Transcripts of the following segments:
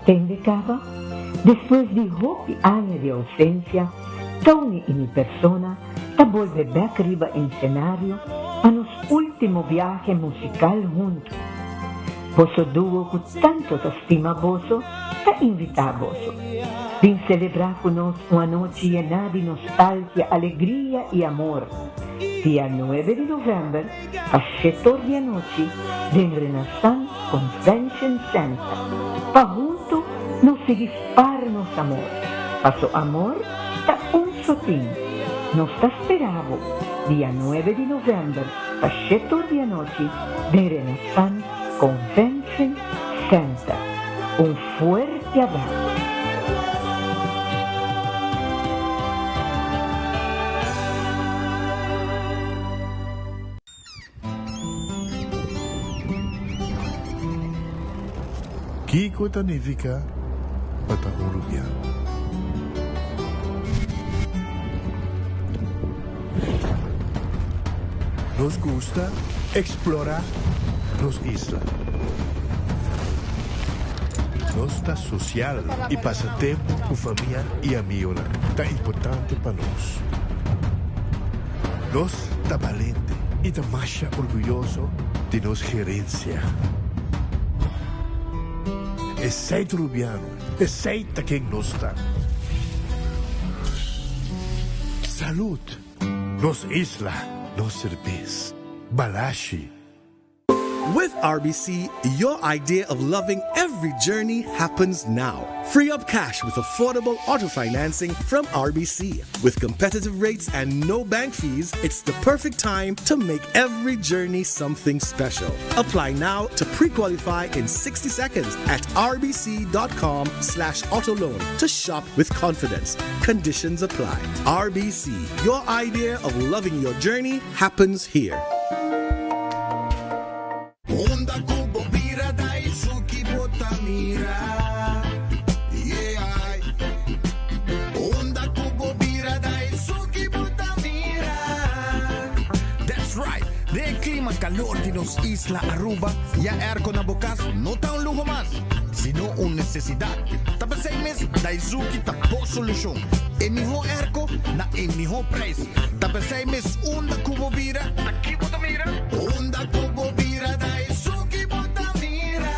Ten década, después de 8 años de ausencia, Tony y mi persona ta vuelve back arriba en escenario a nos último viaje musical juntos. Vosso dúo con tanto te estima vosso, ta invita vosso. Vim celebrar conosco una noche llena de nostalgia, alegría y amor. Día 9 de novembro, a 7 de noche, del Renaissance Convention Center. Pa junto nos se dispara nos amor. Paso amor, ta un sotín. Nos ta esperavo, día 9 de novembro, a 7 de noche, del Renaissance Convention Center. Un fuerte abrazo. Kiko Tanifica Pata Uruguay. Nos gusta explorar nos islas. Nos está social y pasatiempo con familia y amigos tan importante para nos. Nos está valiente y está más orgulloso de nos gerencia. Es sei rubiano, es sei quien nos está. Salud, nos isla, nos cerveza, balashi. With RBC, your idea of loving every journey happens now. Free up cash with affordable auto financing from RBC. With competitive rates and no bank fees, it's the perfect time to make every journey something special. Apply now to pre-qualify in 60 seconds at rbc.com/autoloan to shop with confidence. Conditions apply. RBC, your idea of loving your journey happens here. Onda Kubo Bira Daisuki Botamira. Yeah. Onda Kubo Bira Daisuki Botamira. That's right. De clima calor de nos Isla Aruba. Ya airco na bocas no ta un lujo más, sino una necesidad. Tapa 6 meses Daisuki tapo solución. En mijo airco na en mijo precio. Tapa 6 meses Onda Kubo Bira. Aquí Botamira. Onda Kubo Bira Daisuki Botamira.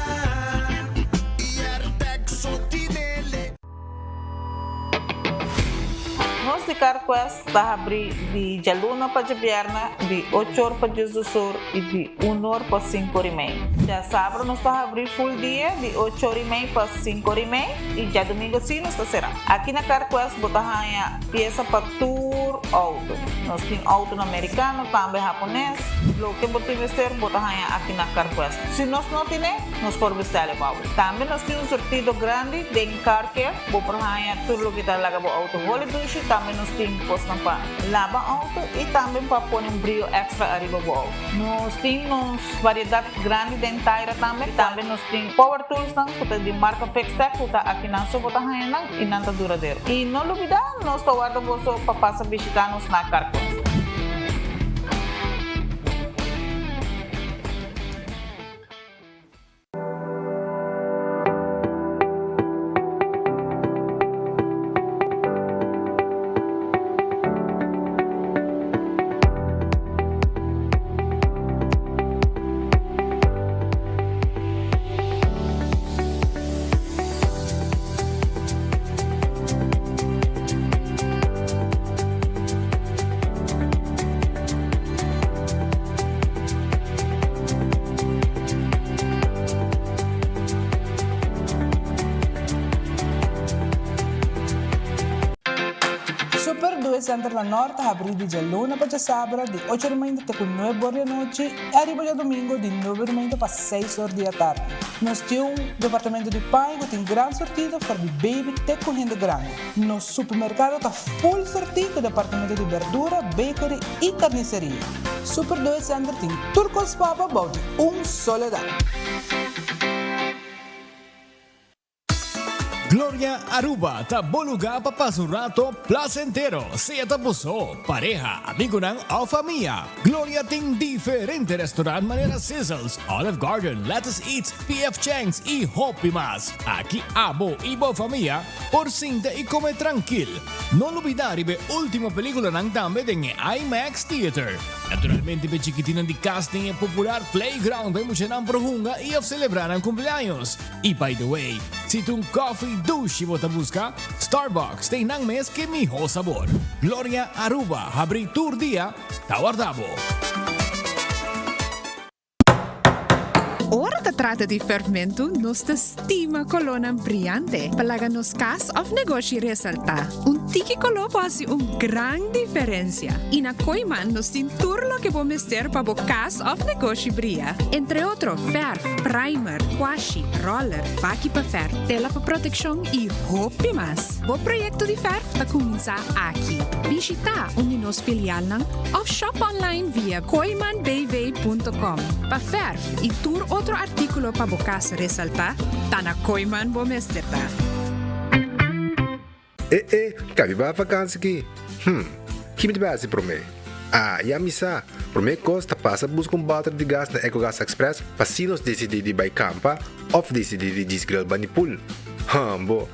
Nós de Carquest está abrir de Jaluna para Jabierna, de 8 horas para Jesus do Sur e de 1 hora para 5 horas e meia. Já sábado nós está abrir full dia, de 8 horas e meia para 5 horas e meia e já domingo sim nós está será. Aqui na Carquest botamos peça para tour auto. Nós temos auto americano, também japonês. Lo que botamos vestir botamos aqui na Carquest. Se nós não temos, nós podemos vestir o auto. Também nós temos um sortido grande de car care, botamos tudo o que está lá para auto holiday. Também nós temos postos para lavar auto e também para pôr um brilho extra arriba do auto. Nós temos variedade grande de inteira também. Também nós temos power tools de marca Fextech, que está aqui na sua bota e não está duradouro. E não olvidar, nós estamos guardando para passar visitar-nos na Carquest. Center da Norte abre de Jaluna para sábado de 8 da manhã até 9 horas da noite e arriba de domingo de 9 da manhã para 6 horas da tarde. Nós temos um departamento de pão que tem grande sortido para de baby até correndo grande. Nosso supermercado está full sortido com departamento de verdura, bakery e carniceria. Super 2 Center tem turcos papa balde Gloria Aruba, taboluga papasurato placentero, siya tapuso, pareja, amigo ng o familia. Gloria ting diferente restaurant manera Sizzles, Olive Garden, Lettuce Eats, PF Chang's y Hopi Mas. Aquí abo ibo familia, por cinta y come tranquil. No olvidar ibe última película ng dame ng IMAX Theater. Naturalmente be chiquitinan di casting e popular playground be mo siya ng prohunga y of celebrar ang cumpleaños. Y by the way, si tung coffee douche mo busca, Starbucks tem nang mes que miho sabor. Gloria Aruba, habri tour dia, tawardabo. Ora te trata di fermento, nos te stima colonna brillante. Palaga nos cas of negoci resalta. Un tiki colo pasi un gran diferencia. In a Koiman nos tinturlo que po mester pa bo cas of negoci brilla. Entre otro, verf, primer, washi, roller, baki pa verf, tela pa protection y hopi mas. Bo proyecto di verf ta kuminsa aki. Visita uninos filial ng of shop online via koimanbv.com. Pa verf y tour otro artículo pa bukas resalta, tana Koiman bomesteta. Cabe ba vakansie ki? Kimi de base pro me? Misa. Pro me costa passa busca bater de gas na EcoGas Express pasinos decidir by campa of decidir disgril banipul. Bo,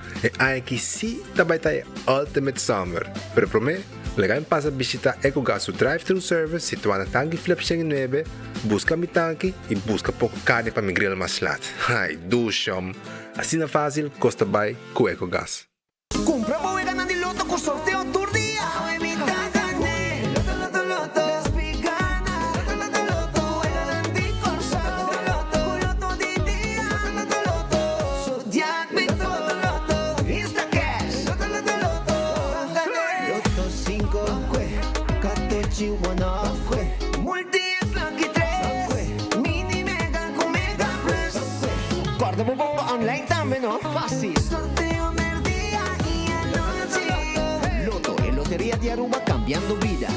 que si tabay tayo ultimate summer. Pero pro me, legal passa visita EcoGas drive-thru service situada na tangi flip siya 9, busca mi tanki e busca pouco carne para mi grill maslat. Ay, dushom. Assim na fácil, costa by com EcoGas. Compra po e ganan di loto con sorteo tour dia. Guarda po online también, ¿no? Fácil. Loto, en Lotería de Aruba cambiando vida.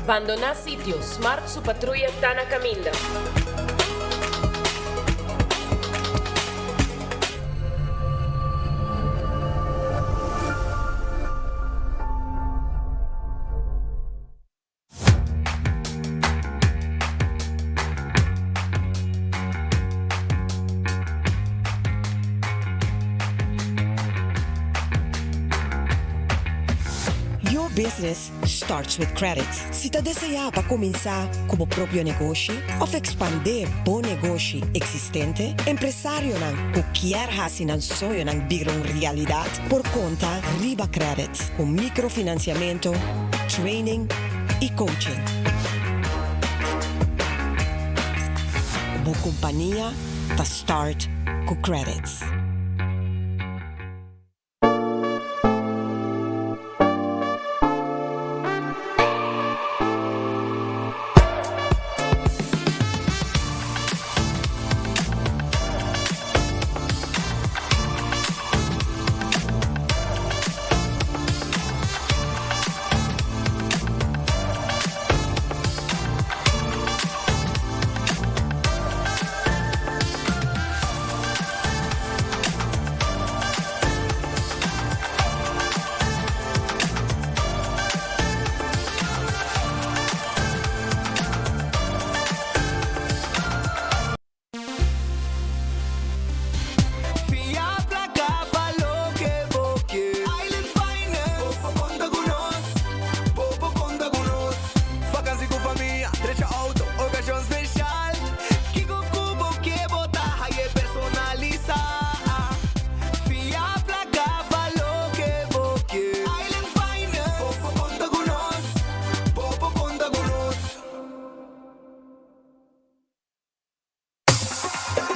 Abandona sitio, Smart su patrulla Tana Caminda. Business starts with credits. Si ta desea pa comienzar como propio negocio o expandir bon negocio existente, empresario nang kukier hasi ng soyo ng bigong realidad por conta Riba Credits con microfinanciamiento, training y coaching. Bu compañía ta start con credits.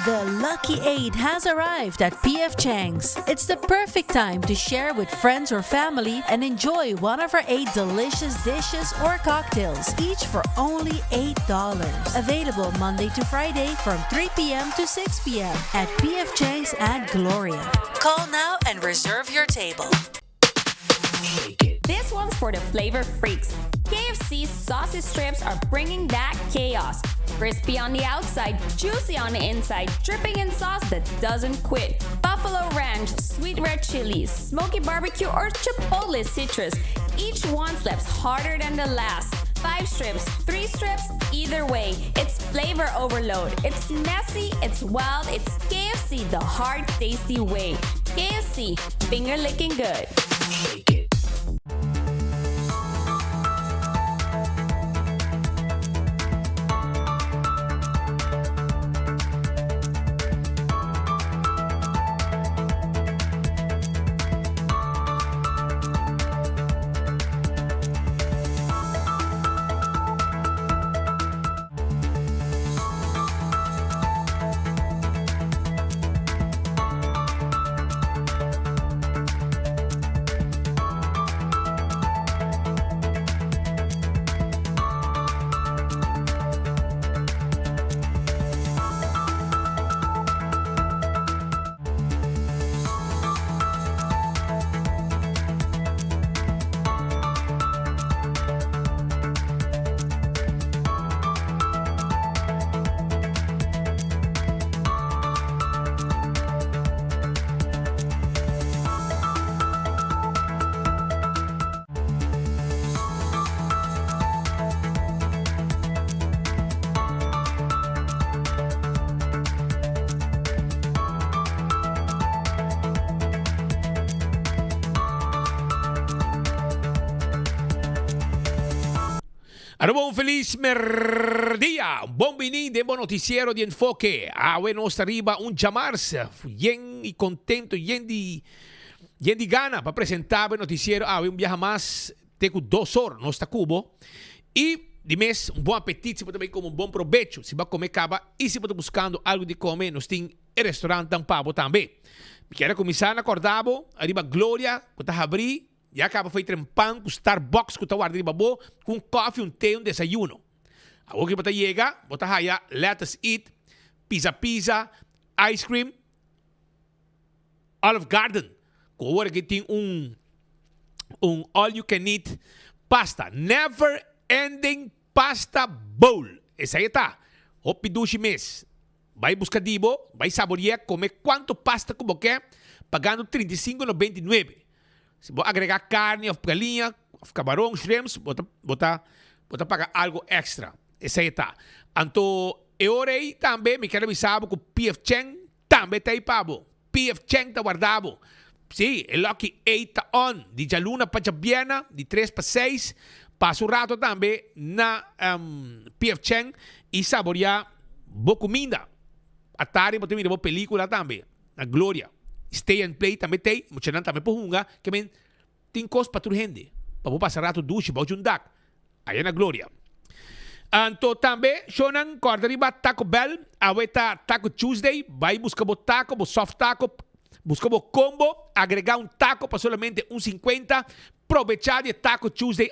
The Lucky 8 has arrived at PF Chang's. It's the perfect time to share with friends or family and enjoy one of our 8 delicious dishes or cocktails, each for only $8. Available Monday to Friday from 3 p.m. to 6 p.m. at PF Chang's and Gloria. Call now and reserve your table. This one's for the flavor freaks. KFC's sausage strips are bringing that chaos. Crispy on the outside, juicy on the inside, dripping in sauce that doesn't quit. Buffalo ranch, sweet red chilies, smoky barbecue, or chipotle citrus. Each one slaps harder than the last. 5 strips, 3 strips, either way, it's flavor overload. It's messy, it's wild, it's KFC the hard, tasty way. KFC, finger licking good. Ano bom feliz merdia, bom vini de bom noticiero de enfoque. Nos arriba chamars, bien y contento, bien de gana para presentar el noticiero. Un viaje más, tengo 2 horas, no está cubo. Y de mes, bom apetite, se pode também como bom provecho. Se vai comer caba e se pode buscando algo de comer, nós tem restaurante Tampabo também. Quero começar na Cordabo, arriba Glória, que está abrir. Já acaba foi trempando com Starbucks, que está guardando babo, com coffee, té, desayuno. Agora que você chega, você vai let's eat, pizza, ice cream, Olive Garden. Agora que tem all you can eat pasta, never ending pasta bowl. Essa aí está. O pidushi mês. Vai buscar dibo, vai saborear, comer quanto pasta como quer, pagando R$35,99. Se você agregar carne, galinha, camarão, shrimps, você paga algo extra. Essa aí está. Então, eu aí também me quero avisar que o PF Chang também está aí, pabo. PF Chang está guardado. Sim, o Lucky 8 está on. De Jaluna para Jabiana, de 3 para 6. Passa um rato também na PF Chang e saborear boa comida. À tarde, você mira boa película também. Na Glória. Stay and play também tem. Muitos também por hunga. Que tem coisa para tudo gente. Para você passar rato duche, para juntar. Aí na Glória. Então também, shonan, corda riba Taco Bell. Aweta Taco Tuesday. Vai buscar o taco, o soft taco. Busca o combo. Agregar taco para solamente $1.50. Aprovechar de Taco Tuesday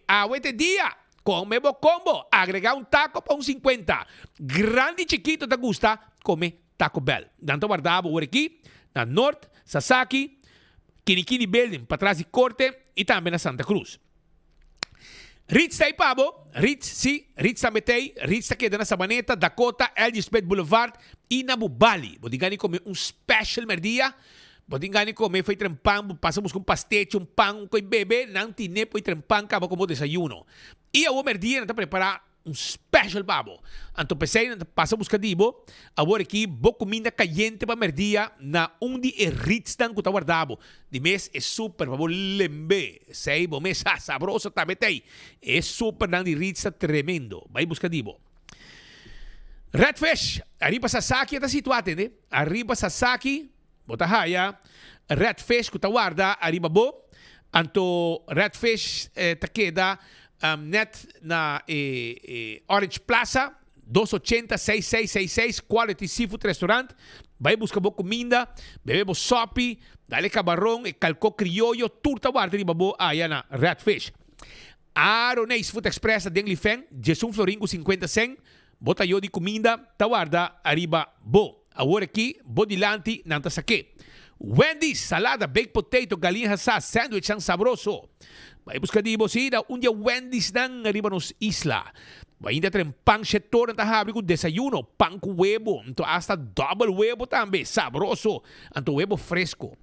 Awete dia. Come o combo. Agregar taco para $1.50. Grande e chiquito te gusta. Come Taco Bell. Tanto guardava o aqui. Na Norte, Sasaki, Kinikini Building, para trás de Corte e também na Santa Cruz. Ritz está aí, Pabo. Ritz, sim. Ritz também tem. Ritz está aqui na Sabaneta, Dakota, Elgispeth Boulevard e na Bubali. Pode ganhar comer special merdia. Pode ganhar comer, foi trempão, passamos com pastete, pão, com bebê, não tinha, foi trempão, acaba como desayuno. E a merdia, não está preparar special babo. Então pensei, passa a buscar dibo. Agora aqui, boa comida caliente para merdia na de Ritz que está guardado. De mês é super, para lembre. Sei, bom mês, sabroso também tem. É super, na de Ritz tremendo. Vai buscar dibo. Redfish, arriba Sasaki está situado, né? Arriba Sasaki, bota haya. Redfish que está guardado, arriba bo. Então, Redfish está queda net na Orange Plaza, 280-6666, Quality Seafood Restaurant. Vai buscar boa comida, bebemos sopi, dale camarão, calco criollo, turta guarda de babo, aí na Redfish. Aronês Food Express, Dengli Feng, Jesus Floringo 50 cent, bota eu de comida, ta guarda, arriba bo. Agora aqui, bo dilante, nanta saque. Wendy's, salada, baked potato, galinha sa sandwich ang sabroso. May buscadibo sida, un dia Wendy's nang arriba nos isla. Ainda tem pang setor na tahabi com desayuno, pang com huevo, então hasta double huevo também, sabroso, então huevo fresco.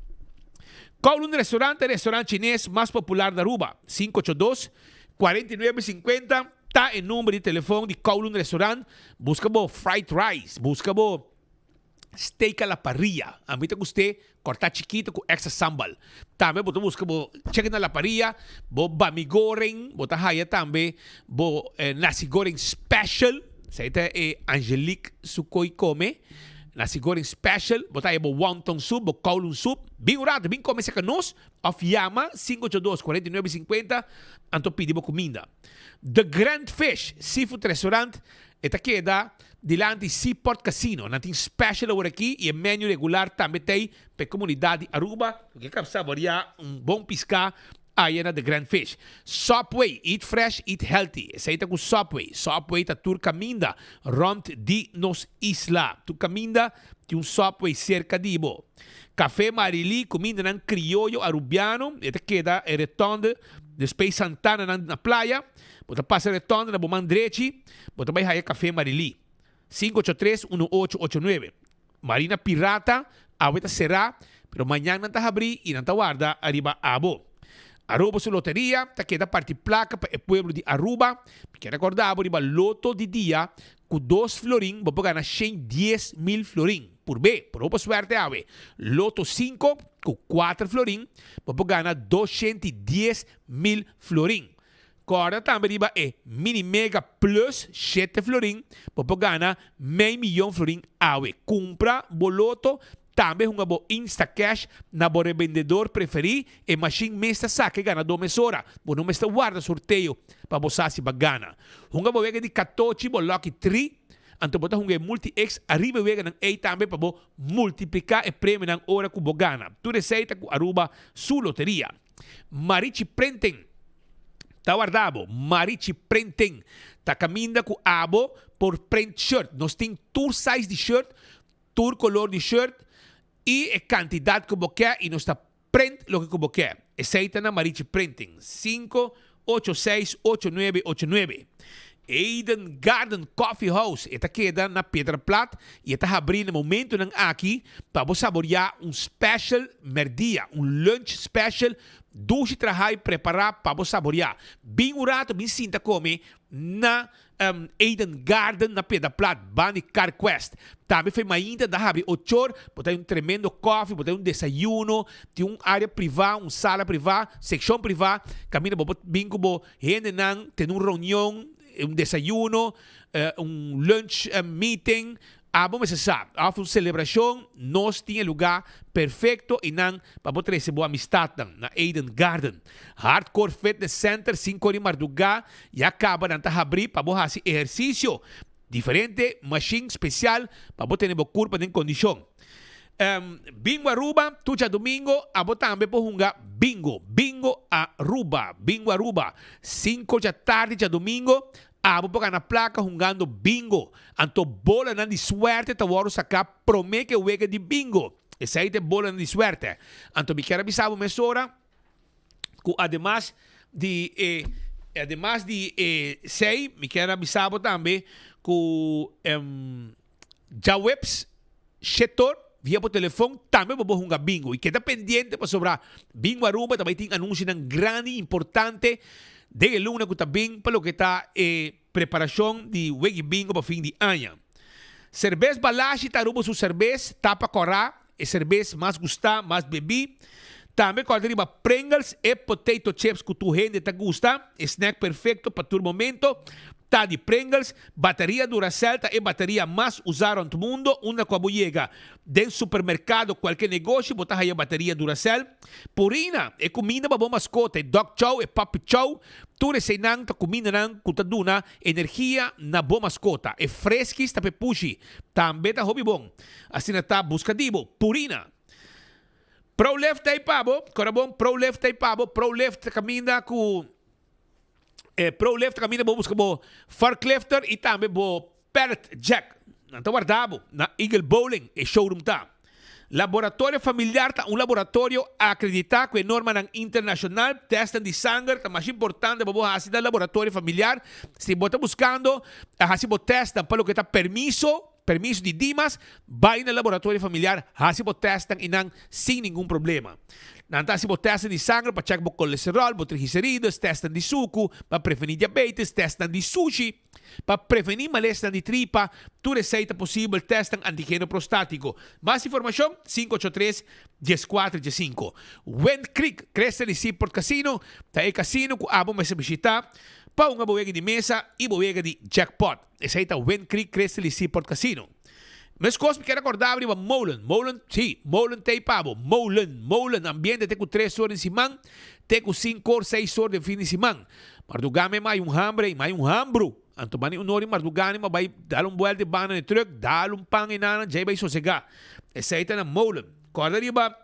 Kowloon Restaurante, restaurante chinês mais popular da Aruba, 582-4950, tá em número de telefone de Kowloon Restaurant, busca bo fried rice, busca bo steak a la parrilla. A mí te guste cortar chiquito com extra sambal. Também botar busca bo chicken a la parrilla, bo bami goreng, botar haya também, bo nasi goreng special. Sa ita Angelique Sukoy come. Nasi goreng special, botar bo wonton soup, bo kowloon soup. Bem urado, bem come sa canos. Of Yama, 582-4950. Anto pidi bo comida. The Grand Fish Seafood Restaurant. Ita queda dilante Seaport Casino. Natin special agora aqui e menu regular também tem para a comunidade de Aruba. Porque quer saborear bom piscar aí na The Grand Fish. Subway, eat fresh, eat healthy. Essa aí tá com Subway. Subway tá tur caminda rond de nos isla. Tu caminda de Subway cerca de Ibo. Café Marili, comida ng criollo arubiano. Ita queda retonda de Space Santana na playa. Bota passa retonda na Bomandrechi. Bota vai haya Café Marili. 583-1889. Marina Pirata, ahorita será, pero mañana está abrir y nanta guarda arriba abo. Aruba su loteria, ta queda parte placa para el pueblo de Aruba. Que recordar, arriba loto de dia, com 2 florin, vou ganhar 10.000 florin. Por B, por outra suerte, ave. Loto 5, com 4 florin, vou ganhar 210.000 florin. Agora também é Mini Mega Plus 7 florin, para ganhar meio milhão florin awe. Compra boloto, também uma boa Insta Cash na bo revendedor preferido e machine mesta saque gana 2 mesora. Bo não mesta guarda sorteio para você se bagana. Uma boa de 14 bo Lucky 3, então bota uma multi-X arriba wega ng A também para bo multiplicar e prêmio ng hora com bogana. Tu receita com Aruba su loteria. Marichi Prenten. Tá guardado, Marichi Printing. Tá caminda com abo por print shirt. Nós tem tour size de shirt, tour color de shirt e a quantidade que você quer e nós tá print lo que você quer. Aceita na Marichi Printing. 586-8989. Eden Garden Coffee House. Esta queda na Pedra Plat e esta abrindo no momento ng aqui para você saborear special merdia, lunch special. Dushi trabalho preparar para você saborear. Bem urato, bem sinta come na Eden Garden na Pedra Plat, Bani Car Quest. Também foi ainda da abre 8 horas, botar tremendo coffee, botar desayuno, tem área privada, sala privada, seção privada, caminha bem como gente não tem reunião, desayuno, lunch meeting. Abo você sabe, a celebração, nós tínhamos lugar perfeito e não para poder receber amistad na Eden Garden. Hardcore Fitness Center, 5 horas de madrugada, e acaba de abrir para fazer exercício. Diferente, machine especial para poder ter curva de condição. Bingo Aruba, tuja domingo, abo também por jogar bingo. Bingo Aruba, Bingo Aruba. 5 da tarde de domingo, abo por na placa jogando bingo. Anto bola na de suerte, tá vamos sacar promete que wega de bingo. Essa aí de bola na de suerte. Anto me quero avisar uma mesora, que además de sei, me quero avisar também que já webs setor via por telefone também vou jogar bingo e queda pendiente para sobrar bingo Aruba também tem anúncio ng grande importante de luna que também para o que está preparação de wegi bingo para fim de ano. Cerveza Balashi Aruba su cerveza tapa corá e cerveza mais gostar mais bebi. Também quando arriba Pringles e potato chips que tu gente te gusta, snack perfeito para todo momento. Tá de Pringles, bateria Duracell e bateria mais usada no mundo, uma que llega del supermercado, qualquer negócio, botar aí a bateria Duracell. Purina e comida para bom mascota, e dog chow e puppy chow, tu receinan ta comida nan kutaduna, energia na bom mascota, e fresquis ta pepushi, também tá hobby bom. Assim tá buscadibo, Purina. Pro Left aí pabo, corabom, Pro Left aí pabo, Pro Left caminha com Pro Left caminha bo busca bo forklifter e também bo pallet jack. Nanto guardabo na Eagle Bowling e showroom ta. Laboratório familiar tá laboratório acreditado com norma ng internacional, testan de sangue, tá mais importante para você da laboratório familiar. Se você está buscando, assim você testa para o que está permiso de Dimas, vai no laboratório familiar, assim você testa inang sem nenhum problema. Nanta si testan de sangue para check o colesterol, o triglicéridos, testan de suco para prevenir diabetes, testan de sushi para prevenir malestar de tripa, tu receita possível, testan antígeno prostático. Mais informação, 583-1415. Wind Creek, Cresta de Seaport Casino, tae casino kung abo may sabisita, pa unga buwega di mesa, i buwega di jackpot. Esa ita Wind Creek, Cresta de Seaport Casino. Mas coisa que recordava de Molen, Molen tem pavo, Molen, ambiente tem com 3 horas de semana, tem com 5 ou 6 horas de fim de semana. Mardugame mais hambre, mais hambro. Anto mani unori mardugane vai dar vuelta de bana de truck, dar pang inana, já vai sossegar. Essa aí tá na Molen. Corda riba,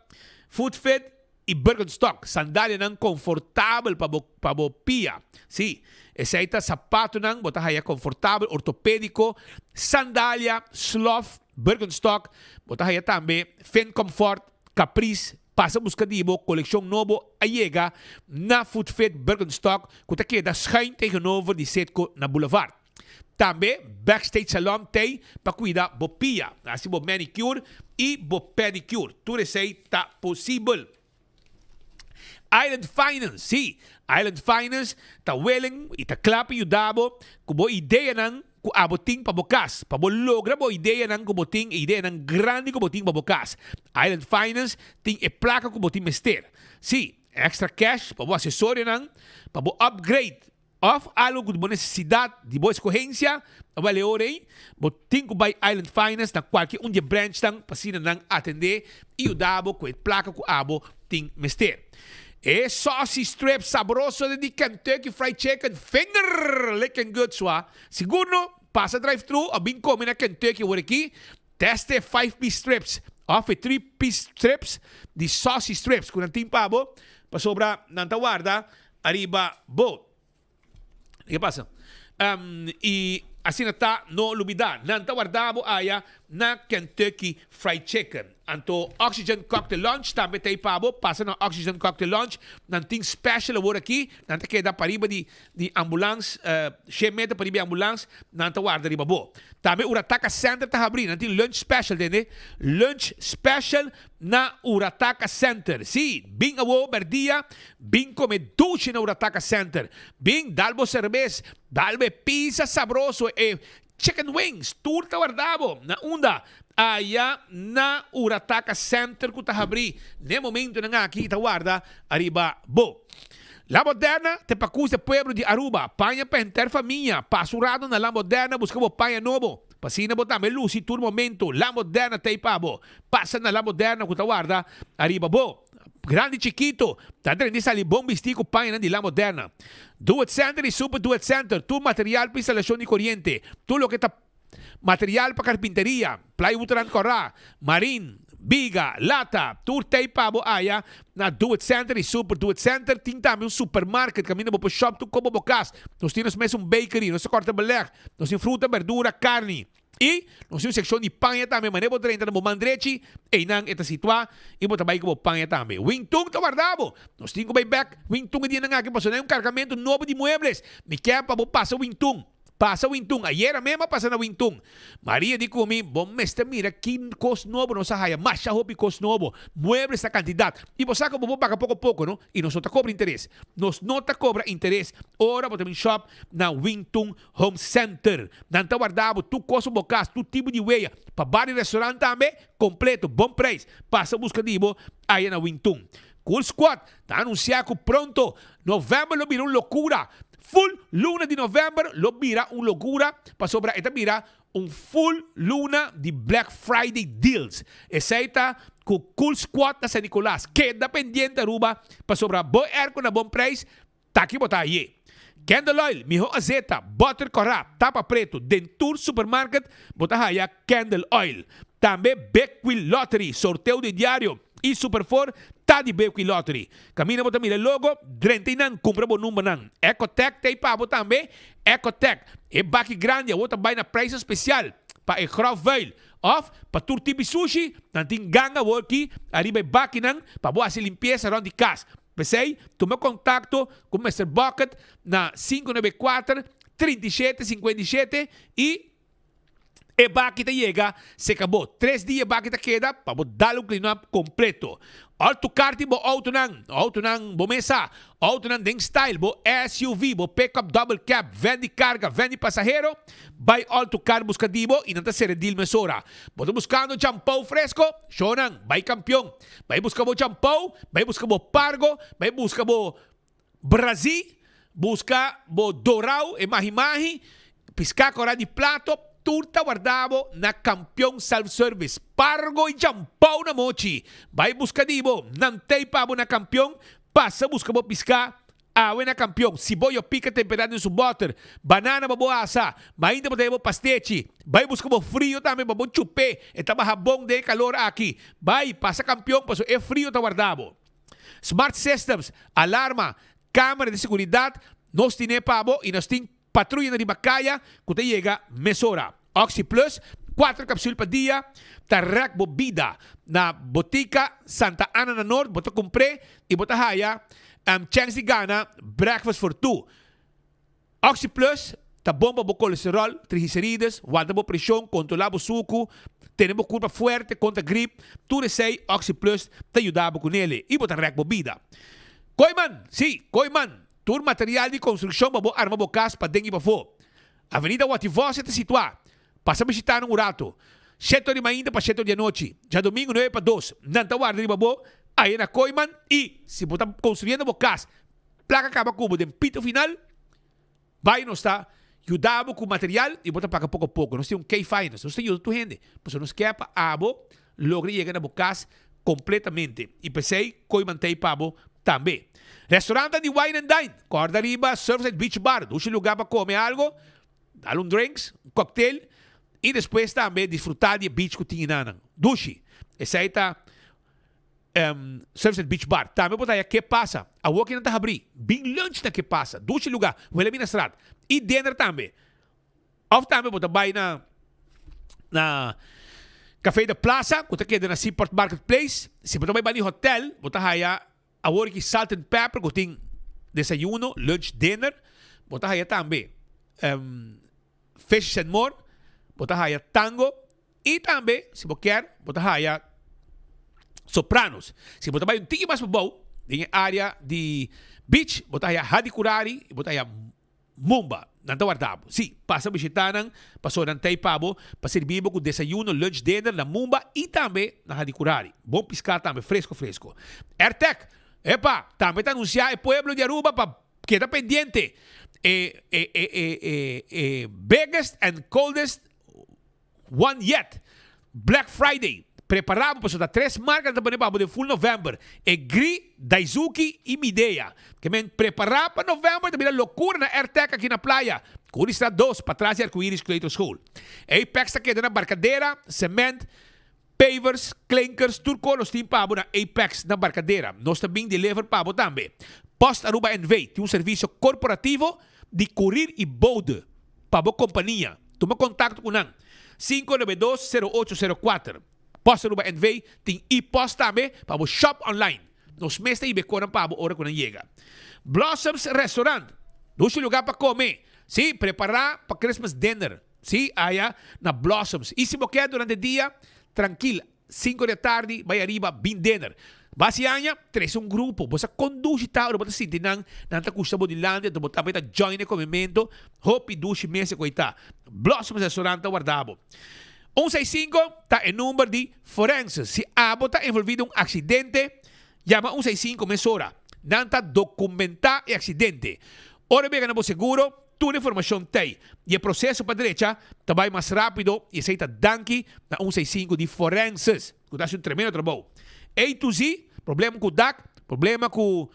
Food Fit e Birkenstock, sandália não confortável para bo pia. Sim, essa aí tá sapato não, botar aí confortável, ortopédico, sandália, sloth, Birkenstock, botar aí também, Fen Comfort, Caprice, passa buscadibo, coleção novo, ayega, na Food Fit Birkenstock, que queda schuin tegenover die Setco na Boulevard. Também, Backstage Salon tem para cuidar bo pia, assim bo manicure e bo pedicure. Tudo isso aí tá possível. Island Finance, sim. Island Finance, tá willing e tá clap e dabo, kubo ideia nang ku aboting pabukas. Pabo logra bo ideia nang kuboting, ideia nang grande kuboting pabukas. Island Finance ting e placa kuboting mester. Sim, extra cash, pabo assessório nang, pabo upgrade of algo de boa necessidade, de boa escorrência, vale orei, boting by Island Finance na qualquer de branch tang pasina nang atender e o dabo com placa ku abo ting mester. E saucy strip sabroso de Kentucky Fried Chicken finger licking good swa. Siguro passa drive-thru o bin come na Kentucky por aqui, teste 5-piece strips of 3-piece strips de saucy strips com anting pabo pa sobra nang tawarda arriba boat. ¿Qué pasa? Y así está no lumidad. Nanta guardabo aya na Kentucky Fried Chicken. Anto Oxygen Cocktail Lunch, também tem pabo, passa na Oxygen Cocktail Lunch, nanting special award aqui, nanta queda pariba di ambulance, chemeta pariba ambulance, nanta guarda riba bo. Também Urataka Center tá abrir, nanting lunch special dene, lunch special na Urataka Center. Si, bing awo berdia, bing come duche na Urataka Center, bing dalbo cerveza, dalbe pizza sabroso e chicken wings, turta guardabo, na unda, aya na Urataka Center ku tahabri. Ne momento na nga kita guarda, arriba bo. La Moderna, te pacusa pueblo de Aruba, panha pa enter família, pasurado na La Moderna, buscabo panha novo. Pasina botame luci tur momento, La Moderna te pabo. Passa na La Moderna ku guarda, arriba bo. Grande chiquito, tadre ni sali bom bistico panha de La Moderna. Do it center e super do it center, tu material para instalación de corriente, tu lo que está material para carpintería, plywood corra, marín, biga, lata, tu te pabo aya na do it center e super do it center, tem também supermarket, caminho po shop tu como bocas. Nós temos mesmo bakery, nós corta beleg, nós temos fruta, verdura, carne. E nós temos seção de panha também, manebo 30 no mandrechi, e nang esta situa, e mo também como panha também. Wingtung to guardabo. Nós temos back, Wingtung e dinang aqui passou um carregamento novo de muebles. Me quer para passa Wingtung. Passa Wingtung. Ayer mesmo passa na Wingtung. Maria di kumi, bom mestre, mira, kin kos novo no sahaya, masha hopi kos novo, muebles sa cantidad. E você sabe como paga pouco a pouco, no? E nós não cobra interesse. Nós não cobra interesse. Ora, você shop na Wingtung Home Center. Nanta guardabo, tu coso bocas, tu tipo de weia. Pa bar e restaurante também, completo, bom preço. Passa busca de ibo, aí na Wingtung. Cool Squad, tá anunciado pronto. Novembro lo virou loucura. Full luna de novembro lo mira un locura pa sobra esta mira un full luna de Black Friday deals. Esa ita ku Cool Squad na San Nicolas. Queda pendiente Aruba pa sobra bo aircon na bom price taki botaye. Candle Oil, miho azeta, butter corra, tapa preto, Dentur Supermarket, botahaya Candle Oil. Também Beckwil Lottery, sorteio de diário e Superfor, tá de Beckwil Lottery. Camina bota mira logo, drente nan, compra bo número nan. Ecotec tem pabo também, Ecotec. E baque grande, a outra vai na preço especial. pa e graf vuil. Of pa tour tipi sushi, nanting ganga worki, arriba bakinang, pa boa si limpieza around the cas. Pesei, toma contacto com Mr. Bucket na 594-3757 e bakita chega, se acabou. 3 dias bakita queda, para dar um clean-up completo. Auto karti bo auto nang bo mesa, auto nang ding style, bo SUV, bo pick-up double cab, vendi carga, vendi passageiro, vai auto car buscativo e nanta seredil mesora. Boto buscando champão fresco, shonang, vai campeão. Vai buscar bo champão, vai buscar bo pargo, vai buscar bo Brasil, busca bo dorau e mahi-mahi, piscar cora de plato, turta guardavo na campeão self-service. Pargo e champão na mochi. Vai buscadibo, nantei pabo na campeão, passa busca bo piscar, awe na campeão. Siboyo pica temperado em su butter, banana baboasa, mainda bo tebo pastechi. Vai busca bo frio também, bo chupe, e taba habong de calor aqui. Vai, passa campeão, passo é frio ta guardavo. Smart Systems, alarma, câmera de seguridade, nós tine pabo e nós tem patrulha na Ribacaya, que te chega mesora. Oxy Plus, 4 capsules por dia, tarrak bobida na botica Santa Ana na Norte, bota compré e bota haya chance de gana, breakfast for 2. Oxy Plus, ta bomba bo colesterol, triglicérides, guarda bo pressão, controla bo suco, tenemos culpa fuerte contra gripe, tudo sei Oxy Plus te ajudava com ele e bota tarrak bobida. Koiman, sim, Koiman. Tour material de construção para arma bocas para dengue para fo. Avenida Wativós está situada. Passa a visitar um rato. 7 de manhã para 7 de noite. Já domingo 9 para 2. Nanta guarda de babo. Aí na Koiman e se botar construindo bocas, placa acaba cubo de pito final, vai não está. Ajudamos com material e bota paga pouco a pouco. Nós temos K-Finance. Nós temos tu gente. Pois nos quer para abo, logra chegar na bocas completamente. E pensei, Koiman tem pabo também. Restaurante de Wine and Dine, corda arriba, Surfside Beach Bar, duche lugar para comer algo, dar drinks, cocktail e depois também desfrutar de beach que tinha duche. Essa aí tá Surfside Beach Bar. Também botar aí que passa, a walking não tá abrir, bem lunch na que passa, duche lugar, o ele na estrada e dinner também. Of também botar vai na Café da Plaza, que tá queda na Seaport Marketplace, se botar vai no hotel, botar aí a work salt and pepper, que tem desayuno, lunch, dinner. Botar aí também fish and more. Botar aí tango. E também, se você quer, botar aí sopranos. Se botar aí tigre mais bom, tem área de beach, botar aí hadikurari e botar aí mumba. Não tá guardado. Sim, passa visitando, passou na Taipabo, para servir com desayuno, lunch, dinner, na mumba e também na hadikurari. Bom piscar também, fresco. AirTech. Epa, também está anunciado o pueblo de Aruba para quedar pendiente. Biggest and coldest one yet. Black Friday. Preparado para soltar 3 marcas também para o full November. Gri, Daisuki e Midea. Que me preparar para novembro também a loucura na AirTech aqui na praia. Curi está 2 para trás de Arco-Íris Creator School. Apex está quedando na barcadeira, cement, pavers, clinkers, turco, nós temos para na Apex na barcadeira. Nós também deliver para também. Post Aruba NV tem serviço corporativo de courier e bode para a companhia. Toma contato com nós. 592-0804. Post Aruba NV tem e-post também para o shop online. Nós mesmos temos para a hora que não chega. Blossoms Restaurant. Dois lugar para comer. Sim, preparar para Christmas dinner. Sim, aí na Blossoms. E se você quer durante o dia, tranquilo, 5 da tarde, vai arriba, bem dinner. Basianya, 3 grupo. Você conduz e tal, você sente não está custando de Lândia, você também está join o movimento, hope duche meses coita. Blossoms Restaurante guardado. 165 está em número de forenses. Se está envolvido em acidente, chama 165 mesora. Não está documentar o acidente. Ora bem, no seguro, toda a informação tem. E o processo para a direita vai mais rápido e aceita danke na 165 de forenses. Que dá um tremendo trabalho. A to Z, problema com o DAC, problema com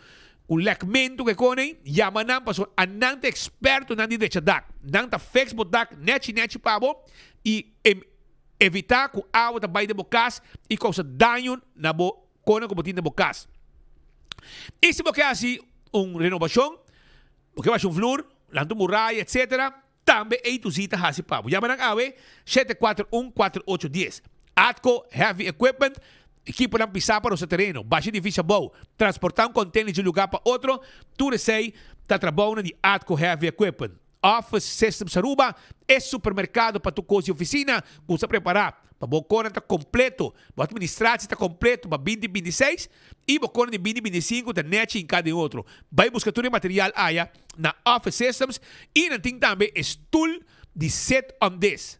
o lecmento que conem, chama não, passou a não experto na direita DAC. Não está fix o DAC, net pabo, e evitar que a água vai de bocas e causa dano na cona que botinha de bocas. E se você assim uma renovação, porque vai um flor, lanto muralha, etc., tambe e itusita hasi pabo. Llama ng awe 741-4810. Atco Heavy Equipment, equipo ng pisaparo sa terreno, baixa difícil bow, transportar um container de lugar para outro, tudo sei, tá trabalhando de Atco Heavy Equipment. Office Systems Aruba é supermercado para tu coisa e oficina, custa preparar. Para Bocona está completo, para administração está completo para 2026 e Bocona de 2025 está net em cada outro. Vai buscar todo o material aí na Office Systems e não tem também stool de set on this.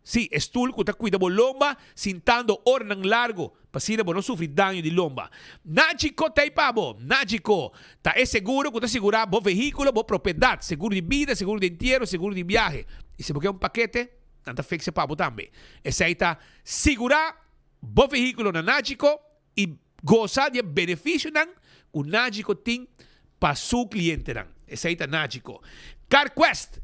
Sim, stool que está cuidando lomba, sentando hora ng largo, para não sofrer dano de lomba. Nagico tá aí, pabo. Nagico tá é seguro que está segurar bo veículo, bo propriedade, seguro de vida, seguro de entierro, seguro de viagem. E se você um paquete, tanta fixe pabo também. Esse aí tá segurar bo veículo na Nagico e gozar de benefício que o Nagico tem para seu cliente. Esse aí tá Nagico. CarQuest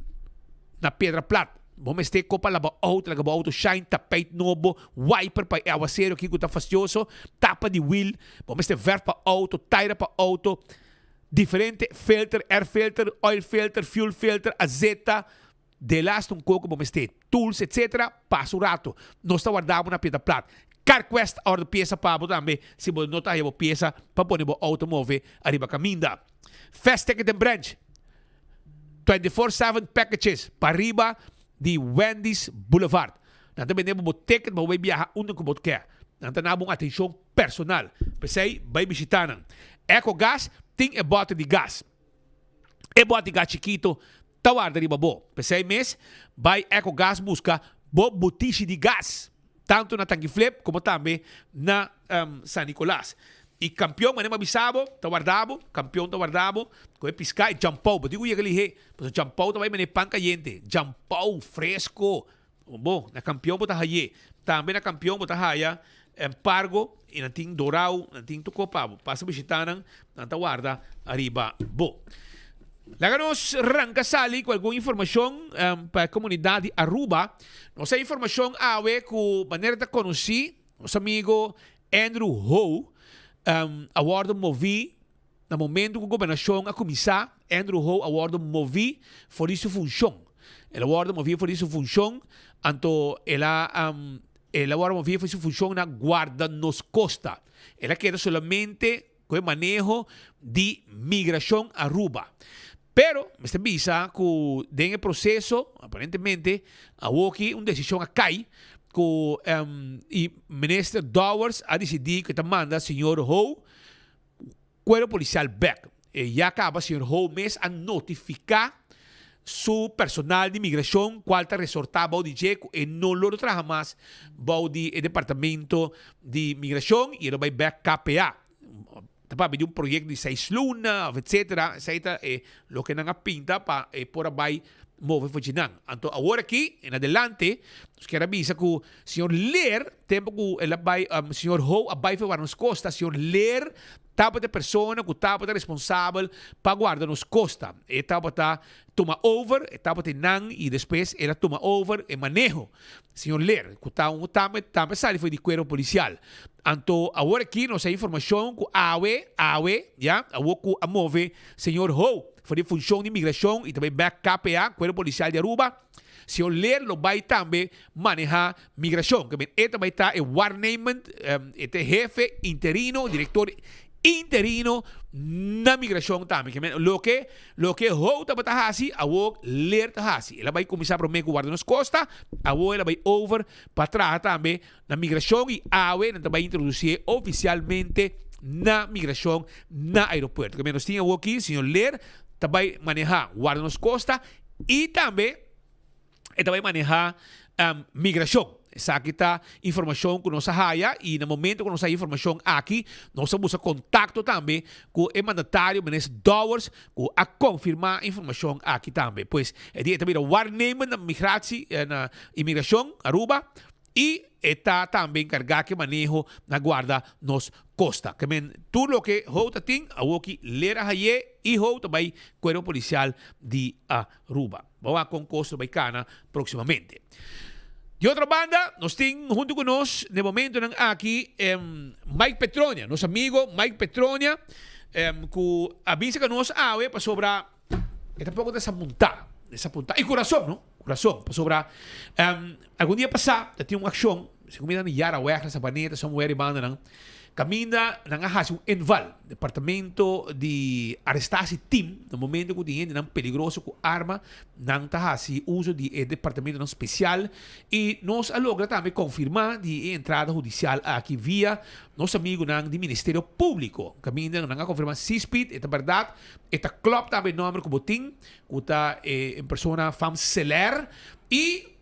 na Pedra Plata. Vamos ter copa laba auto shine, tapete novo, wiper para aguaceiro que está fastidioso, tapa de wheel, vamos ter ver para auto, tire para auto, diferente filter, air filter, oil filter, fuel filter, azeta, de last um coco, vamos ter tools, etc. Passa o rato. Nós está guardando na Pedra Plata. CarQuest ordem peça para também, se você não está aí peça para pôr o automóvel arriba caminda. Fast Ticket and Branch, 24/7 packages para arriba de Wendy's Boulevard. Nanta vendemos o ticket para viajar onde que você quer. Nanta nabong atenção personal. Pensei, vai visitar. EcoGas tem a bota de gás. E bota de gás chiquito, tawar da riba bo. Pensei mês, vai EcoGas busca bo botije de gás. Tanto na Tanque Flip como também na San Nicolás. E campeão, mas não avisava, campeão tawardabo, com piscar e jampau. Digo eu ali, mas jampau também me pan caliente, jampau fresco. Bom, na campeão bota aí, também na campeão bota aí, embargo e não tem dorau, não tem tucopabo. Passa visitando, não tawarda arriba bo. Laganos arranca sali com alguma informação para a comunidade Aruba. Nossa informação awe com maneira de conhecer nosso amigo Andrew Ho. Award movi na momento que a governação a começar, Andrew Ho award movi por isso função. El award movi por isso função, anto ela award movi por isso função na guarda nos costa. Ela quer solamente com o manejo de migração a Aruba. Pero, me está visa que en el proceso, aparentemente, hubo aquí una decisión acá y Minister Dowers ha decidido que te manda señor Ho, cuerpo policial back. Ya acaba, señor Ho, mes a notificar su personal de inmigración, cual está resortado de Jeco, y no lo trabaja más, el departamento de inmigración, y lo va a back KPA. Para pedir un proyecto de 6 lunas, etc. Etc. Lo que não pinta para por aí mover funcionando. Então, agora aqui, em adelante, nós quero avisar que o senhor Ler, tempo que ele vai, o senhor Ho, vai fazer nos costas, o senhor Ler, tapa de pessoa que tapa de responsável para guardar nos costas. Ele tapa tá toma over, ele tapa de nan e depois ele toma over e manejo. Senhor Ler, que tá tapa sai foi de cuero policial. Então, agora aqui nós temos informação que AWE, já, a move, senhor Ho, foi de função de imigração e também back KPA, cuero policial de Aruba. Senhor Ler lo vai também manejar migração. Que este vai estar o warnament, este jefe interino, diretor interino na migração também. Lo que Ho está fazendo, a Ler está fazendo. Ela vai começar para o guarda nos costa, ela vai over para trás também na migração e a vai introduzir oficialmente na migração na aeroporto. Que nós tínhamos aqui, senhor Ler, vai manejar guarda nos costa e também vai manejar migração. Essa aqui está informação que nós haya e no momento que nós temos informação aqui, nós vamos a contato também com o mandatário, Ministro Dowers, a confirmar a informação aqui também. Pois, é também o warname na migração, na imigração, Aruba, e está também encarregado que manejo na guarda nos costa. Que tudo o que Ho tem, aqui ler a e Ho também cuerpo policial de Aruba. Vamos a concurso baicana proximamente. De outra banda, nós temos junto com nós, no momento aqui, Mike Petronia, nosso amigo Mike Petronia, que avisa que nós para sobre esta pouco dessa montar. desapuntar. Y corazón, ¿no? Corazón. Sobra, algún día pasado, tinha uma ação, se comida ni Yara, Wegla, sa planeta, somewhere banda nang, caminda nang ahas um enval, departamento de arrestasi team, no momento que tinha nang peligroso com arma, nang tahasi uso de departamento nang especial, e nós alogra também confirmar de entrada judicial aqui via nosso amigo nang de Ministério Público. Caminda nang confirmar CISPID, esta verdade, esta club também nome como ting, que está em persona fam celer, e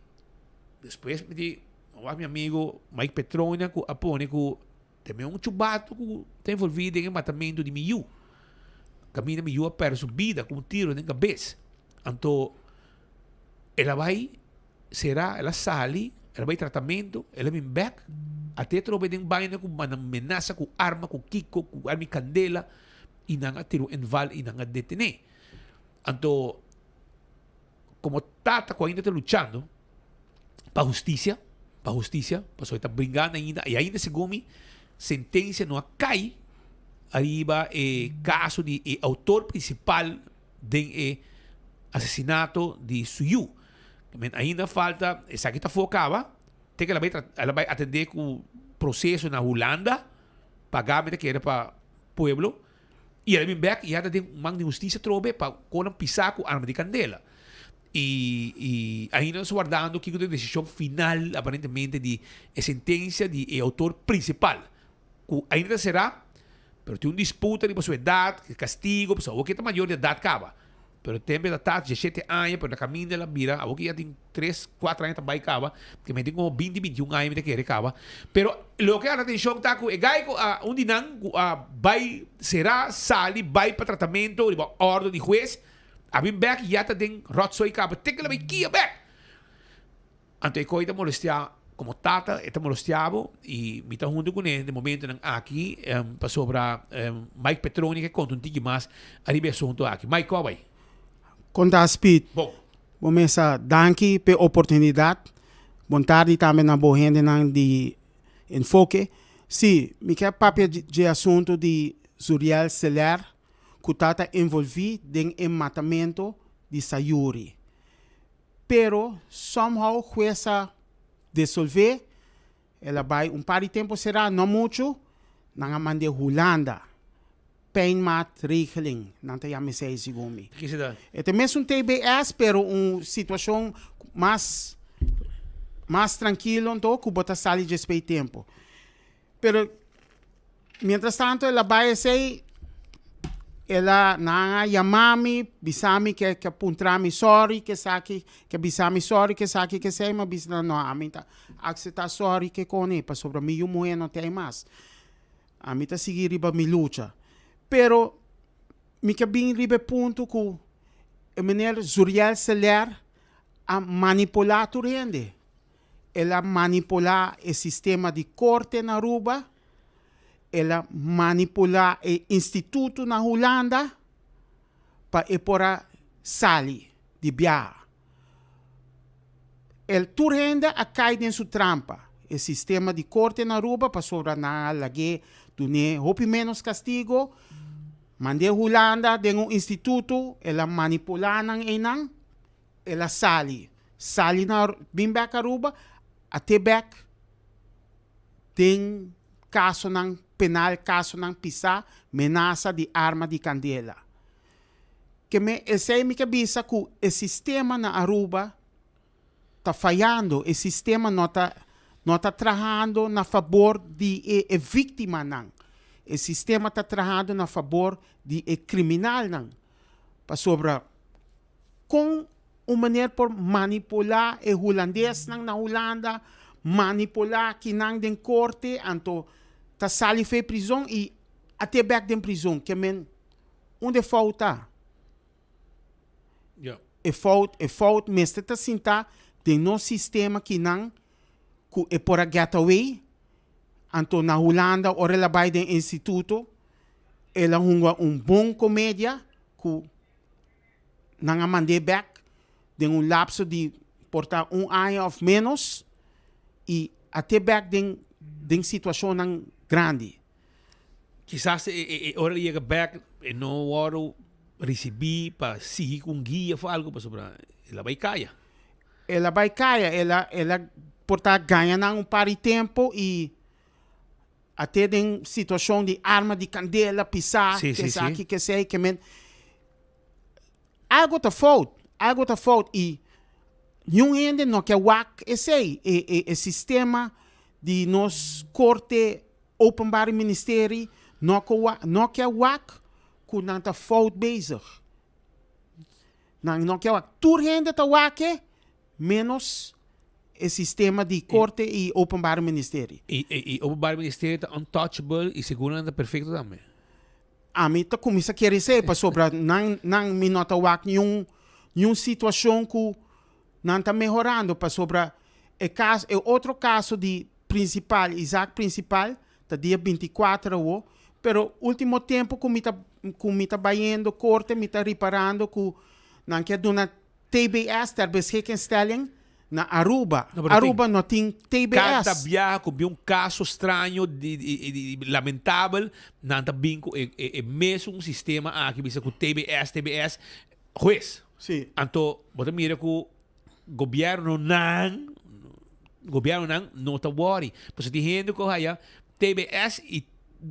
depois me di, meu amigo Mike Petronia, que apone que também um chubato que está envolvido em matamento de Miu. Caminha Miu a perder sua vida com um tiro na cabeça. Então, ela vai, ela sale, ela vai tratamento, ela vem back, até trobe den baina com uma ameaça, com arma, com kiko, com arma e candela, e não tiro em val e não detene. Então, como Tata ainda está lutando para a justiça, para só está brincando ainda, e ainda se gome, sentença não cai arriba caso de autor principal do assassinato de Suyu. Ainda falta, essa aqui está focada, tem que ela vai atender com o processo na Holanda, pagamento que era para o pueblo, e ela vem back e ela tem um mando de justiça trobe para quando pisar com arma de candela. E ainda nos guardando que a decisão final, aparentemente, de sentença de autor principal. Ainda será, pero tem disputa de sua idade, castigo, o que é maior de idade acaba. Pero tem da taxa de 17 anos, pero na caminho dela vira, o que já tem 3, 4 anos também acaba, que me tem como 20, 21 anos que quer acaba. Pero o que a atenção está com é que onde não vai será sali, vai para tratamento, de ordem de juiz, a bem back já tem rotso e acaba, tem que ela vai aqui back. Então a coisa molestia como Tata, está molestiado e me está junto com ele, de momento aqui, para sobre Mike Petroni, que conta um pouco mais a assunto aqui. Mike, qual vai? Conta speed. Bom. Começa, danke pela oportunidade. Boa tarde também na boa gente de enfoque. Sim, me quer papel de assunto de Zuriel Celer, que está envolvido em matamento de Sayuri. Pero, somehow, jueza dissolver, ela vai par de tempo será, não muito, na mande Holanda. Pijnmaatregeling, não te chama sei segundo. Que se dá? É mesmo TBS, pero uma situação mais tranquila, então, que bota sali de respeito tempo. Pero, mientras tanto, ela vai ser, ela na chamami, bisami que apuntrami sorry, que saki, que bisami sorry, que saki que sei, mas bisna não, a mim tá, aceitar sorry que cone, para sobre mim eu morrer não tem mais. A mim tá seguir riba mi luta. Pero, me que bem riba ponto que o menino Zuriel Celer a manipular tu rende. Ela manipular o sistema de corte na Aruba, ela manipular o instituto na Holanda para ir para sali de viajar. El turrenda a cair em sua trampa. O sistema de corte na Aruba para sobre na lage dune hopi menos castigo. Mande Holanda de um instituto, ela manipular nang enang, ela sali na bimbak Aruba, até back tem caso ng penal, caso ng pisa, menaça de arma de candela. Que me esse me cabisa que o sistema na Aruba está falhando, o sistema não está trabalhando na favor de vítima não. O sistema está trabalhando na favor de criminal não. Para sobre com uma maneira por manipular o holandês não na Holanda, manipular que não den corte, então tá sali fe prisão e até back den prisão, que men onde falta. Yeah. E falta, mestre tá sinta de no sistema que não é por a getaway, então na Holanda ora ela vai den instituto, ela hunga bom comédia que não mande back de lapso de portar ano ou menos e até back den situação não grande. Quizás ora chega back e não oro recebi para seguir com guia ou algo para sobre ela vai caia. Ela vai cair, ela portar ganha um par de tempo e até tem situação de arma de candela, pisar, que sei, que men. Algo tá falta e nenhum ainda não quer wak esse sistema de nos corte openbaar ministério não quer wak com nanta fout bezig. Não quer wak. Tur ainda tá wak menos o sistema de corte e openbaar ministério. E openbaar ministério tá untouchable e segurança perfeito também. A mim tá começa a querer ser para sobre não me nota wak nenhum situação que não está melhorando para sobre outro caso de principal, Isaac principal, tá dia 24 o, pero último tempo que me tá baiando corte, me tá reparando que não quer dar TBS, ter beschikking na Aruba. Aruba não tem TBS. Cada viagem com um caso estranho, lamentável, não está bem com o mesmo sistema aqui, com TBS, juiz. Sim. Então, você mira que o governo não está worry. Porque tem gente que haya TBS e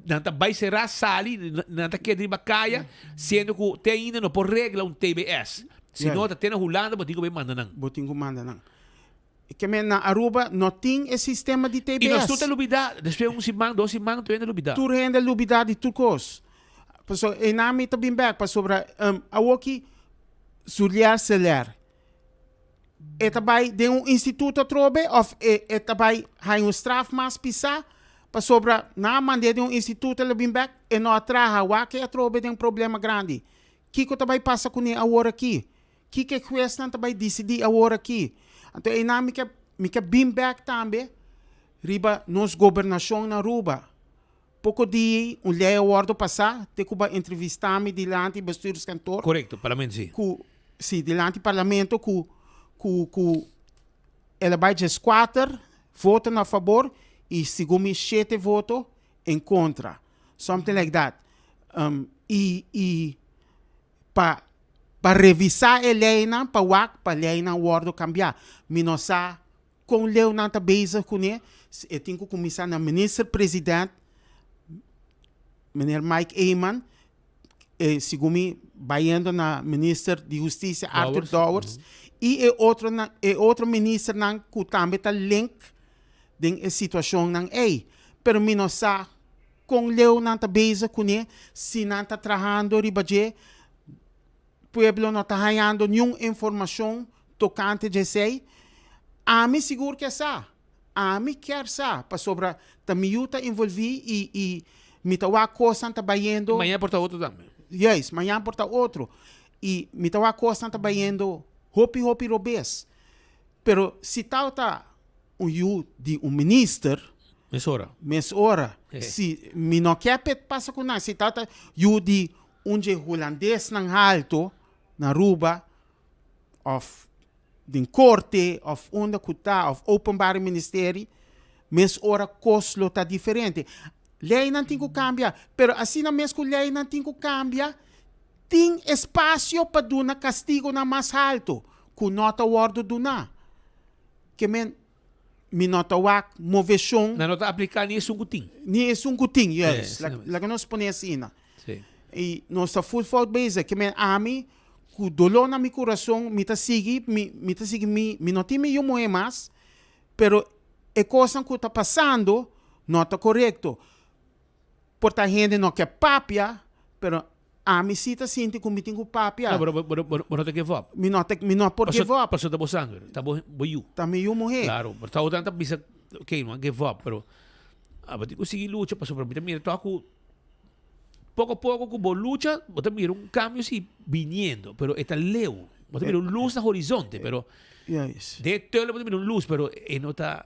não está vai ser sali, não está querendo caia, sendo que tem ainda não por regra TBS. Se não está tendo Holanda, botinho bem manda não. Que na Aruba não tem esse sistema de TBS. E nós tudo é lubidade. Depois dois semanas, tu ainda lubidade. Tu ainda lubidade de tudo coisa. E na minha também back para sobre a aqui surliar celular. E também de instituto trobe of e também há straf mas pisar para sobre na maneira de instituto ele bem back e não atraha o que a trobe tem problema grande. Que também passa com a hora aqui. Que questão também decidir a hora aqui. Então, me quer bem back também, riba nos governação na Aruba. Pouco dia, lei awardo passar, te kuba entrevistar-me dilante do bestuurskantoor. Correto, parlamento sim. Sim, dilante do parlamento, ela vai de 4 votam a favor e segundo 7 votos em contra. Something like that. Para revisar a lei, para a lei não awardo cambiar. Minosa com lei não está base com ele. Eu tenho que começar na ministro-presidente, Meneer Mike Eyman, segundo baiando na ministro de Justiça, Arthur Dowers, e outro ministro que também está link com a situação não é. Pero minosa com lei não está base com ele, se não está trabalhando ribaje, pueblo não está ganhando nenhuma informação tocante de sei, a mim seguro que é essa. A mim quer essa, para sobre também está envolvido e me tawa coisa está baiando. Amanhã porta outro também. Yes, amanhã porta outro. E me tawa coisa está baiando hopi robes. Pero se tal tá de ministro, mes hora. Se me não quer passa com nada, se tal tá de holandês nang alto na Aruba of din corte of onde kuta of openbaar ministério mes ora coslo tá diferente. Lei não tem que cambiar, pero assim na mesma lei não tem que cambiar, tem espaço para dar castigo na mais alto, com nota wardo duna. Que me nota wak moveção. Na nota aplicar nisso guting. Nisso guting, yes. Laga nós põe assim, na. Sim. E nós está full fault base, que ami com dolor na meu coração, me tá seguir, me não tem me moe mais, pero é coisa que está passando não está correto. Porta gente não quer papia, pero a mim se tá sente como tenho papia. Não, pero não te give up. Me não por give up. Passou da sangue, tá boiu. Tá meio morrer. Claro, pero tá o tanto bisa, ok, não give up, pero abati ko sige lucha passou para mim, mira, tô ako pouco a pouco com boa luta, você mira cambio se viniendo, pero está leu. Você mira luz no horizonte, pero yes. De todo você mira luz, pero não tá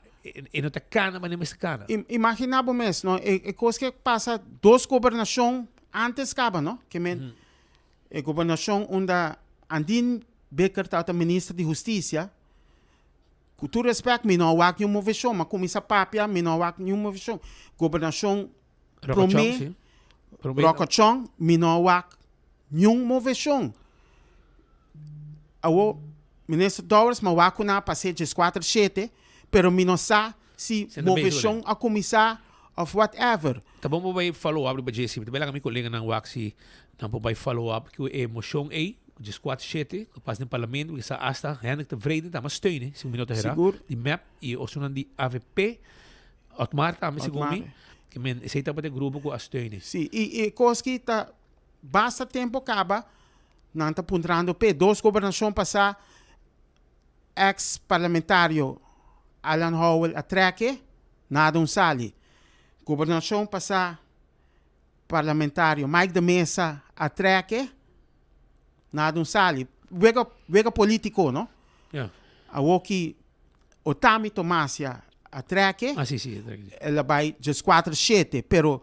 cana, mas não é cana. Imaginava mesmo, não? É coisa que passa duas governações antes acaba, não? Que a governação onde Andin Becker está ministro de Justiça, com todo respeito, me não há nenhuma movição, mas como essa papia, me não há nenhuma movição. Governação Promê, Rocochong, me não há nenhuma movição. Minister Dowers mawaku na passei 4-7, pero minosa si movision a comisar of whatever. Tá bom, vai follow up ba JC. Tá bem lá kami colega ng Waxi nang po vai follow up que emoção aí, 4-7, pas no parlamento, que sa hasta hendak tevreden, tá mas steunen, se minuto hera. Die map e osunan di AVP Otmar tá mas sigumi. Que men aceita para o grupo com a steunen. Sim, e koski tá basta tempo acaba não tá puntrando p dois governação passar ex-parlamentário Alan Howell atraque, nada sali. Governação passar parlamentário Mike de Mesa atraque, nada sali. Vega político, não? Yeah. A woki Otami Tomasia atraque. Ah, sim. Ela vai just 4-7, pero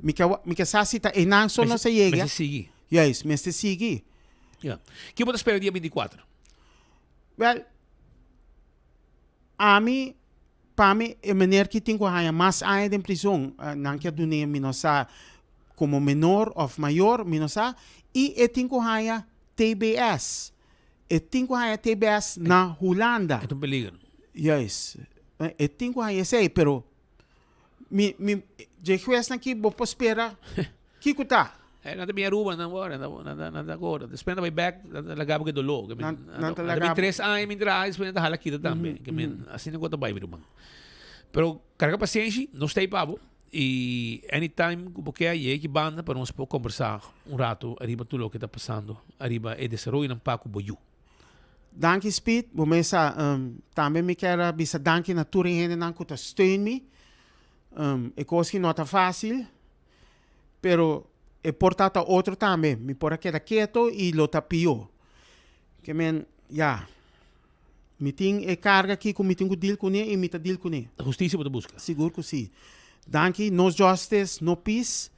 Mika sasita enanso no se llega. Mas sigue. Yes, mas se sigue. Yeah. Que você espera dia 24? Well, para mim, é maneira que tenho que mais anos em prisão, não quer dizer minosa como menor ou maior, minosa, e eu tenho que TBS. Eu tenho que TBS na Holanda. É um peligro. Yes. Eu tenho que sei, pero de juez aqui, vou esperar. Que tá? Nada minha Aruba, nada agora. Depois vai back, lagabo que dolo. Nada 3 anos, mindra, depois nada halakita também. Assim não gosta vai Aruba. Pero carga paciência, não está aí pavo. E anytime porque aí que banda para nós conversar rato arriba tudo que está passando, arriba é desenvolvimento um pouco boiu. Danke Speed, bomesa também me quero bisa danke na turing hende nan kuta steun me. É coisa que não tá fácil, pero é portata outro também, me pora queda quieto e lo tapio. Que men, ja. Meeting é carga aqui com meeting deal com ele e me tá deal com ele. A justiça você busca. Seguro que sim. Danke, no justice, no peace.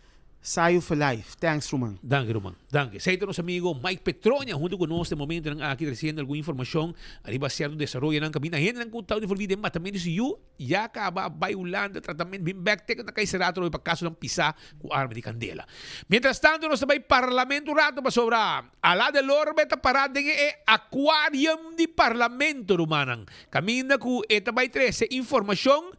Saio for life. Thanks, Roman. Danke, Roman. Danke. Sa ito nosso amigo Mike Petronia, junto conosco no momento ng aqui trazendo alguma informação arriba certo desenvolvimento ng kabina. Hindi lang kung tao devolvido mas também disse you, ya acaba violando tratamento bem back-tech na kaiserato no pagkaso ng pisa com arma de candela. Mientras tanto, nós também parlamento rato pa sobra ala de lorbeta parada e aquarium de parlamento rumanang. Kamina ku eta bay 13 informação,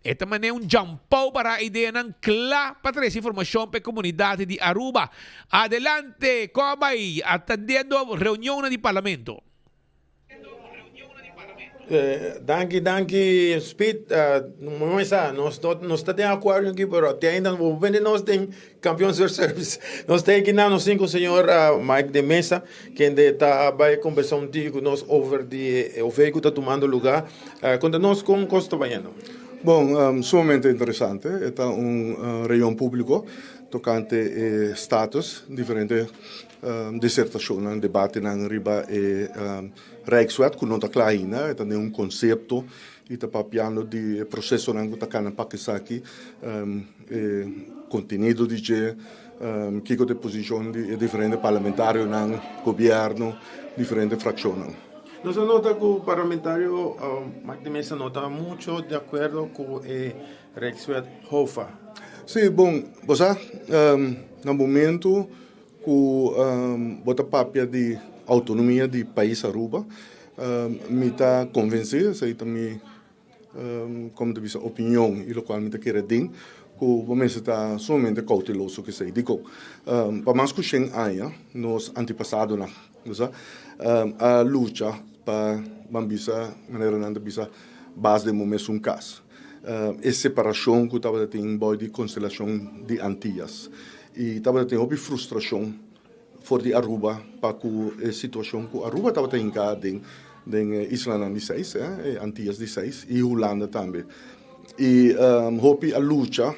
eta man jumpau para a ideia ng kla pa 13 informação pe comunidade de Aruba. Adelante, como vai atendendo reunião de parlamento. Danke, Speed. Nós estamos de acordo aqui, pero ainda nós temos campeões de serviço. Nós temos aqui não cinco senhor Mike de Mesa, que está vai conversar contigo nós over o veículo está tomando lugar. Quando nós como está trabalhando. Bom, sumamente interessante. É reunião público tocante status, diferente dissertação, debate na riba e Rijkswet, que não está claro ainda, é conceito e está papiando de processo que está cana pakisaki, conteúdo de que de posição de diferente parlamentário no governo, diferente frações. Nós nota que o parlamentário Mike de Mesa nota muito de acordo com a Rijkswet HOFA. Sim, bom, você, no momento que bota papia de autonomia de país Aruba, me está convencido, sei também como de vista opinião e local me está querendo que o momento está somente cauteloso que sei digo, para mais que Shen Aya, nos antepassados na, a luta para bambisa maneira não bisa base de momento um caso. E separação que estava tendo boy de constelação de Antillas e estava tendo uma frustração for de Aruba para a situação que Aruba estava tendo em Islândia de 6, Antillas de 6 e Holanda também e hope a luta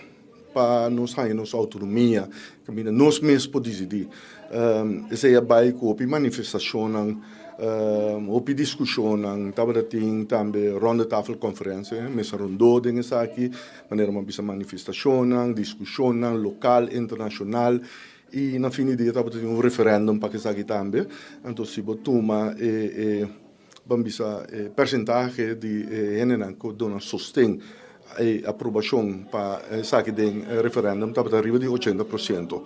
para nós ter nossa autonomia que nós mesmos podemos decidir essa é a base que manifestação op discussão estava tendo também ronda tafel conferência mesa rondo dengan aqui maneira uma bisa manifestação discussão local internacional e na fim dia estava tendo referendum para que aqui também então se botuma bambisa percentagem de general que dona sostém e aprovação para aqui den referendum estava arriba de 80%.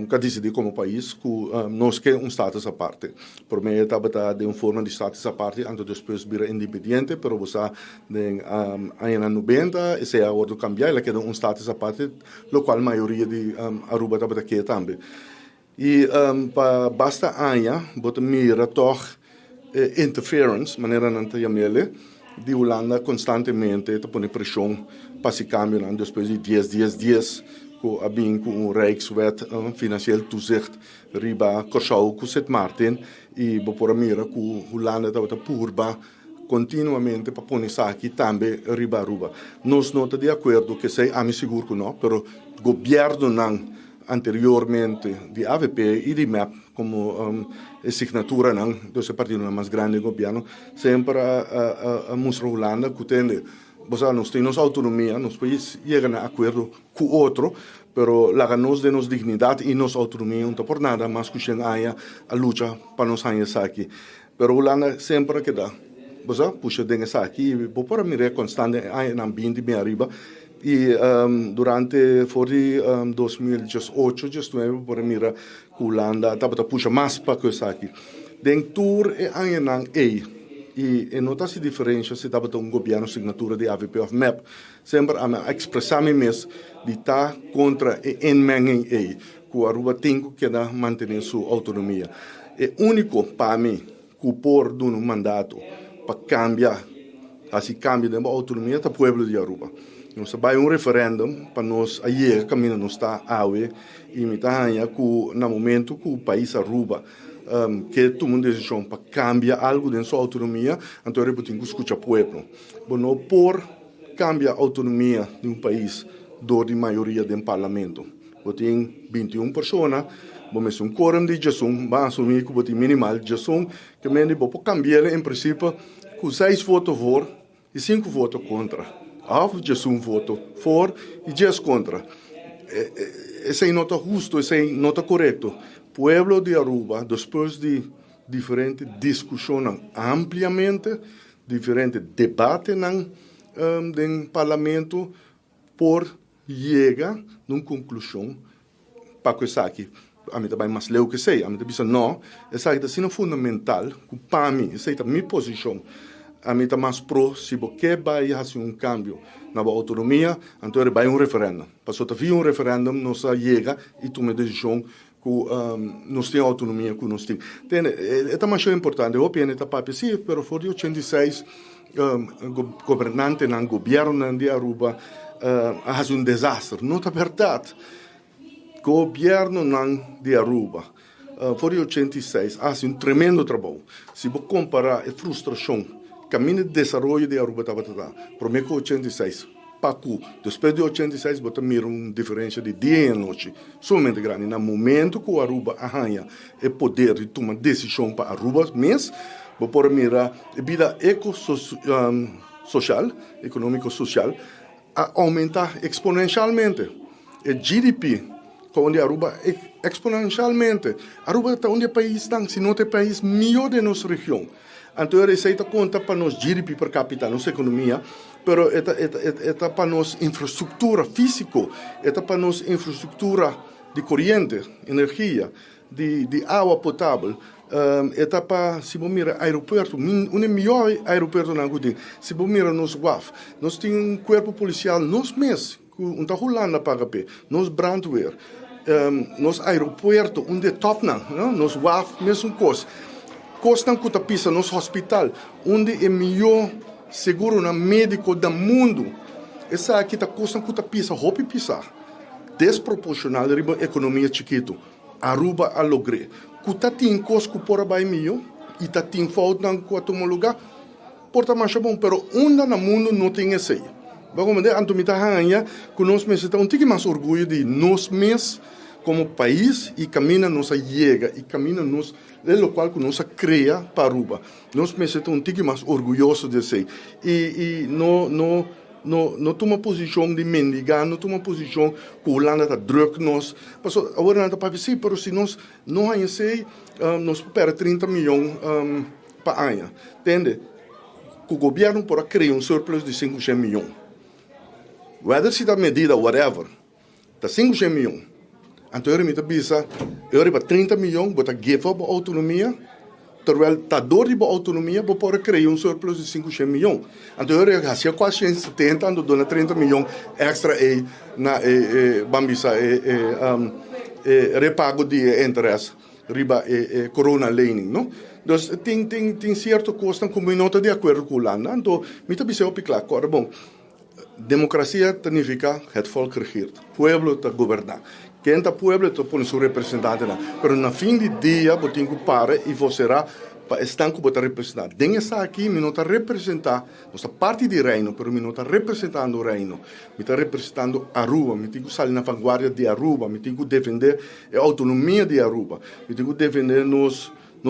que decidir como país que nós quer status à parte. Por mim, estava de uma forma de status à parte, antes depois vira independente, pero você em anos 90, esse é outro cambiar, ela quer status à parte, o qual a maioria de Aruba estava aqui também. E basta anos, bota mira toch interference, maneira não te chamele, de Holanda constantemente te põe pressão para se cambiar depois de 10 com um Rijkswet financieel toezicht riba Curaçao com Sint Maarten e por mira com Holanda estava purba continuamente para pôr isso aqui também riba Aruba. Nós não estamos de acordo que sei a mim seguro que não, pero governo não anteriormente de AVP e de MEP como assinatura não dos partidos mais grandes do governo sempre a mostrar Holanda que tem nós temos autonomia, nós podemos chegar a acordo com o outro, pero la nos de nos dignidade e nossa autonomia não está por nada, mas que a luta para nós ganhar aqui. Pero Holanda sempre que dá, puxa dengue aqui, por mim constante na ambiente bem arriba. E durante 2018, 2019, por mim Holanda estava puxa mais para que aqui. Dentro tour é ainda e nota-se diferença se estava um governo assinatura de AVP of MEP, sempre a expressar-me mesmo de estar contra a enmengem que a Aruba tem que manter sua autonomia. É único para mim que por um mandato para cambiar, assim cambia de autonomia do povo de Aruba. Nós vai referendo para nós aí caminho não está awe e me está que no momento que o país Aruba que toma uma decisão para cambiar algo de sua autonomia, então eu tenho que escutar o povo. Não por cambiar a autonomia de um país de maioria do parlamento. Eu tenho 21 pessoas, vamos um quórum de gestão, vamos assumir que eu tenho minimal de gestão, que me vou cambiar em princípio com 6 votos a favor e 5 votos contra. Half de um voto a favor e 10 contra. Esse é nota justo, esse é nota correto. Pueblo de Aruba, depois de diferentes discussões ampliamente, diferentes debates no parlamento, por chegar a uma conclusão para que isso aqui, a mim também mais leu que sei, a mim também não, isso aqui é fundamental, para mim, essa é a minha posição, a mim está mais pro, se você vai fazer um cambio na autonomia, então vai referendo. Passou a vir referendo, nós chega e toma decisão que nós temos autonomia que nós temos. É mais importante, eu penso que papi sim, mas foi de 86 governante no governo de Aruba faz um desastre. Não é verdade. Governo de Aruba foi de 86 faz um tremendo trabalho. Se você comparar a frustração, caminho de desenvolvimento de Aruba estava para mim, 86. Pacu, depois de 86, você mira uma diferença de dia e noite, somente grande. No momento que o Aruba arranha o poder de tomar decisão para Aruba, mas você pode mirar a vida social, econômico-social, a aumentar exponencialmente. O GDP, onde Aruba exponencialmente. Aruba está onde o país está, se não tem país melhor de nossa região. Então, a receita conta para nós GDP per capita, nossa economia, pero é para nós infraestrutura física, é para nós infraestrutura de corrente, energia, de água potável, é para, se você mira aeroporto, um melhor aeroporto na Gudin, se você mira nos WAF, nós temos um corpo policial, nós mesmos, que Holanda paga pé, nós brandweer, nos aeroporto, onde top não, nos WAF, mesmo coisa. Costam que pisa nos hospital, onde é melhor seguro na médico do mundo. Essa aqui está costam que pisa, roupa pisar. Desproporcional, riba economia chiquito. Aruba a logre. Que tem cosco por abai melhor, e tem falta em quatro lugar, porta mais bom, pero onde no mundo não tem esse aí. Vamos ver, Antônio Tahanha, que nós mesmos temos um pouco mais orgulho de nós mesmos, como país, e caminha nossa chega, e caminha nos o qual que nós cria para Aruba. Nós me sentimos um pouco mais orgulhosos de ser. E não toma posição de mendigar, não toma posição que a Holanda está druk nós. Agora não está para dizer, mas se nós não conhecemos, nós perdemos 30 milhões para ano. Entende? Que o governo pode criar um surplus de 500 milhões. Whether se dá medida, whatever, está 500 milhões. Então, eu me bisa, eu riba 30 milhões, bota give up a autonomia, terwijl tá dor de autonomia, vou poder criar um surplus de 500 milhões. Então, eu gastia quase 170, ando dona 30 milhões extra na bambisa repago de interesse, riba corona lening, não? Então, tem certo custo como não está de acordo com o Holanda. Então, me bisa op claro, agora bom. Democracia significa het volk regeert, pueblo te governar. Quem está pueblo te põe seu representante lá. Mas no fim de dia, você tem que parar e você será para estar com você representar. Dengue está aqui, me não está representando, nossa parte do reino, mas me não está representando o reino. Me está representando Aruba, me tem que sair na vanguarda de Aruba, me tem que defender a autonomia de Aruba, me tem que defender no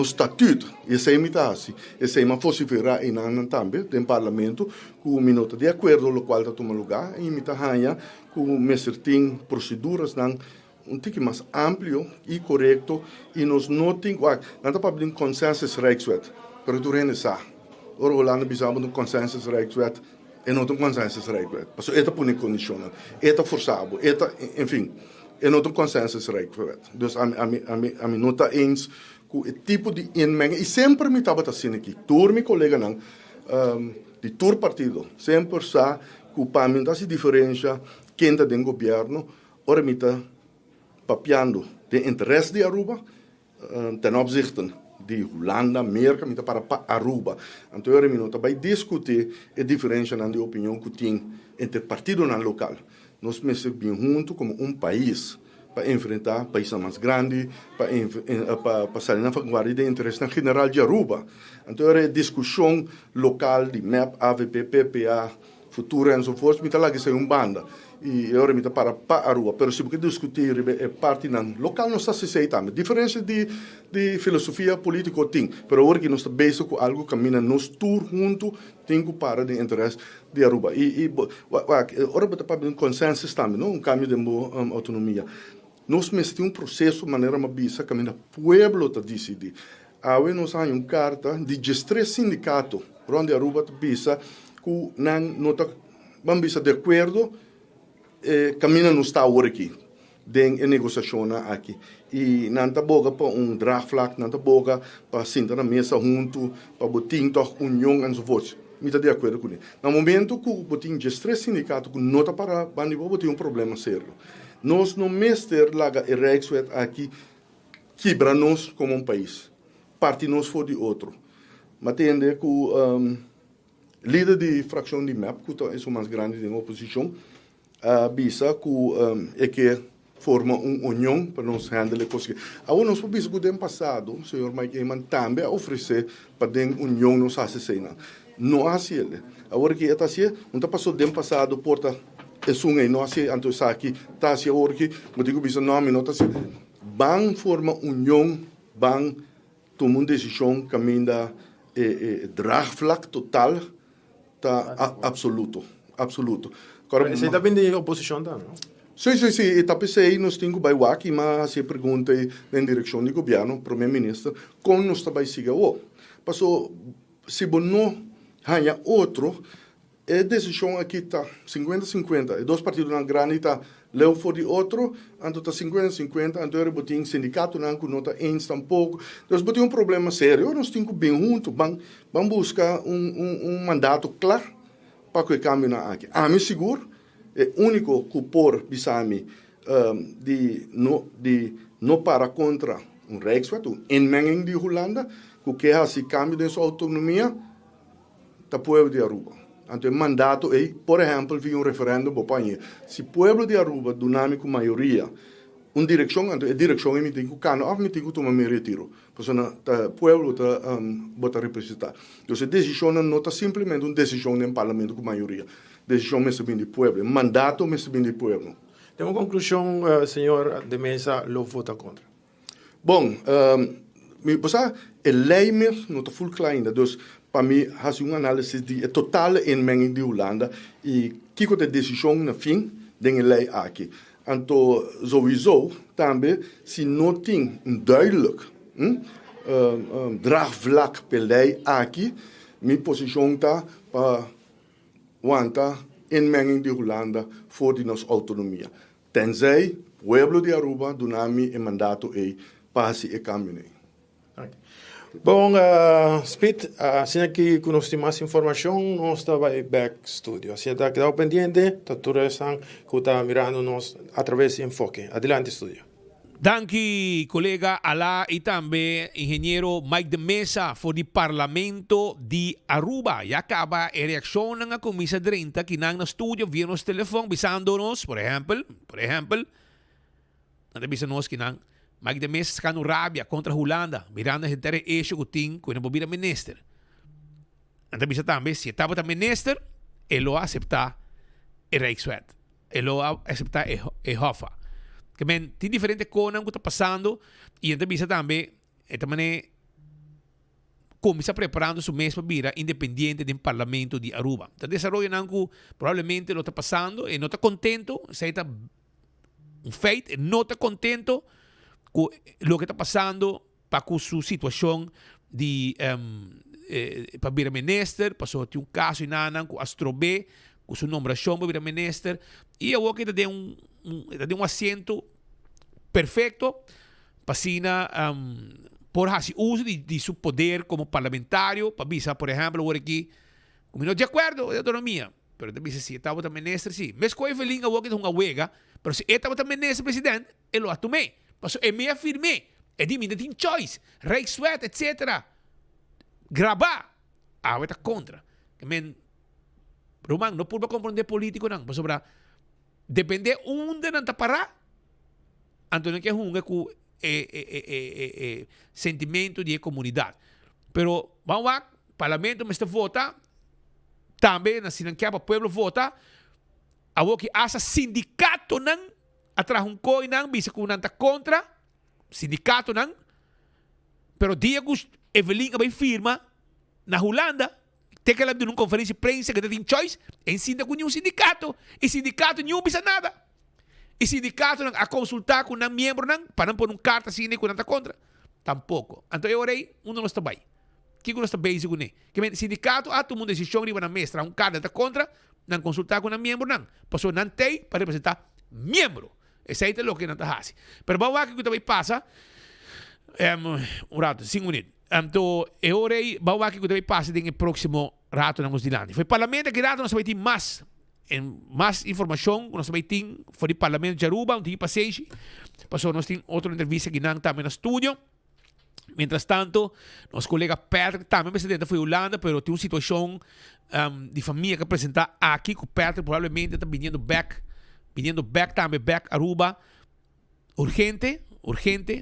estatuto, esse é assim. Esse é uma vociferar em Anan também, no parlamento, com o minuto de acordo, o qual está tomando lugar, e me está com certas proceduras, um pouco mais amplo e correto, e nós não temos, não está para um consenso Rijkswet, mas tu reines a. Ora, Holanda bisamos um consenso Rijkswet, e não tem consenso Rijkswet. Mas esta põe condicional, esta forçado, esta, enfim, e não tem consenso Rijkswet. Dus a mim não está eens com o tipo de inmenging, e sempre me estava assim aqui, todos meus colegas de todo partido, sempre está com para mim essa diferença, quem está dentro do governo, ora me está papiando de interesse de Aruba, ten opzichte de Holanda, América, me está para Aruba. Então, ora me não está para discutir a diferença na opinião que tem entre partido e local. Nós me bem junto como um país, para enfrentar países mais grandes, para sair na vanguarda de interesse na general de Aruba. Então, a discussão local de MEP, AVP, PPA, Futura e so forth, me está lá que sai banda. E agora me está para Aruba. Mas se você discutir a parte local, não está se sei também. Diferença de filosofia política tem. Mas agora que nós estamos bezig com algo que caminha nos tour junto, tem que parar de interesse de Aruba. E agora está para um consenso também, não? Um caminho de autonomia. Nós temos processo de maneira mais bisa que o pueblo está decidindo. Agora nós temos uma carta de 13 sindicatos, onde Aruba está bisa, que não está bisa de acordo, caminha não está agora aqui, em negociação aqui. E não está boga para draagvlak, não está boga para sentar na mesa junto, para botar união e so forth. Me está de acordo com ele. No momento que botar 13 sindicatos que não está para botar problema sério. Nós não mester laga e Rijkswet aqui quebra-nos como um país. Parte-nos for de outro. Mas entende que o líder de fração de MEP, que é o mais grande da oposição, bisa que é que forma uma união para nos handle coisas. Agora nós podemos que no passado, o senhor Mike Eman também oferecer para a união nos assassinar. Não assim. Agora que está assim, não está passando no passado porta é não assim, então está aqui, está assim agora que, mas digo bisa nome não está assim. Bang forma união, bang tomar uma decisão caminho da draagvlak total, tá absoluto. Você está bem de oposição, não? Sim. Está pensando, nós temos que ir aqui, mas se pergunta na direção do governo, primeiro-ministro, como nós estamos seguindo o. Passou, se não ganha outro, a decisão aqui está 50-50. Dois partidos na grande está leu for de outro, então está 50-50, então ele botou sindicato não está ens tampouco. Então botou um problema sério. Nós temos que bem junto, vamos buscar um mandato claro para que cambie aqui. A mim seguro, é único que por bisami de não para contra Rijkswet, inmenging de Holanda, que quer se cambie de sua autonomia, está povo de Aruba. Então, mandato é, por exemplo, via referendo para se o povo de Aruba, dinâmico maioria, uma direção, a direção é me tem que cano, me tem que tomar meu retiro. Porque o povo está bota representar. Então, a decisão não está simplesmente uma decisão no parlamento com maioria. Decisão me bem do povo, mandato me bem do povo. Tem uma conclusão, senhor de Mesa, lo vota contra. Bom, a lei não está full claro ainda. Dus, para mim, faz uma análise de total inmenging de Holanda e que a decisão no fim da lei aqui. Então, sowieso, também, se não tem duidelijk draagvlak para lei aqui, minha posição está para aguentar inmenging de Holanda voor die nossa autonomia. tenzij pueblo de Aruba dunami e mandato e pasi e cambio. Bom, Speed, assim que nós temos mais informação, nós estamos back studio. Assim que está pendiente, toda essa que está mirando nós através do enfoque. Adelante, studio. Danke, colega Ala e também engenheiro Mike de Mesa for the Parlamento de Aruba. E acaba a reação ng Komisa 30 que nang na studio via nos telefone bisando-nos, por exemplo, nandabisa nos que nang Mike de Mesa sa Rabia contra Holanda, mirando a gente issue kuting kung nabobira minister. Nandabisa também, se estava a minister, ele o acepta e Rijkswet. Ele o acepta e Hoffa. Que men, tem diferente coisas que está passando e então bisa também também como está preparando su mesma vida independente do parlamento de Aruba. Então desarrollo que provavelmente lo está passando e não está contento, se está um feito, não está contento com lo que está passando para com sua situação de para vir minister, passou ter caso em Nanan com Astrobe, com sua nomeação para vir minister e eu que tem um assento perfeito para por fazer uso de seu poder como parlamentário para visar, por exemplo, agora aqui como não de acordo de autonomia, pero também se estava também ministro, sim, mas com ele linga o que uma wega, pero se estava também ministro presidente, ele o assume, passo é me afirme, é de mim tem choice, Rijkswet, etc. Gravar, está contra, que men Roman, não pode compreender político não, passo para depende onde não está para Antônio que é um sentimento de comunidade. Pero vamos lá, parlamento mas vota também na sinanqueaba pueblo vota a que asa sindicato não atrás coi não bisa que não está contra sindicato não pero Diego Evelyn vai firma na Holanda tem que ela de uma conferência de prensa que tem choice ensina com um sindicato e sindicato não bisa nada e sindicato a consultar com um membro para não pôr carta assim nem com nada contra tampouco então eu orei não está bem que não está bem com ele que sindicato todo mundo decisão riba na mestra carta está contra não consultar com um membro passou não tem para representar membro esse é o que não está fazendo mas vamos ver o que também passa rato 5 minutos então eu orei vamos ver o que também passa no próximo rato na Musdilândia foi parlamento que rato nós vai ter mais informação nós também tem foi o parlamento de Aruba não tem paciência passou nós tem outra entrevista que não também no estúdio mientras tanto nosso colega Patrick também presidente foi Holanda pero tem uma situação de família que apresentar aqui com Patrick provavelmente está vindo back também back Aruba urgente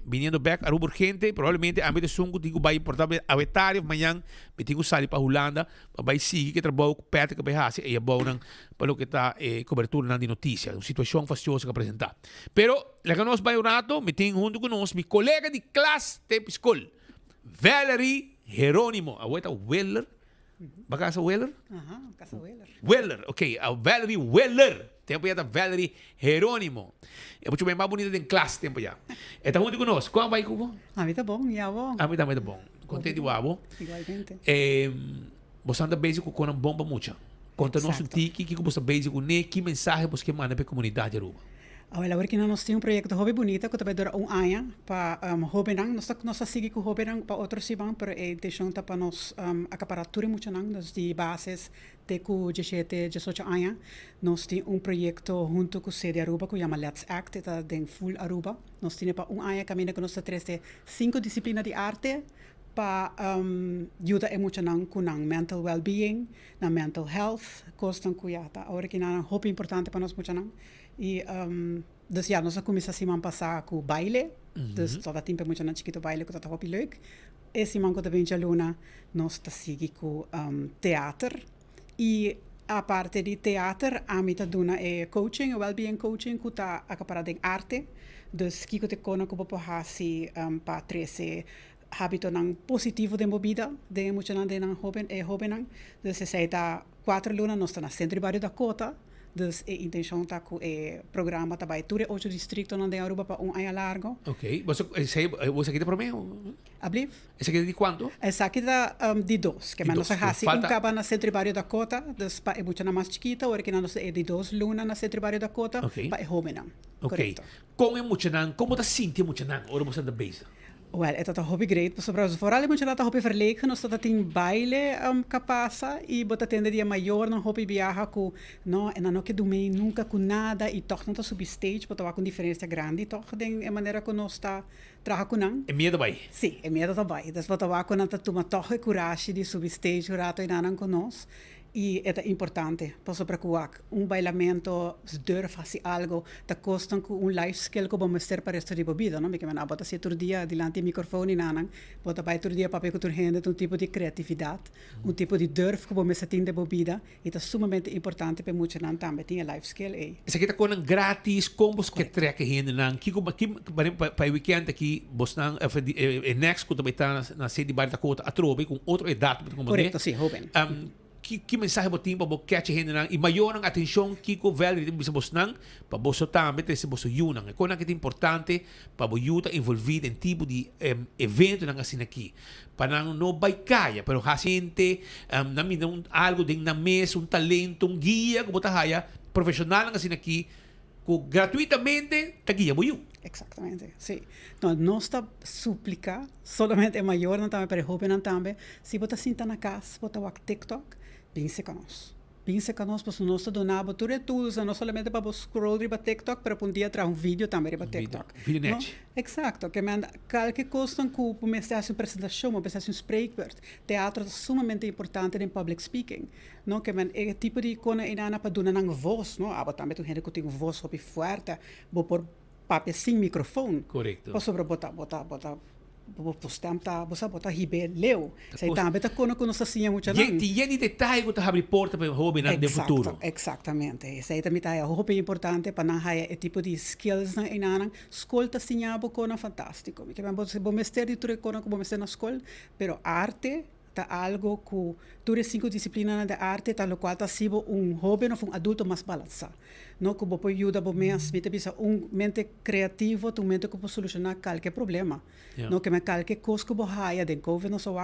vindo back Aruba urgente provavelmente a mim sungo digo vai importar a vetário amanhã me tenho sair para Holanda vai seguir que trabalho com Patrick vai fazer e é bom para o que está cobertura de notícia uma situação faciosa que apresentar pero lá que nós vai um rato me tenho junto com nós meu colega de classe de escola Valerie Jerónimo a outra Weller Casa Weller? Casa Weller. Weller, ok. A Valerie Weller. Tempo já da Valerie Jerónimo. É muito bem mais bonita em classe, tempo já. Está junto conosco. Como vai, Cubo? A mim tá bom, e a bom? A mim também tá bom. Contente o abo. Igualmente. Você anda basic com uma bomba muita. Conta-nos um tiki, que você basic com que mensagem você manda para a comunidade Aruba? Agora que nós temos projeto hobby bonito que também dura ano para hobby nós seguimos com hobby para outros sibang para intenção tá para nós acaparar tudo muito nós de bases de com 18 anos nós temos projeto junto com sede Aruba que chama Let's Act está em full Aruba nós temos para ano caminho que nós temos 5 disciplinas de arte para ajuda emocional com mental well-being na mental health costan cuidata agora que é hobby importante para nós muito não e dus ja, nós começamos a passar com baile, dus toda tempo muito na chiquito baile que tá hobby leuk. Esse manco também de aluna nós tá seguindo com teatro e a parte de teatro a mim tá dando coaching, well-being coaching que tá acaparado em arte, dus que te cono como por hasi para trazer hábito nang positivo de movida, de emocional de nang jovem nang, dus se tá 4 alunas nós tá na centro de Barrio Dakota Dus a intenção tá com o programa tá vai ture 8 distritos onde Aruba para ano largo. Ok. Você aqui para mim? Abliv? Esse aqui de quanto? Esse aqui tá de 2, que mas nós hasi caba na Centro Barrio Dakota, dus pa muito na mais chiquita, ora que nós de 2 luna na Centro Barrio Dakota, pa homenam. Ok. Como é muito nan? Como tá sente muito nan? Ora você da base. Well, het is een hobby great. Vooral moet je dat hobby verlegen, dus dat in baile capasa e bota tende dia maior no hobby viaja com no en não que do meio nunca com nada e toch não tá sub stage, bota com diferença grande, toch den maneira que nós está traga com não. É medo vai. Sim, é medo também. Das bota com não tá toma toch coragem de sub stage rato e não com nós. E é importante, para preocupar. Bailamento, durf fazer algo, tá costam com life skill que vamos ter para o resto da vida, não? Porque man bota se todo dia diante do microfone e nanang, bota vai todo dia papel com tua gente, tipo de criatividade, tipo de durf que vamos ter da vida, e é sumamente importante para muitos nan também tem life skill aí. Essa aqui tá com grátis, combos que treca gente nan, que para weekend aqui, bosnan next que também tá na sede de Barrio Dakota, a trobe com outro edad, correto, sim, Ruben. Que mensagem botim para catch gente nang e maior ang atenção que o velho bisa bos nang para boso também ter boso yunang. É coisa que é importante para bo yuta envolvido em tipo de evento nang assim aqui. Para não vai caia, pero a gente na mina algo de na mesa, talento, guia que bota haya profissional nang assim aqui que gratuitamente ta guia boyu. Exatamente, sim. Então, não está suplicar, solamente é maior, não também para jovem também. Se você sinta na casa, você vai TikTok, pense conosco. Pense conosco, porque nós donamos tudo, não somente para scroll para TikTok, para um dia trazer vídeo também para TikTok. Vídeo Exato, que man qualquer coisa que começar a apresentação, começar a spreekbeurt. Teatro é sumamente importante em public speaking. Não que man é tipo de coisa inana para donar uma voz, não? Ah, também tem gente que tem uma voz super forte, por papel sem microfone. Correto. Posso botar botar hibe leu. Sei também tá quando nós assim muito não. E detalhe que tá abrir porta para hobby no futuro. Exatamente. Sei também tá hobby importante para não há tipo de skills na inana. Escolta sinhabo com fantástico. Que bom mestre de tudo com bom mestre na escola, pero arte tá algo que tudo 5 disciplinas da arte tá lo qual tá sibo hobby no adulto mais balançado. No que bo ajuda bo mes mita bisa mente criativo, tu mente que pode solucionar qualquer problema. No que me qualquer coisa que bo haia den covid no so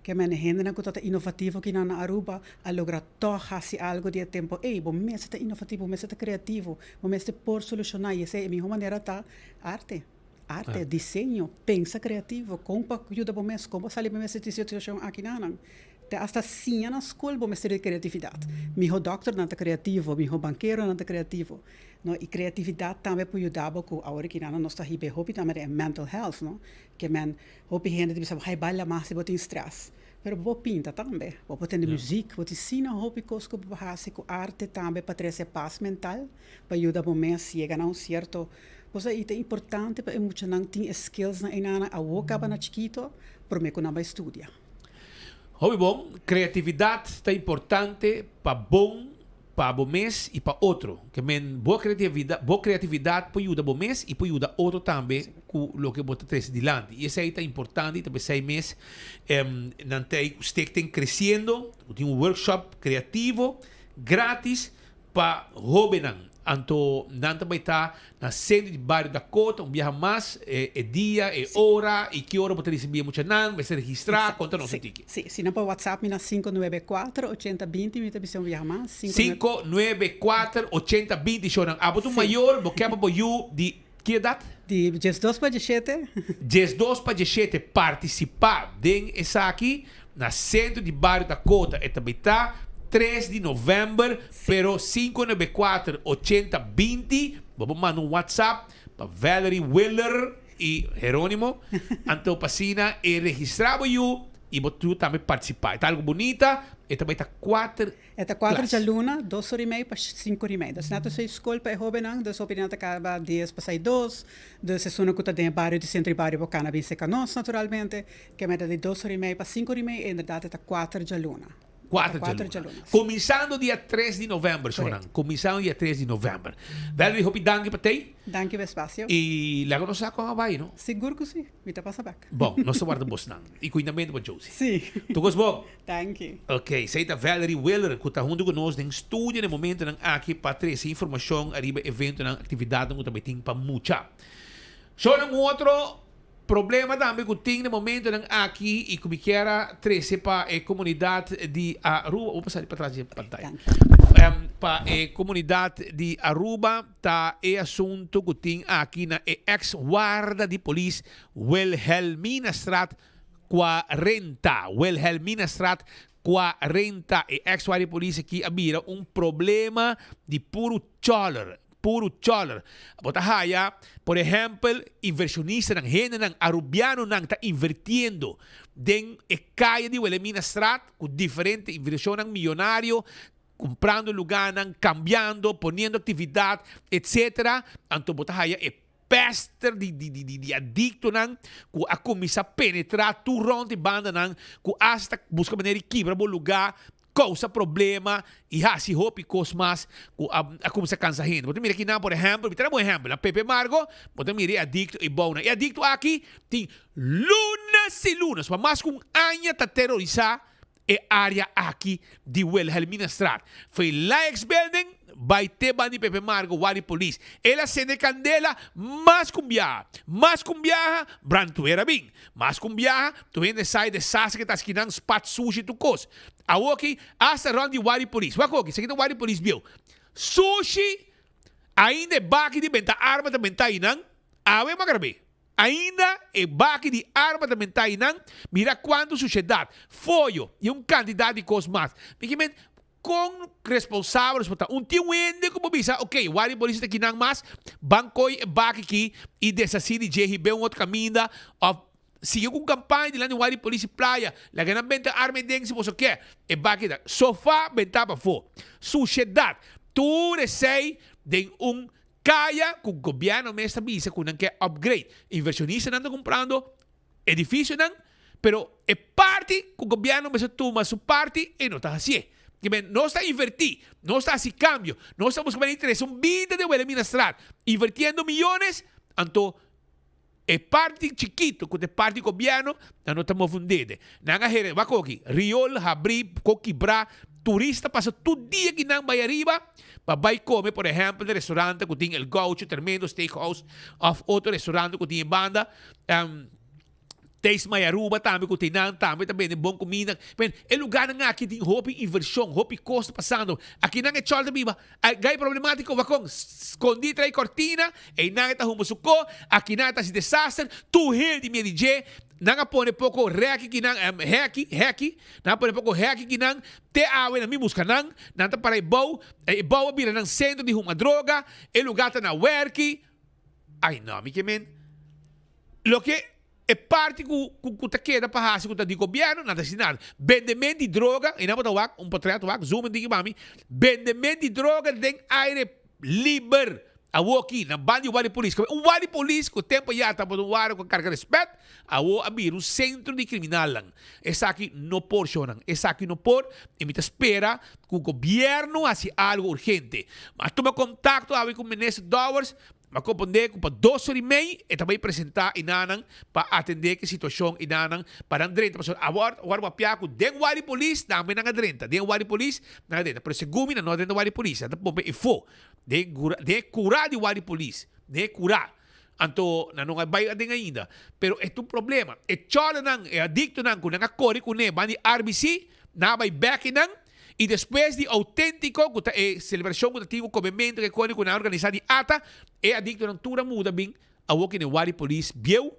que me gente na que tá inovativo que na Aruba a lograr toja algo de tempo. Bo mes tá inovativo, mes tá criativo, bo mes tá por solucionar e essa é a minha maneira tá arte, desenho, pensa criativo, como ajuda bo mes, como sair mes essa situação aqui na hasta sim na escola vou mostrar criatividade. Meu doutor não é criativo, meu banqueiro não é criativo. No, e criatividade também pode ajudar com a hora que nós estamos aí hobby também é mental health, não? Que man hobby gente que sabe, baila mais se botar stress. Pero vou pinta também, vou botar música, vou te ensinar hobby coisas que vou fazer com arte também para trazer paz mental, para ajudar o mês chegar a certo. Pois é importante para muitos não tem skills na inana, a boca na chiquito, para mim que não vai estudar. Hobby bom, criatividade está importante para bom mês e para outro. Que men boa criatividade pode ajudar bom mês e pode ajudar outro também com o que bota três dilante. E isso aí está importante, também 6 meses não tem crescendo, tem workshop criativo grátis para hobby não. Anto nanta vai estar na sede de Barrio Dakota, viaja mais, dia, hora, e que hora você receber muito não, vai se registrar, conta nosso ticket. Sim, se não para WhatsApp, na 594-8020, me também viaja mais. 594-8020, choram. Aboto maior, porque para o de que idade? De 12 para 17. 12 para 17, participar de essa aqui, na centro de Barrio Dakota, e também está 3 de novembro, pero 594-8020. Vamos mandar WhatsApp para Valerie Willer e Jerônimo. Então, passina e registrava eu e você também participar. Está algo bonita. E também está 4. Está 4 de aluna, 2 horas e meia para 5 horas e meia. Se não tem escola para jovem, das opiniões acaba 10 para 2, das sessões que tem bairro de centro e bairro bacana, bem seca nós, naturalmente, que é de 2 horas e meia para 5 horas e meia, e na verdade está 4 de aluna. 4 jalunas. Começando dia 3 de novembro, Shonan. Começando dia 3 de novembro. Valerie, hopi danke para ti. Danke, Vespacio. E logo nós saco a vai, não? Seguro que sim. Me tá passa back. Bom, nós guardamos não. E cuidamento para Josie. Sim. Tu gostou? Danke. Ok, seita Valerie Willer, que está junto conosco em estúdio no momento ng aqui para trazer informação arriba evento ng atividade ng também tem para mucha. So, ng outro problema também que tem no momento ng aqui e como que era trazer para a comunidade de Aruba, vou passar para trás da pantalla. Para a comunidade de Aruba tá é assunto que tem aqui na ex-guarda de polícia Wilhelmina Straat 40. Wilhelmina Straat 40 e ex-guarda de polícia aqui havia problema de puro choler. Botahaya, por exemplo, inversionista ng gente ng arubiano nang ta invirtiendo den calle de Wilhelmina Straat com diferente inversión ng millonario, comprando lugar, ng cambiando, poniendo actividad, etc. Anto botahaya pester de adicto nang ku ako misa penetrar turong de banda nang ku hasta busca maneira quebra bo lugar causa problema e hasi hopi cosmas ku ako misa cansa gente. Bote mira aqui na por exemplo, bitara mo exemplo, a Pepe Margo, bote mira adicto e bona. E adicto aqui tem lunas, pa mas kung anya ta terrorizar e área aqui de Wilhelmina Straat. Foi lá ex-building, vai ter bani Pepe Margo, wari police. Ela acende candela, mas cumbia, brantuera bing. Mas cumbia, tu vende sai de sasa que tá esquinando spot sushi tu cos. A woki, hasta round de wari police. Wakoki, seguinte wari police bill. Sushi, ainda baki de benta arma de benta inang, awe magrabe. Ainda é baque de arma também está aí, não? Mira quanto sociedade, folho e candidato de cosmas. Porque, com responsáveis, tio ende como bisa, ok, o área polícia aqui não mais, banco e baque aqui, e dessa cidade de JRB, outro caminho, seguiu com campanha de lá no área polícia praia, lá que não vende arma de se você quer, é baque da sofá, ventava fo. Sociedade, tu recei de Kaya kung gobyerno may estabiliza kung nang kaya upgrade. Inversionista nang comprando edifício nang, pero e parte kung gobyerno may tuma su parte e não está assim. Não está invertir, não está assim cambio, não estamos com interesse. Um vida de Wilhelmina Straat, invirtiendo millones, anto e parte chiquito kung parte gobyerno, não estamos fundidos. Nanga here, wakoki, Riol, Habri, Kokibra, turista passa todo dia que não vai arriba, vai comer, por exemplo, no restaurante que tem El Gaucho, tremendo steakhouse, of outro restaurante que tem banda, Taste Mayaruba também, que tem também de bom comida. É lugar nga aqui tem hopi inversão, hopi custo passando. Aqui não é cholda biba. Gai problemático, vakong escondi trai cortina, e não é humusuko, aqui não é se desastre, tu hil de minha DJ, não pone pouco reaki que não heki, não pone pouco reaki que não te awe na mi busca não tá para ibau bira ng centro de uma droga, e lugar tá na werki. Ai não, me que men. Lo que é parte que tá queda para hasi que de governo nada sinal. Vendimento de droga, e não pode wak, portreto wak, zoom digi mami. Vendimento de droga den aire liber. Awo aqui na banda de wari polícia. Um wari polícia que o tempo já tá para um wari com carga de respeito. Awo abrir um centro de criminal lang. Essa aqui não por shonan. Essa aqui não por. E me espera que o governo hace algo urgente. Mas toma contato com o ministro Dowers. Mas compreender que para 2 horas e meia e também apresentar inanang para atender que situação inanang para andrenta pessoal agora wapiaco den wari police também não adrenta den wari police não adrenta pero segumi não adrenta wari police da pompe e fo de curar de wari police de curar anto não vai adeng ainda pero é um problema é chola nang é adicto nang kunang akori kuné bani RBC na vai back nang. E depois de autêntico, celebração que tem o comemento que quando a organizada de ata, é adicto na tura muda bem, a walk in wari police, bieu,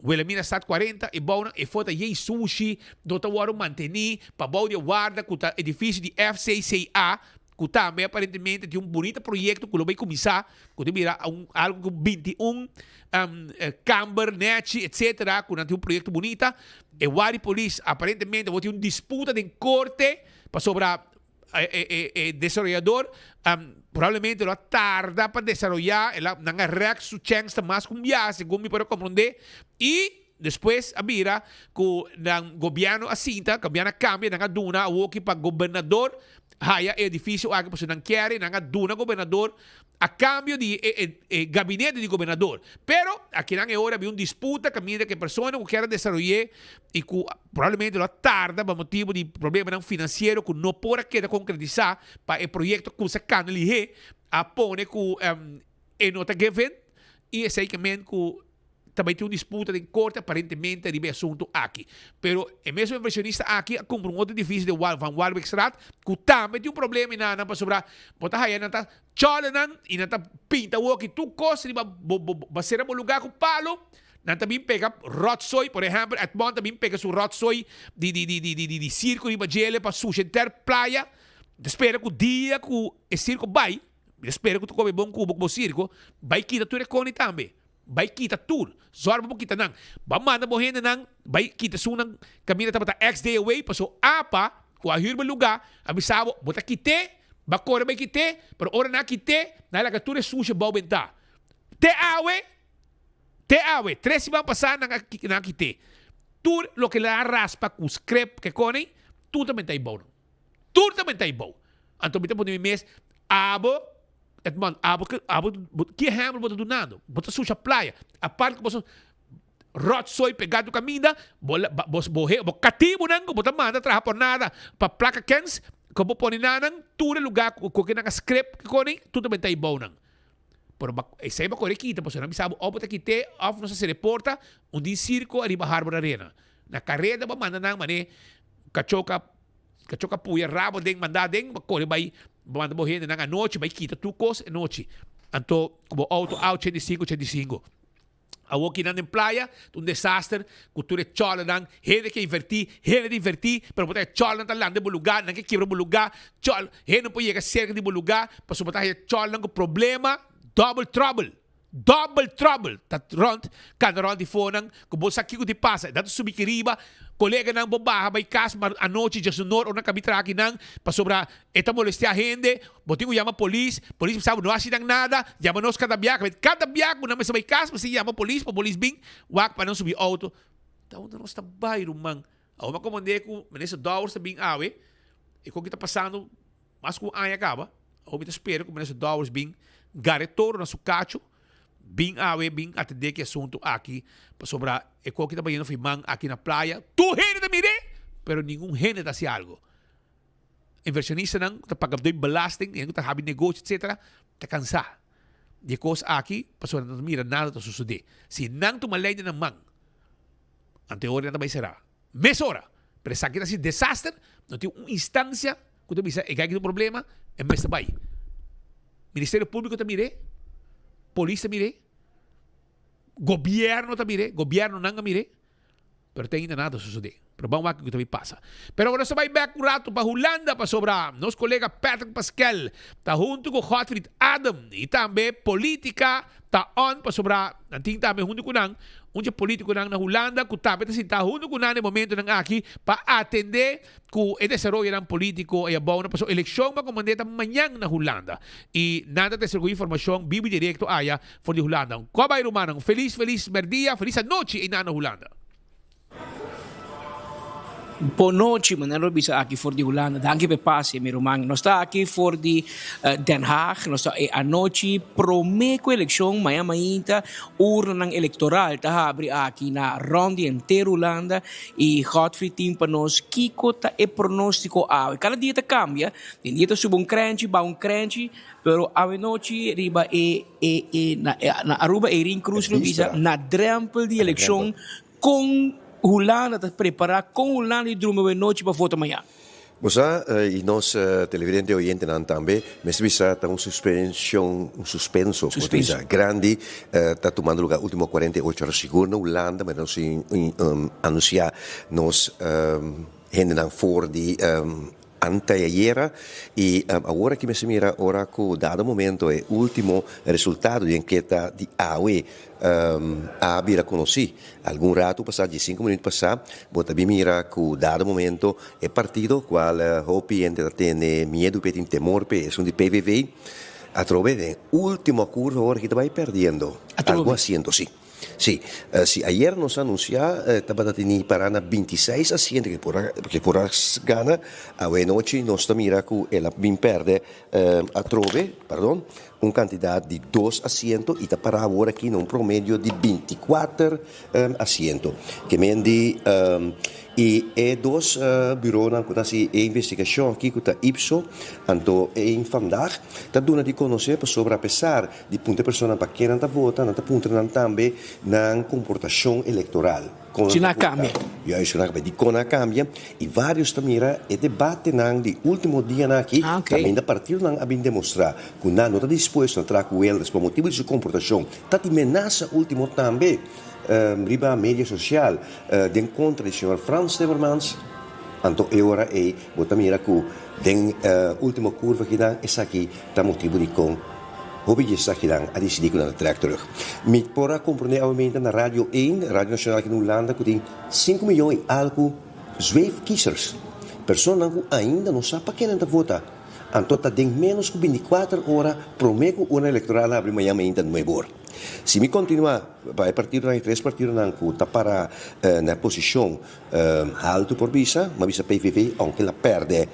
Wilhelmina Straat 40, e bona, e fota ye sushi, dota waro manteni, pa bau de guarda, que tá edifício de FCCA, que também aparentemente tem bonito projeto que vai começar, que mira algo com 21 camber, net, etc., que tem projeto bonito, e wari police, aparentemente, vai ter disputa de corte, para sobre desarrollador, provavelmente lo tarda para desarrollar, ela não é react su chance mais cumbia, segundo me pode compreender, e después abira ku ng gobyerno asinta, gobyerno cambia ng aduna awoki pag gobernador haya edifício aqui para não querer ng aduna gobernador a cambio de gabinete de gobernador. Pero aqui não é hora de uma disputa que mira que pessoa que quer desenvolver e que provavelmente lo tarda por motivo de problema não financeiro que não pode querer concretizar para o projeto que se canaliza a pone que nota given e esse aí que também tem uma disputa de corte aparentemente de assunto aqui. Pero o mesmo inversionista aqui compra um outro edifício de Van Walbeckstraat que também tem um problema e nada para sobrar. Bota aí, nata chola e nata pinta o que tu costa de basear um lugar com palo. Nata bem pega rotsoy, por exemplo, at monta bem pega su rotsoy de circo de bagele para sustentar praia. Espera que o dia que o circo vai, espera que tu come bom cubo com o circo, vai kita tu recone também. Vai kita tur, zorba mo kita nang. Bamana mo hena nang, vai kita sunang kami na tapata X day away, paso apa, kung ahir ba lugar, abisabo, bota kite, bakora ba kite, pero ora na kite, nalaga tur é suja bau benta. Te awe, 3 ibang pasar na kite. Tur, lo que la raspa, ku scrap, que kone, tu também tá ibau. Tur também tá ibau. Anto bita po ni mes, abo, que hambre bota do nada, bota suja praia, a parte que você rotsoy pegado caminda, bo cativo nang bota manda traha por nada, pa placa cans, como pone nanang, tudo lugar com que nanga script que cone, tudo bem tá bom nang. Por essa é uma coisa que você não sabe, ou bota quite, off não se reporta, dia circo arriba Harbor Arena, na carreira ba manda nang mane, cachoca puya rabo deng manda deng, corre vai manda morrer na noite, vai quita tu cos noite. Anto como auto 85. A walk in en playa, un desastre, cultura chola nang, hene que invertir, pero botar chola nang lande bo lugar, nang que quebra bo lugar, chola, hene po llega cerca de bo lugar, para botar chola nang problema, double trouble. Tat rond, cada rond de fonang, que bolsa aqui que te passa, dato subir que riba, colega nang bombarra, vai cas, mas a noite já sonor, ou na cabitra aqui nang, para sobrar, eta molestia a gente, botinho chama polícia sabe, não acha nada, chama nós cada biaco, não me sabe cas, mas se chama polícia bem, wak para não subir auto. Então, nós está bairro, man. A uma comandei com, nesse dólar está bem awe, e com o que está passando, mas com a acaba, a uma espera, como nesse dólar bem, garetor na sucacho, bem awe, bem atender que assunto aqui, para sobrar, e qual que está banhando firmando aqui na praia, tu gente da mire, pero nenhum gente está se algo. Inversionista não, está pagando belasting, está havendo negócio, etc., está cansado. De coisa aqui, para sobrar, não mira nada está suceder. Se não tu malay na mão, ante hora não vai será. Meia hora, pero se aqui está desastre, não tem uma instância, que tu bisa, e que problema, é mês vai. Ministério Público está mire, polícia mire, governo também, governo não mire, pero tem ainda nada a suceder. Pero vamos ver o que também passa. Pero agora você vai back um rato para Holanda para sobrar. Nosso colega Patrick Pascal está junto com Godfried Adam e também política está on para sobrar. Nanting também junto com nang, onde político nang na Holanda, que também está junto com nang no momento nang aqui para atender que o desenvolvimento nang político é bom para a eleição para comandar amanhã na Holanda. E nada de seguir informação vivo direto aí for de Holanda. Como vai Romano? Feliz dia, feliz noite em na Holanda. Boa noite, Manelo bisa aqui for de Holanda. Danke pe passe, meu irmão. Nós está aqui for de Den Haag. Nós está a noite promeco eleição amanhã ainda urna eleitoral tá abre aqui na ronda inteira Holanda e Godfrey team para nós kiko tá e pronóstico a cada dia tá cambia. Tem dia tá sub crunch, ba crunch, pero a noite riba na Aruba e rin cruz no bisa na drempel de eleição com Holanda está preparado com Holanda e durma a noite para votar amanhã. Bosa, e nós televidente oyente também, mas bisa tá suspenso, grande, está tomando lugar último 48 horas seguro na Holanda, mas nós anunciar nós gente não for de anteayer e agora que me se mira ora que dado momento é último resultado de enquete de AUE a vir a conhecer algum rato passado de 5 minutos passado bota bem mira que dado momento é partido qual hopi entre tem medo pe tem temor pe é um de PVV a través de último curva agora que vai perdendo algo asiento sim Sí, si ayer nos anunció, estaba teniendo para 26 asientos que por gana, a noche nos mira que el bin perde a trove, perdón, un cantidad de 2 asientos y para ahora aquí en un promedio de 24 asientos. Que me di e dos bureau na kunasi investigação aqui que está Ipso, anto em vandaag, dat doen die conhecer sobre apesar de punte persona para quem não vota, não punte não também na comportação eleitoral. China cambia. Ja, isso não de cona cambia e vários também é debate nang de último dia na aqui, também da partir nang abin demonstrar que não está disposto a entrar com eles por motivo de sua comportação, tá de menaça último também. Riba a mídia social de encontro do senhor Frans Timmermans anto ora e botamira ku den última curva que dan essa aqui tá motivo de com hobby essa que dan a decidir com a track terug mit pora compreender aumenta na Radio 1 Radio Nacional aqui no Holanda que tem 5 milhões e algo zweefkiezers pessoas que ainda não sabem para quem anda votar anto tá den menos que 24 horas promego uma eleitoral abre amanhã ainda no meio. Se me continuar, vai partido na 3 partidos na tá para na posição alto por visa, mas visa PVV, aunque ela perde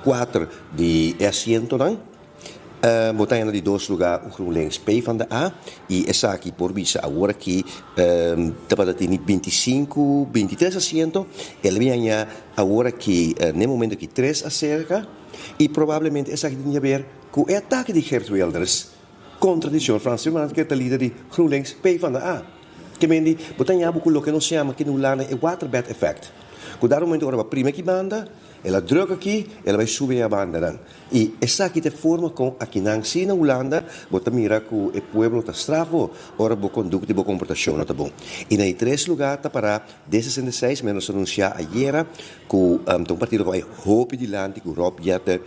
4 de assento não, botar de 2 lugares o GroenLinks P van de A e essa aqui por visa agora que tá para ter 25, 23 assento, ela vem agora que no momento que 3 acerca e provavelmente essa aqui tem a ver com o ataque de Geert Wilders contra o senhor Frans Timmermans, que é o líder de GroenLinks P van de A. Que mendi, botanha buku lo que nós chamamos aqui no Holanda é waterbed effect. Quando dá momento agora prima que banda, ela droga aqui, ela vai subir a banda dan. E essa aqui te forma com aqui na Sina Holanda, bota mira que o povo tá strafo, ora bo conduta e bo comportação tá bom. E na 3 lugar tá para 66 menos anunciar ayer que um partido vai hope de land que Rob Jette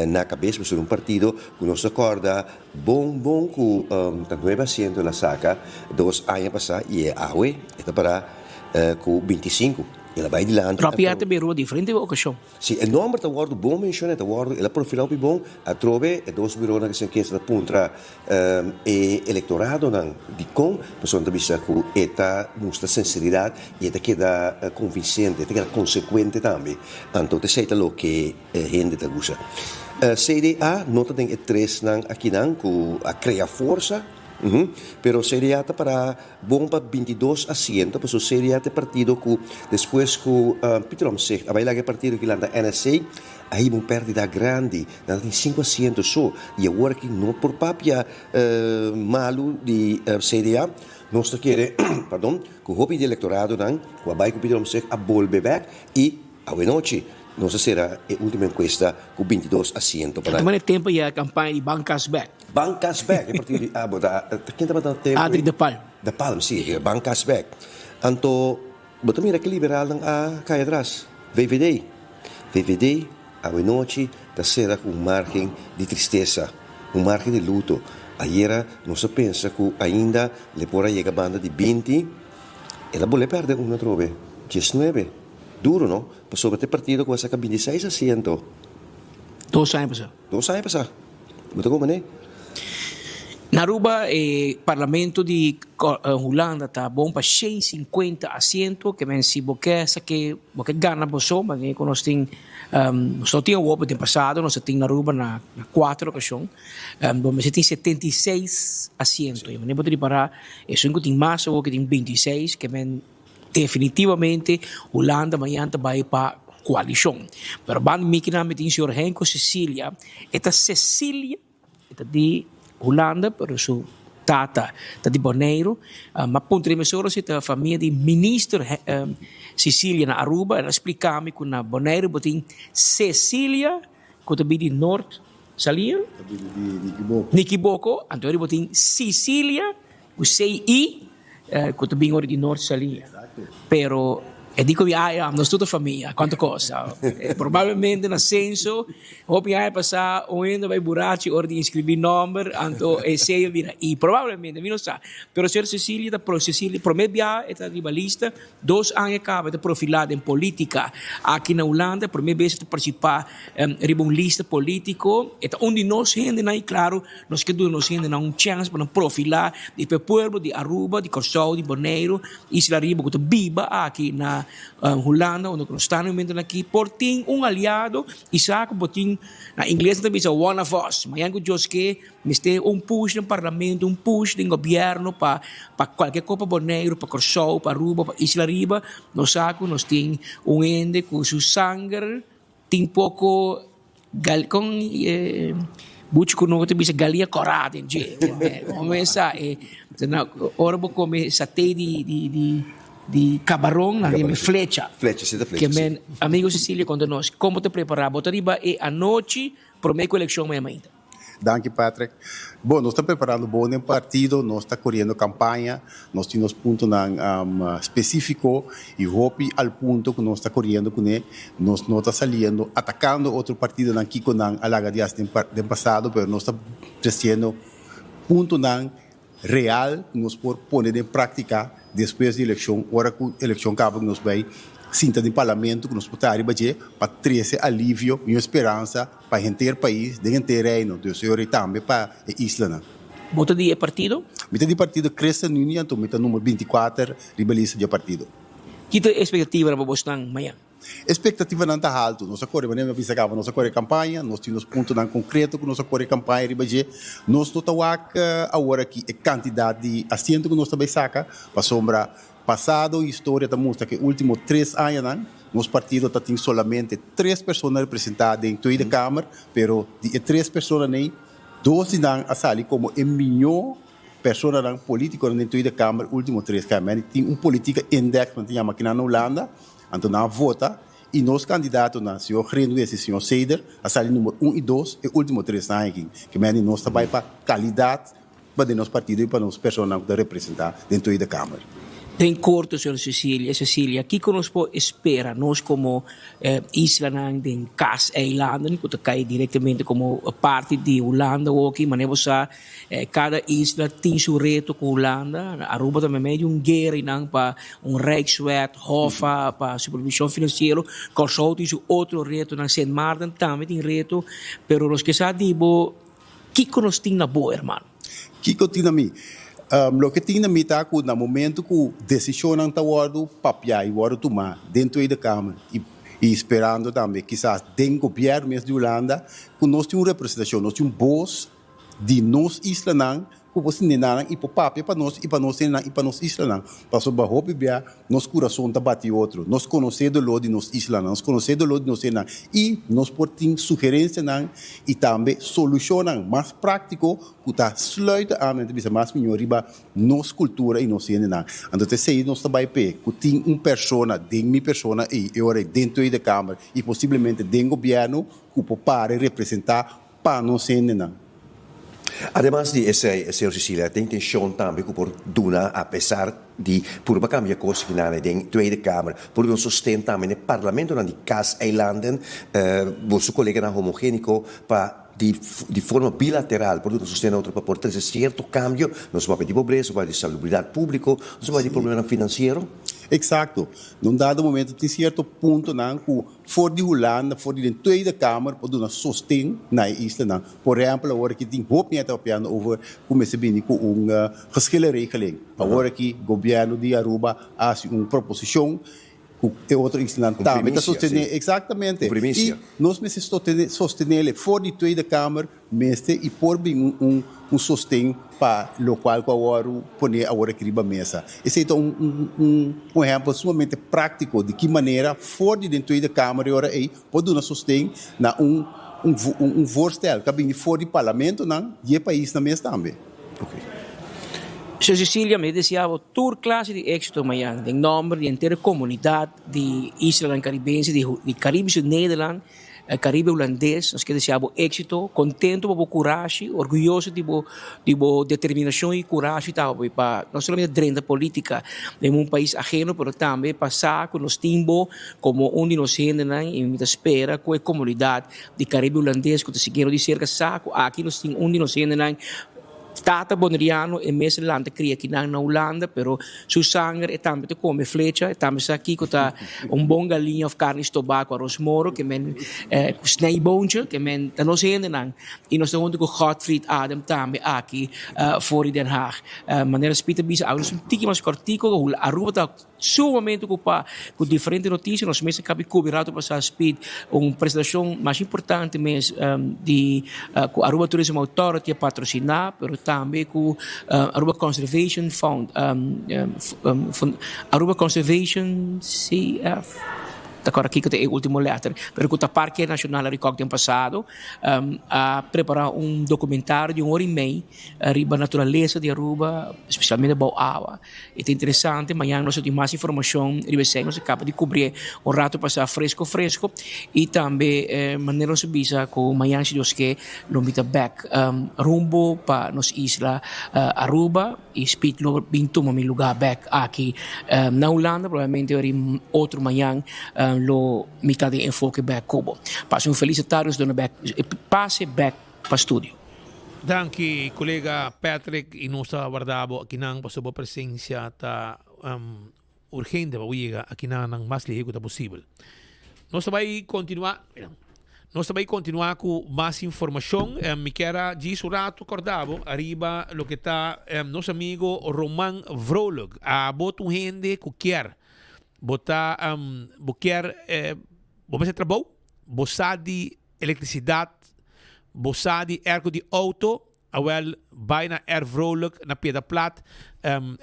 na cabeça sobre um partido que nos acorda bom que tá 9% la saca 2 anos passar e awe tá para com 25 ela vai de lá. Proprio te beru differente ocasião. Sì, il numero da guardo bom menzione, da guardo il profilo più bom, a trove e dos bureau che si chiede da punta e elettorato di con, persone da vista che eta mostra sincerità e da chieda convincente, da chieda conseguente tambi. Tanto te sei lo che gente da gusa. CDA nota den e 3 nang aqui nang ku a crea força. Pero seria para bom para 22 asientos, pero seria partido que depois que Peter Omtzigt, vai lá que partido que lá da NSC, aí uma pérdida grande, tem 5 asientos só, e agora que não por papia malo de CDA, nós queremos, perdão, que o hobby de eleitorado não, que vai que Peter Omtzigt a volver back e a noite não será a última encuesta com 22 asientos. Para o tempo e a campanha de Bancas Back. Bancas Back, a partir de quem estava no tempo? Adri de Palm. De Palm, sim, Bancas Back. Então, botar mira que liberal a cair atrás. VVD, a noite, será com margem de tristeza, margem de luto. Ayer não se pensa que ainda le pora chegar a banda de 20, ela pode perder uma trove, 19. Duro, não? Passou para ter partido com essa 26 asientos. 2 anos passar. 2 anos passar. Muito como, né? Na Aruba, o parlamento de Holanda está bom para 150 assentos, que vem se boqueça que gana você, mas nós temos só tinha o ano passado, nós temos na Aruba na 4 ocasiões, mas tem 76 assentos. E nem pode parar, isso que tem mais ou que tem 26, que vem definitivamente Holanda amanhã vai para coalição. Pero ban mikina metin senhor Henko Cecília, esta Cecília, esta de Holanda, pero su tata, esta de Bonaire, mas ponto de mesura se a família de ministro Cecília na Aruba, ela explica-me que na Bonaire botin Cecília, que também de Norte Salia, Nikiboko, então ele botin Cecília, o CI, que também de Norte Salia. Pero E dico, nós toda família, quanto costa? Provavelmente no senso, hopi ai passar, onde vai burachi, ora di inscrever number, anto e sei vira. E provavelmente, vi non sa, però Sir Cecilia, Cecilia, promebia, è la ribalista, 2 anni acaba de profilada in politica aqui na Holanda, per me bese participar riba un lista politico, e onde nós gente aí, claro, nós que nós gente na chance para profilar di pueblo, di Aruba, di Curaçao, di Bonaire, Isla Riba, que biba aqui na Holanda, onde nós estamos vendo aqui, por ter aliado, e sabe, por ter, na inglês também é one of us, mas eu acho que tem push no parlamento, push no governo para qualquer coisa Bonaire, para Curaçao, para Aruba, para Isla Riba, nós sabemos, nós temos ende com seu sangue, tem pouco, com bucho kuno ko bisa galia corada in je começa ora vou comer satay di camarão na minha flecha que men amigo Cecília quando nós como te preparar botar riba e a noite para minha eleição amanhã. Danke, Patrick. Bom, nós estamos preparando bom um partido, nós estamos correndo campanha, nós temos pontos específicos e hope ao ponto que nós estamos correndo com ele, nós não estamos saindo, atacando outro partido aqui com a larga dias do passado, mas nós estamos trazendo ponto real que nós podemos pôr em prática depois da eleição, hora que a eleição acaba, nós vai sinta de parlamento que nos pode arribar para trazer alívio e esperança para o inteiro país, do inteiro reino, do senhor e também para a isla. Bota de partido? Bota de partido Crescent Union, então meta número 24, ribalista de partido. Que expectativa na Boston amanhã? Expectativa não está alta. Nós corremos, nós corremos campanha, nós temos pontos concretos que nós corremos campanha, nós não estamos agora que a quantidade de assentos que nós também saca para sombra. Passado a história da mostra que últimos 3 anos nos partidos tem solamente 3 pessoas representadas dentro da Câmara, pero de 3 pessoas nem 12 não a sair como a melhor pessoa política dentro da Câmara, últimos 3 câmaras. Tem política index que chama aqui na Holanda, então na vota e nos candidatos na senhor Rendo e o senhor Seider a sair número 1 e 2 e últimos 3 anos que nós trabalhamos para qualidade para os partidos e para as pessoas que representar dentro da Câmara. Tem corto, senhor Cecília, aqui que nós espera, nós como isla de Cas Eilanden, que cai diretamente como parte de Holanda, mas nós cada isla tem seu reto com Holanda, Aruba também meio guerra para Rijkswet, Hofa, para supervisão financeira, Curaçao tem seu outro reto, na Sint Maarten também tem reto, mas nós que sabemos, que nós temos na boa, irmão? Que tem na mim? Lo que tinha me tá com no momento que a decisão não está wado papia e wado tomar dentro da Câmara e esperando também quizás dentro do governo mesmo de Holanda que nós temos representação, nós temos voz de nós isla não que você não e para papia para nós e para nós isla não passou para hope bia nós coração tá bate outro nós conhecer do lado de nós isla não nós conhecer do lado de nós não e nós portem sugerência não e também solução não mais prático que tá sluita a mente bisa mais melhor riba nós cultura e nós não então sei nós trabalho que tem persona de minha persona e eu dentro da Câmara e possivelmente dentro do governo que pode representar para nós não. Además de ese, señor Cecilia, tem intenção também que por Duna, apesar de por uma cambiar coisas que na Tweede Kamer, por um sustento também no Parlamento na de Cas Eilanden, vosso colega na homogénico para de forma bilateral, por um sustento outro para por trazer certo cambio, não se vai de pobreza, vai de salubridade pública, não se vai de problema financeiro. Exato. Num dado momento tem certo ponto não que fora de Holanda, fora de Tweede Kamer, pode dar sustento na isla não. Por exemplo, agora que tem hoop niet op piano over como se bem com geschillenregeling. Agora que o governo de Aruba faz uma proposição que outro isla também está sostenendo exatamente. E nós me sostener fora de Tweede Kamer, mestre e por bem um sustento para o qual agora poner agora aqui na mesa. Esse é um exemplo sumamente prático de que maneira fora de dentro da Câmara agora aí pode dar sustento na voorstel que vem fora do parlamento não e o país na mesa também. Okay. Senhor Cecilia, me deseava toda classe de êxito amanhã, em nome da inteira comunidade de Isla Caribense, de Caribe Nederland, Caribe holandês, nós que desejamos êxito, contento por coragem, orgulhoso de determinação e coragem para não somente drena política de um país ajeno, mas também passar com os timbo como um de nós e me espera com a comunidade de Caribe holandês que seguiram de cerca saco aqui nós temos um de nós Tata Bonriano e Mesa Landa cria aqui na Holanda, pero su sangue e também come flecha, e também aqui que tá bom galinha of carne tobaco arroz moro que men snijboontje que men dan ons heen en in ons hond ko Godfried Adam também aqui voor Den Haag. Maneira Peter bisa ouders um tiki mas cortico o Aruba tá sumamente ocupado com diferentes notícias, nós mesmos acabamos coberto para speed apresentação mais importante mesmo de Aruba Tourism Authority patrocinar, pero também com Aruba Conservation Fund, Aruba Conservation CF. Agora aqui que tem o último letra, pero que o Parque Nacional Recog ano passado a preparar documentário de 1 hora e meia arriba a natureza de Aruba, especialmente a água. E é interessante, amanhã nós temos mais informação, nós acaba de cobrir rato passar fresco, e também maneira de visa com amanhã se Deus quer, lomita back rumbo para nos isla Aruba e speed lo bintum mi lugar back aqui na Holanda, provavelmente outro amanhã lo mitad de enfoque back Cubo. Passe feliz tarde, passe back para estúdio. Danke, colega Patrick, e nós guardamos aqui na sua presença tá urgente para chegar aqui na mais ligeiro possível. Nós vai continuar com mais informação. Me quero dizer rato acordado arriba lo que está nosso amigo Roman Vrolijk. A botar gente que quer botar você trabalha, você de eletricidade, você de ergo de auto, bijna vrolijk na Pieda Plat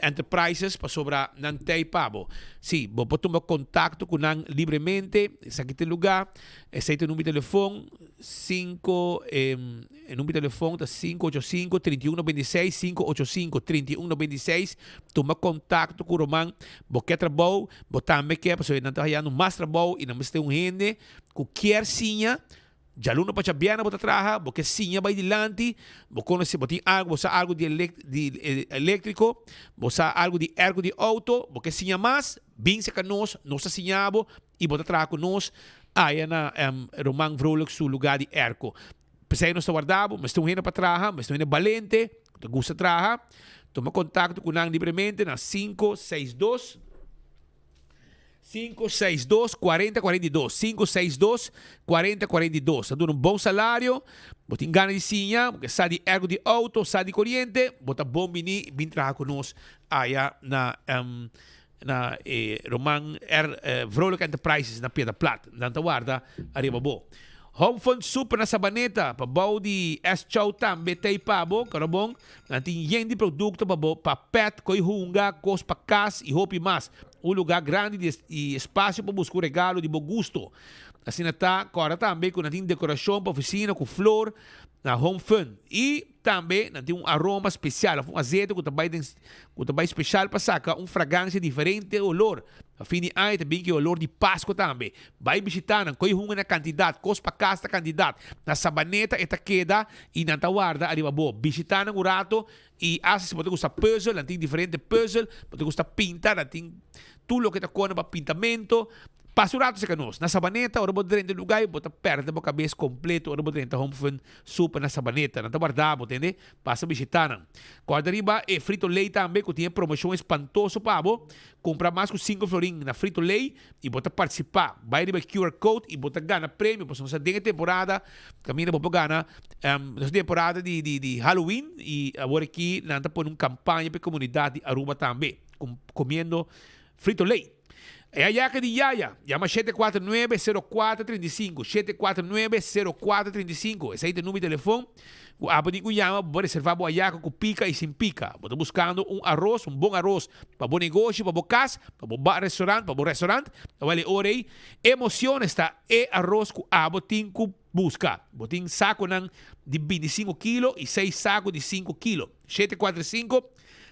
Enterprises para sobra nantei pabo. Sim, você toma contato com nang livremente, aqui tem lugar, esse é o número de telefone 585 3196 585 3196. Toma contato com o Roman, você trabalha, você também quer, porque não está fazendo mais trabalho e não está gente que quer sinha. Já luno para chabiana bota traha, porque sinha vai dilante, você conhece, você algo de elétrico, você algo de ergo de auto, porque sinha mais, bem se nós sinhabo e bota traha com nós, aí na Roman Vrolijk su lugar de ergo. Pensei nós guardamos, mas estão indo para traha, mas estão indo valente, te gusta traha, toma contato com nós livremente na 562 4042 562 4042. Está dando bom salário, você ganha de sinha, porque sai de ergo de auto, sai de corrente, você bom vir trabalhar conosco aí na Roman Vrolijk Enterprises na Pieda Plat. Nanta guarda, arriba bom. Home Fund Super na Sabaneta, para bom de S-Chow também tem pabo, cara bom, nanti yen de produto para pet, coi hunga, cos para casa e roupa mais. Lugar grande e espaço para buscar regalo de bom gosto. Assim está, agora também com decoração para oficina, com flor, na Home Fun. E também tem aroma especial, um azeite que também especial para sacar fragrância diferente olor. A fim de ano também que olor de Páscoa também. Vai visitar, não coi na quantidade, cos para casa quantidade. Na Sabaneta, eta queda e na Tawarda, arriba boa. Visitar no rato e se pode gostar puzzle, tem diferente puzzle, pode gostar pintar, tem tudo que está com para pintamento. Passa o rato se canos. Na Sabaneta, ora pode dentro do lugar, bota perto da cabeça completo, ora pode dentro Home Fun Super na Sabaneta. Não está guardado, entende? Passa a visitar. Quando arriba, Frito Lay também, que tinha promoção espantosa para você. Compra mais com 5 florinhos na Frito Lay e bota participar. Vai arriba QR Code e bota ganha prêmio, porque nós temos temporada, caminha para ganhar, nós temporada de Halloween e agora aqui, nós estamos uma campanha para a comunidade de Aruba também, comendo Frito Lay. É a Yaca de Yaya. Llama 749-0435. 749-0435. Esse aí tem o número de telefone. O abanico llama para reservar a Yaca com pica e sem pica. Estou buscando arroz, bom arroz. Para bom negócio, para bom casa, para bom restaurante, para bom restaurante. Vale, orei. Emoção está. É arroz com abotinco busca. Botin saco de 25 kg e 6 sacos de 5 kg. 745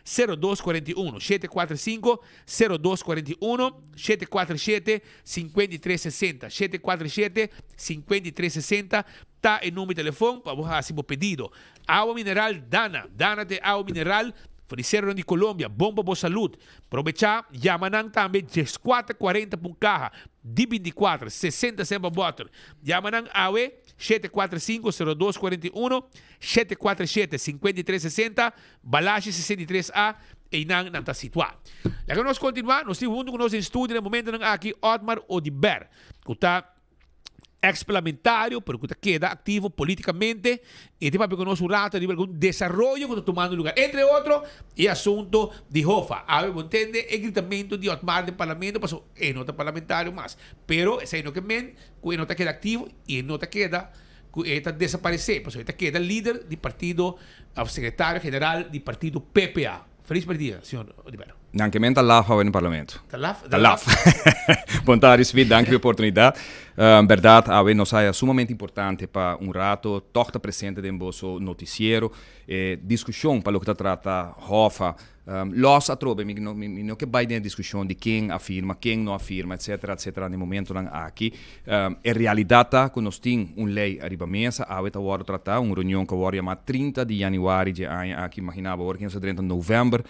0241 745 0241 747 5360 747 5360 tá em número de telefone para você fazer o pedido. Água mineral Dana de água mineral Fornecedor de Colômbia, bomba boa saúde. Aproveitar, Yamanang também 1440 por carro, de 24, 60 sempre bottle. Yamanang AWE 745-0241, 747-5360, Balache 63A, e não está situado. E agora nós continuamos, nós temos junto com nós em estúdio, no momento aqui, Otmar Odiber, que está ex-parlamentario, pero que queda activo políticamente y tipo que nos un rato de algún desarrollo que está tomando lugar. Entre otros, el asunto de Jofa. A ver, ¿entiende? El gritamiento de Otmar del Parlamento pasó en otro parlamentario más. Pero ese no que men, que no te queda activo y no te queda, que está desaparecido. Pues ahorita queda líder del partido, secretario general del partido PPA. Feliz partida, señor Oliveira. Dankjewel, Talaf hou in het parlement. Talaf. Bom tarde, Sweet, dank pela oportunidade. Verdade, a nos é sumamente importante para rato, toda presente em nosso noticiero, discussão para o que trata Hofa, los atrobe, não que vai ter discussão de quem afirma, quem não afirma, etc, no momento aqui. Em realidade, quando nós temos lei arriba mesa, a gente vai tratar uma reunião que vai chamar 30 de januário de ano, aqui imaginava, agora 30 de novembro,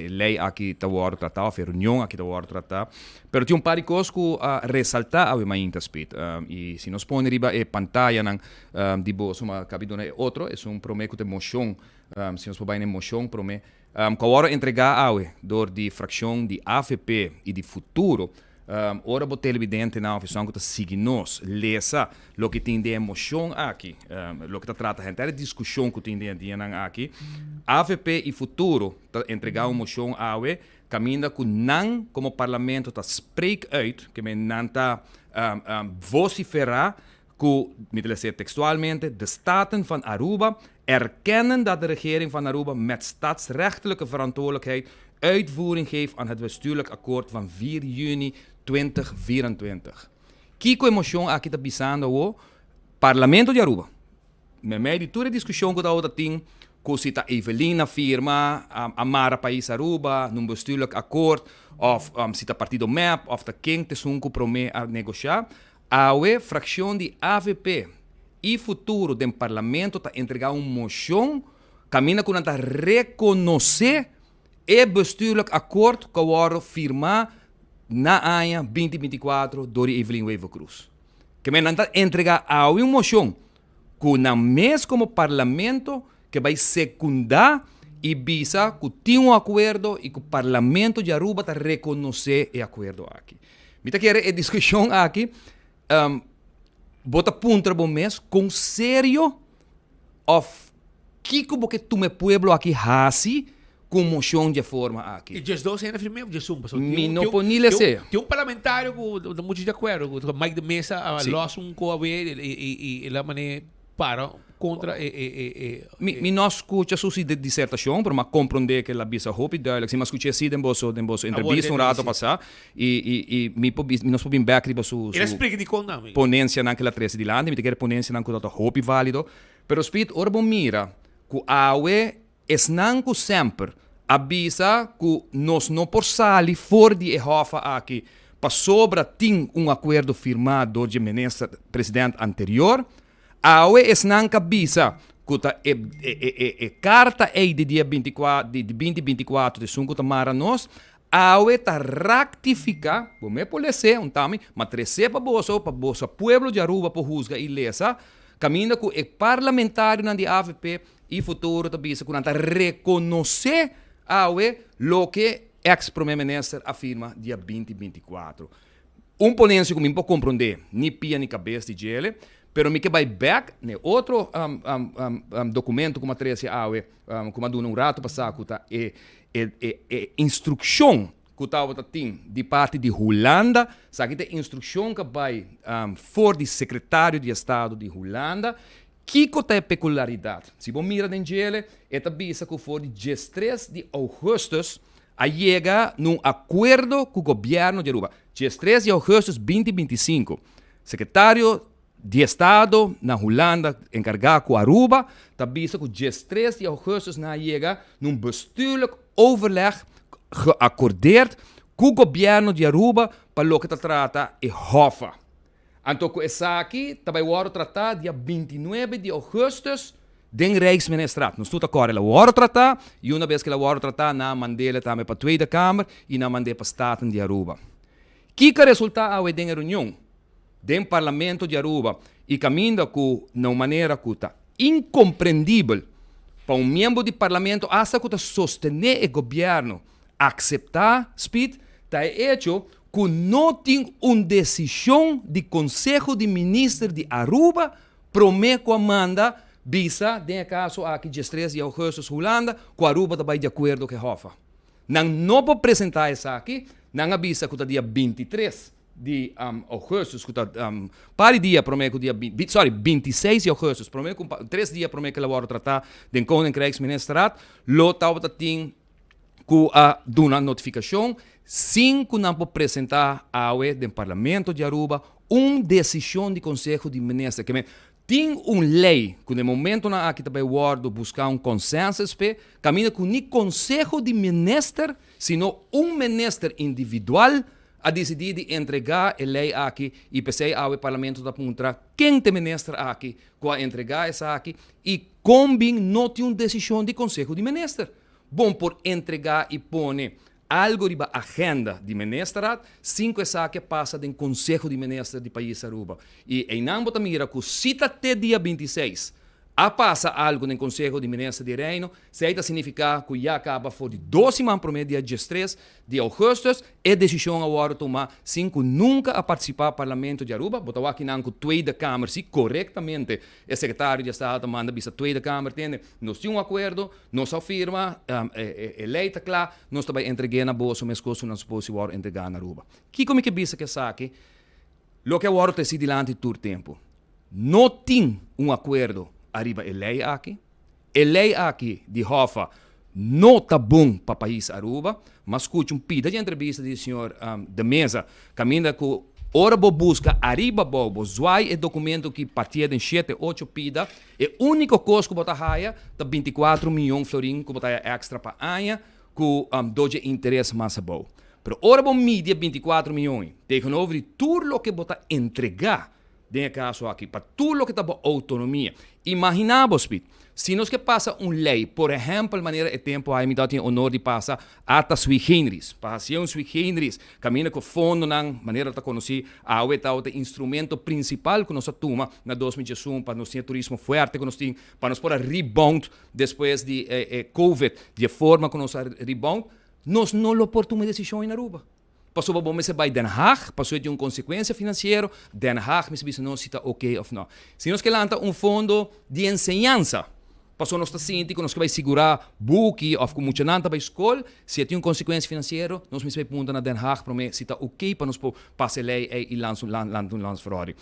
lei aqui está a tratar, a reunião aqui está a tratar. Pero tinha par de coisas que ressaltar ao mainta speed. E se nós põe riba e pantalla de boa, uma capítulo é outro, é prometo de moção, se nós põe moção, prometo que agora entregar ao dor de fração de AFP e de futuro. Ora o televidente na oficina que sigue nós, lesa o que tem de emoção aqui, o que trata a gente, discussão que tem de aqui, AFP e futuro entregar uma moção ao caminha com não como parlamento tá spreek uit, que men não tá vociferar que, me dizer textualmente, de staten van Aruba erkennen dat de regering van Aruba met staatsrechtelijke verantwoordelijkheid uitvoering geeft aan het bestuurlijk akkoord van 4 juni 2024. Kiko emoção aqui tá bisando o parlamento de Aruba. Me meio de toda a discussão que tá tem que se tá Evelina firma amara país Aruba num bestuurlijk akkoord of se tá partido MEP of tá quem te sunco promete a negociar, a fração de AVP e futuro do parlamento tá entregar moção caminha com a reconhecer o bestuurlijk akkoord que vai firmar na ano 2024 door Evelyn Wever Cruz. Que men não entregar a uma moção que na mês como parlamento que vai secundar e visa que tem acordo e que o parlamento de Aruba está reconhecer o acordo aqui. Me tá querendo a discussão aqui, bota punta bom mês com sério of que como que tu me pueblo aqui hasi com moção de forma aqui. E just dois ainda firme, just um. Me não ponile ser. Tem parlamentário que muito de acordo, com Mike de Mesa, los coabe e lá mané para contra mi não escuta sua dissertação, mas compreender que ela bisa hope duidelijk. Se mas escutei assim em bosso entrevista rato passar e me nós podemos back riba su explica de como ponência naquela 13 de lande, me quer ponência naquela hope válido, pero speed orbo mira que awe es não sempre avisa que nós não por sali for de Hofa aqui para sobra tem acordo firmado do ministro presidente anterior. Awe es não avisa que carta é de dia 24 de 2024 de 5 de março awe ta rectifica, me pode ser também, mas trece para bosa pueblo de Aruba por juzga e lesa, caminha com o parlamentário na de AVP e futuro também se conta reconhecer lo que ex-primeiro-ministro afirma dia 2024. Ponência que me pode compreender, nem pia nem cabeça de ele, pero me que vai back ne outro documento como a 13 como a do rato passado instrução que estava tem de parte de Holanda, sabe que instrução que vai for de secretário de Estado de Holanda. Que é a peculiaridade? Se você mira em ele, é também que for de 13 de agosto a chega num acordo com o governo de Aruba. 13 de agosto 2025. Secretário de Estado na Holanda encarregado com Aruba, tabisa que dia 3 de augustus na chega num bestuurlijk overleg geaccordeerd com o governo de Aruba para o que trata e Hoffa. Então, essa aqui também vai tratar dia 29 de augustus den Rijksministraat. Nós estamos agora, ela vai tratar, e uma vez que ela vai tratar, na mandela também para a Tweede Kamer e na mandela para o Staten de Aruba. Que resultado da reunião do Parlamento de Aruba e caminha com uma maneira que está incompreendível para membro do Parlamento hasta que sostener o governo aceitar speed, está hecho que não tem uma decisão do Conselho de Ministros de Aruba promete que manda visa, em caso aqui de 3 de agosto, Holanda, que Aruba está de acordo com a Hoffa. Não pode apresentar isso aqui, não avisa que dia 23 de agosto, que para dia promete dia 26 de agosto, promete 3 dias promete que ela vai tratar de Koninkrijksministraat, lo tauta tem que dar uma notificação, sim que não pode apresentar ao Parlamento de Aruba uma decisão do Conselho de Ministros. Tem uma lei que no momento na aqui também guardo buscar um consenso, caminha com nem Conselho de Ministros, sino ministro individual a decidir de entregar a lei aqui e pensei ao Parlamento da Puntra quem tem ministro aqui que entregar essa aqui e combin não tem uma decisão do Conselho de Ministros. Bom, por entregar e pôr algo riba agenda de ministrat, 5 essa que passa do Conselho de Ministros do país Aruba. E em Nambo também que cita até dia 26, a passa algo no Conselho de Ministros de Reino, se aí significa que já acaba for de 12 semanas para o dia 13 de agosto, e decisão agora tomar 5 nunca a participar do Parlamento de Aruba, botar aqui na Tweede Kamer, se corretamente o secretário de Estado manda bisa Tweede Kamer, nós temos um acordo, nós afirma, lei está clara, nós também entregamos na bolsa, mas coisas não se pode entregar na Aruba. Que como que bisa que saque, lo que agora decide dilante todo tempo, não tem um acordo arriba a lei aqui de Hoffa não está bom para o país Aruba, mas escute um pida de entrevista do senhor de mesa, caminha que ora busca arriba bobo, zoai é documento que partia de 7, 8 pida, e único custo que bota raia, tá 24 milhões florim que bota extra para anha, que doje interesse mais bom. Pero ora bom mídia 24 milhões, tegenover de tudo o que bota entregar, de caso aqui, para tudo o que está para autonomia. Imaginamos, se nós que passa uma lei, por exemplo, maneira e tempo, aí me dá o honor de passar ata sui generis, passação sui generis, caminha com fundo na maneira de conhecer a o instrumento principal que nós toma na 2021 para nós ter turismo forte, que nós tem para nós poder rebound depois de COVID, de forma que nós rebound, nós não lo portamos decisão em Aruba. Passou para bom, se vai Den Haag, passou de uma consequência financeira, Den Haag, se não está ok ou não. Se nós que lanta fundo de ensinança, passou nós assim, que nós que vai segurar buque, ou como muita nanta para a escola, se tem uma consequência financeira, nós me pergunta na Den Haag, para mim, se está ok para nós passar lei e lançar Ferrari.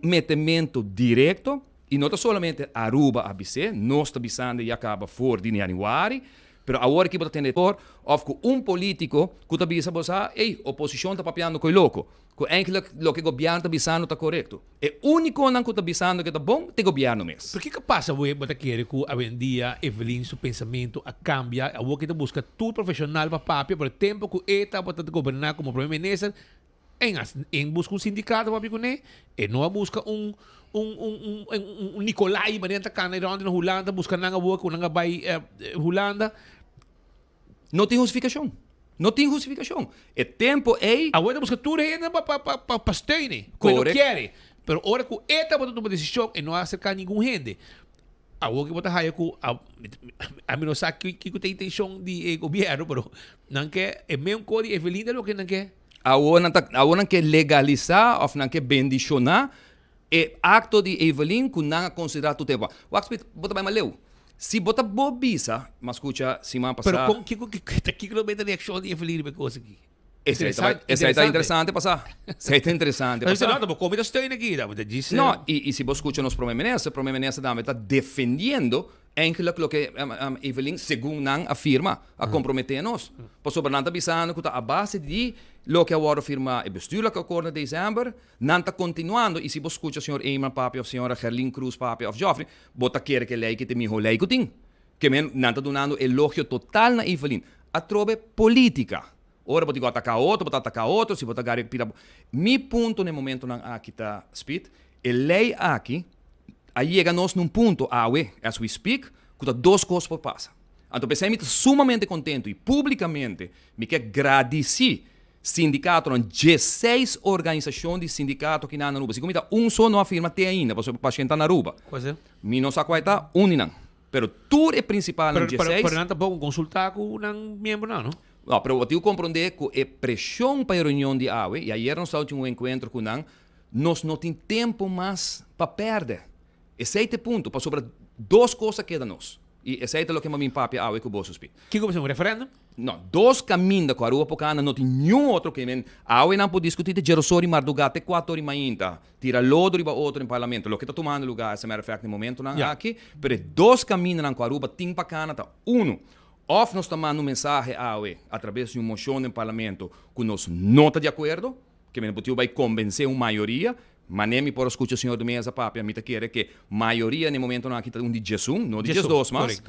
Metimento direto, e não somente Aruba ABC, nós está bisando e acaba for de januário, pero agora que você tem of que político que está bisa bosa, oposição está papiando com louco, que eigenlijk lo que o governo está bisando está correto. É único não que está bisando que está bom, é o governo mesmo. Por que passa você quer que hoje em dia Evelyn seu pensamento a cambia, a que está busca tudo profissional para papia, por tempo que está para governar como primeiro-ministro, em busca sindicato para picuné, e não busca Nicolai, maneira que na Holanda, busca nanga boa, que nanga vai Holanda. Não tem justificação. Não tem justificação. É tempo é... Agora busca tudo ainda para pasteine, que não quer. Mas agora que está para tomar decisão e não acercar nenhum gente. Agora que você raia que a menos que tem intenção de governo, mas não quer, é mesmo código Evelyn do que não quer. Agora não quer legalizar ou não quer bendicionar o acto de Evelyn que não é considerado o tempo. Você vai mais leu. Se bota boa bisa, mas escuta, semana passada... Pero que kilómetro de reação de Evelyn para coisa aqui? Esse aí está interessante passar. Esse aí está interessante passar. Mas não, como está aqui? Não, e se você escuta nos primeiro-ministro está defendendo aquilo que Evelyn, segundo não afirma, a comprometer-nos. Por sobre nada bisando que está a base de lo que agora firma el bestuurlijke akkoord in december, nanta continuando, e se você escuta o senhor Eyman Papi of senhora Gerlin Cruz Papi of Joffrey, bota querer que lei que te mijo lei kuting. Que men nanta donando elogio total na Evelyn. A trove política. Ora bota atacar outro, se bota gari pira. Mi ponto no momento na aqui tá speed, e lei aqui, aí chega nós num ponto, as we speak, que duas coisas por passa. Então, pensei me sumamente contento e publicamente me quer agradecer sindicato, 16 organizações de sindicato que na Aruba. Se como só não afirma até ainda, para gente na Aruba. Quais é? Mi não sabe qual está, não. Pero tudo é principal no 16. Pero não tá bom consultar com um membro não? Não, pero eu tenho que compreender que é pressão para a reunião de AUE, e ayer nós tivemos encontro com nós não temos tempo mais para perder. Esse é o ponto, para sobre duas coisas que nós. E esse é o que meu papi AUE que eu suspeito. Que como um referendo? Não, dois caminhos com a rua porque não tem nenhum outro que AUE não pode discutir de Gerosori Mardugate 4 horas ainda. Tira lodo e outro em parlamento. O que está tomando lugar, esse matter of fact, no momento não aqui, pero dois caminhos com a rua tem para cá, of nós estamos mandando mensagem AUE através de uma moção no parlamento que nós não estamos de acordo, que me vai convencer uma maioria, mas nem me por escutar o senhor do mesa, papi, a mim quer que maioria no momento não aqui está de Jesus, não de Jesus, mas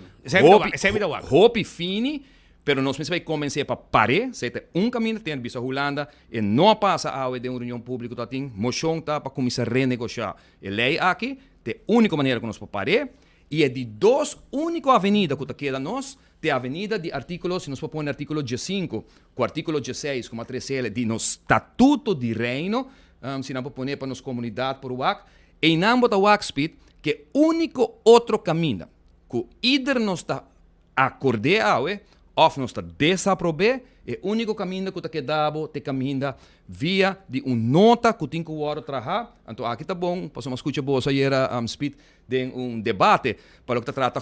hope fini, pero nós vai convencer para parar, se tem caminho tem bisa Holanda e não passa AUE de uma reunião pública tá tem moção tá para começar a renegociar. E lei aqui, de única maneira que nós podemos parar, e é de duas únicas avenidas que queda nós, de avenida de artículos, se nós podemos pôr artículo 15, com o artículo 16, como a 3L, de nos estatuto de reino, se não podemos pôr para nossa comunidade por WAC, e não botar WAC speed, que único outro caminho, que either nós está acordado, ou nós está desaprobado, é o único caminho que está quedado, te caminho via de nota que tem que o trabalhar. Então, aqui está bom, passamos a escutar boa ayer speed de debate para o que trata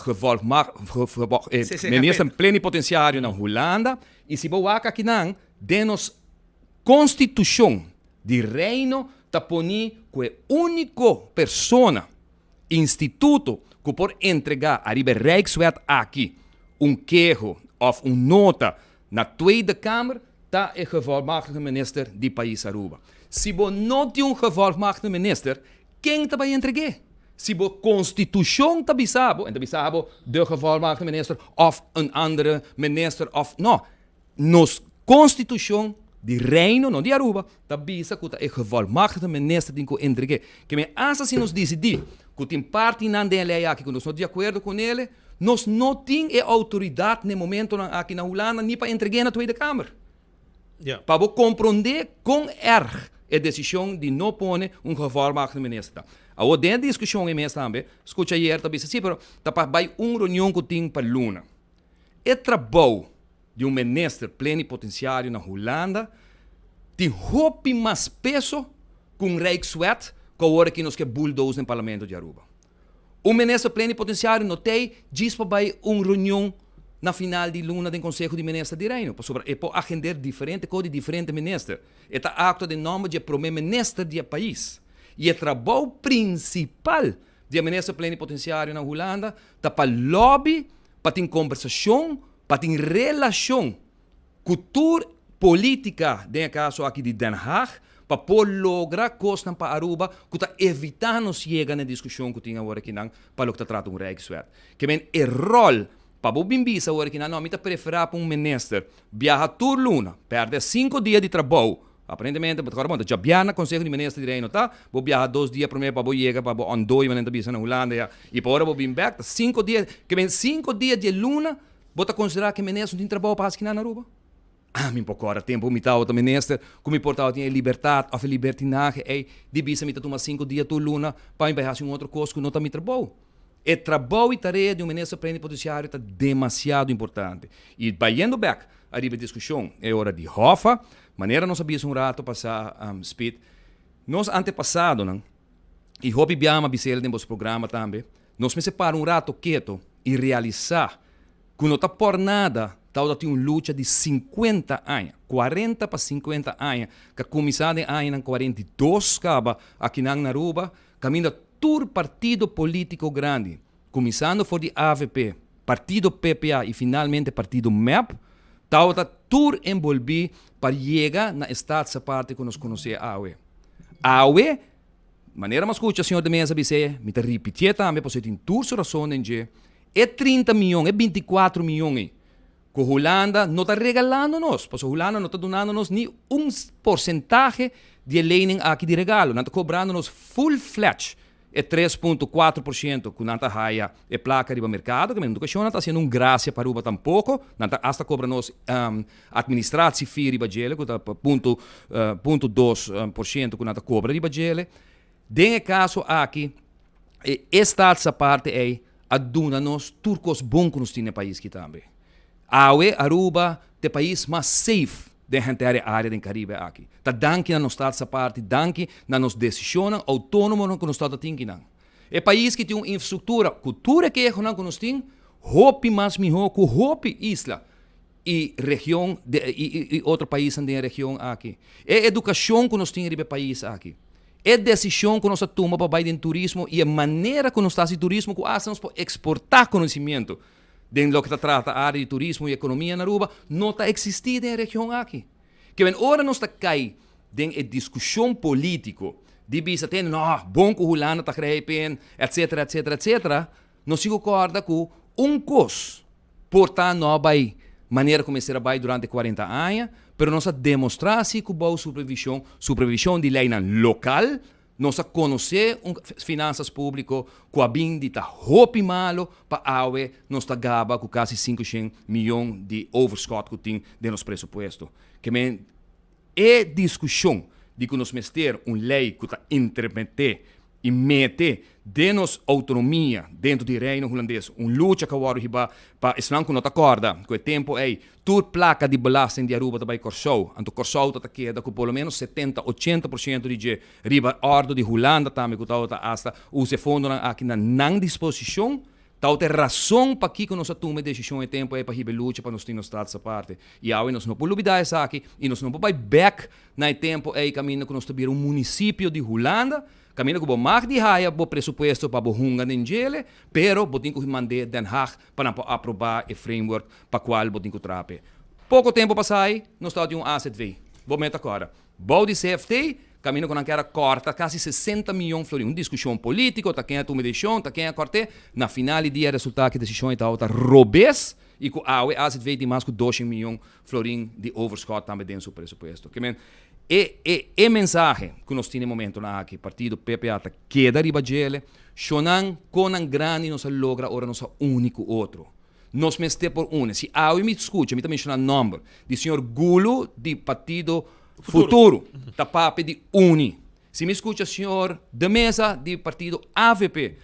ministro plenipotenciário na Holanda, e se boa aqui não, de nos constituição de reino, está poni que única pessoa, instituto, que por entregar a Rijkswet aqui, queijo ou nota na Tweede Kamer, está o gevolmachtige minister do país Aruba. Se você não tem gevolmachtige minister, quem está vai entregar? Se a Constituição está bisabo, então bisabo de gevolmachtige minister ou andere minister of não. Nos Constituição de reino, não de Aruba, está bisa que o gevolmachtige minister tem que entregar. Que me asa se nos decidir que tem parte na lei aqui que nós não de acordo com ele, nós não temos autoridade no momento aqui na Holanda nem para entregar na Tweede Kamer. Para compreender com a decisão de não pôr gevolmachtige minister. A outra discussão é mesmo também, escuta ayer, também assim, mas está para reunião que tem para Luna. O trabalho de ministro plenipotenciário na Holanda tem roupa mais peso com Rijkswet que a hora que nós que bulldoze no parlamento de Aruba. O ministro plenipotenciário não tem, diz para reunião na final de Luna do Conselho de Ministros de Reino, para agendar diferente coisa de diferente ministro. Este acto de nome de primeiro-ministro do país. E o trabalho principal do ministro plenipotenciário na Holanda está para lobby, para ter conversação, para ter relação, cultura política, no caso aqui de Den Haag, para lograr coisas para Aruba, que está evitando chegar na discussão que tem agora aqui para o que trata Rijkswet. Que vem o rol para o bimbisa agora aqui não, me preferir para ministro viajar por Luna, perde 5 dias de trabalho. Aparentemente, já viaja no Conselho de Ministros de Reino, tá? Vou viajar 2 dias primeiro para chegar para on 2 dias na Holanda e para vou vir back 5 dias, que vem 5 dias de Luna, vou considerar que ministro não tem trabalho para aqui na Aruba. Me pouco hora tempo me tal o ministro, como importava tinha liberdade, ou libertinagem, de bisa me tomar 5 dias tu Luna para embaixar outro coisa que não está me trabalho. O trabalho e tarefa de ministro plenipotenciário está demasiado importante. E indo back a discussão é hora de Hofa, maneira não sabia rato passar speed. Nós antepassados, não? E hobby biama bisel no programa também. Nós me separamos rato quieto e realizar que não está por nada. Tal tem uma luta de 50 anos, 40 para 50 anos, que começou em ano 42, aqui na Aruba, caminha todo partido político grande, começando por de AVP, partido PPA e finalmente partido MEP, tal tur envolver para chegar na estado essa parte que nós conhecemos awe. Awe, maneira mais escuta, senhor de mesa dizer, me te repetir também, porque tem tur sua razão em dia, é 30 milhões, é 24 milhões. Que a Holanda não está regalando nós, porque a Holanda não está dando nós nem porcentagem de lening aqui de regalo, não está cobrando nós full-fledged. É 3,4% que não está raia é placa de mercado, que a educação não está sendo graça para o tampouco, não está hasta cobra nós administração fee de gele, que está 0,2% que não está cobra de gele. Den caso aqui, esta parte é a duna nós turcos bons que nós temos no país que também. Aruba, é o país mais safe dentro da área do Caribe aqui. Tá danke na nossa essa parte, danke na nossa decisão autônoma que nós estamos tendo. É um país que tem uma infraestrutura, cultura que é que nós temos, hope mais melhor que hope isla e região e outro país na região aqui. É educação que nós temos no país aqui. É decisão que nós tomamos para o turismo e a maneira que nós estamos turismo que nós podemos exportar conhecimento. Dentro do que trata a área de turismo e economia na Aruba, não está existindo na região aqui. Que bem, ora nós está cai dentro da discussão política, de bisa tem, bom que o Holanda está crepen, etc, nós se concorda com cos, portanto, não vai maneira como será vai durante 40 anos, mas nós demonstrar se com boa supervisão de lei local, nós conhecer finanças públicas com a bindi tá hopi malo para awe nós tá gaba com quase 500 milhões de overschot que tem de nos presupuesto. Que é discussão de que nós meter lei que tá interpretar e meter de nos autonomia dentro do reino holandês, luta que agora para estar com nota corda, que o tempo é tur placa de belasting de Aruba também Corsou, anto Corsou tá queda com pelo menos 70-80% de riba ordo de Holanda também que tá hasta use fundo aqui na não disposição, tá ter razão para que nós tome decisão e tempo é para riba luta para nós ter nos essa parte. E aí nós não podemos olvidar essa aqui e nós não podemos back na tempo é caminho que nós ter município de Holanda. Caminho que mais de raia o presupuesto para o hunga em gele, pero botin que mandar Den Haag para aprovar o framework para qual botin que trape. Pouco tempo passai, nós estamos de asset V. Momento agora. Bom de CFT, caminho que não quer corta quase 60 milhões de florins. Uma discussão política, tá quem é tua medição, tá quem é corte. Na final dia resultado que a decisão está outra robês e com a asset V de mais que 200 milhões de florins de overschot também dentro do presupuesto. E mensagem que nós temos no momento aqui, partido PPA queda riba gele, chonan conan grande nós logra ora nosso único outro. Nós meste por se me escuta, me também chama nome de senhor Gulo de partido Futuro, da pape de Uni. Se me escuta senhor de mesa de partido AVP,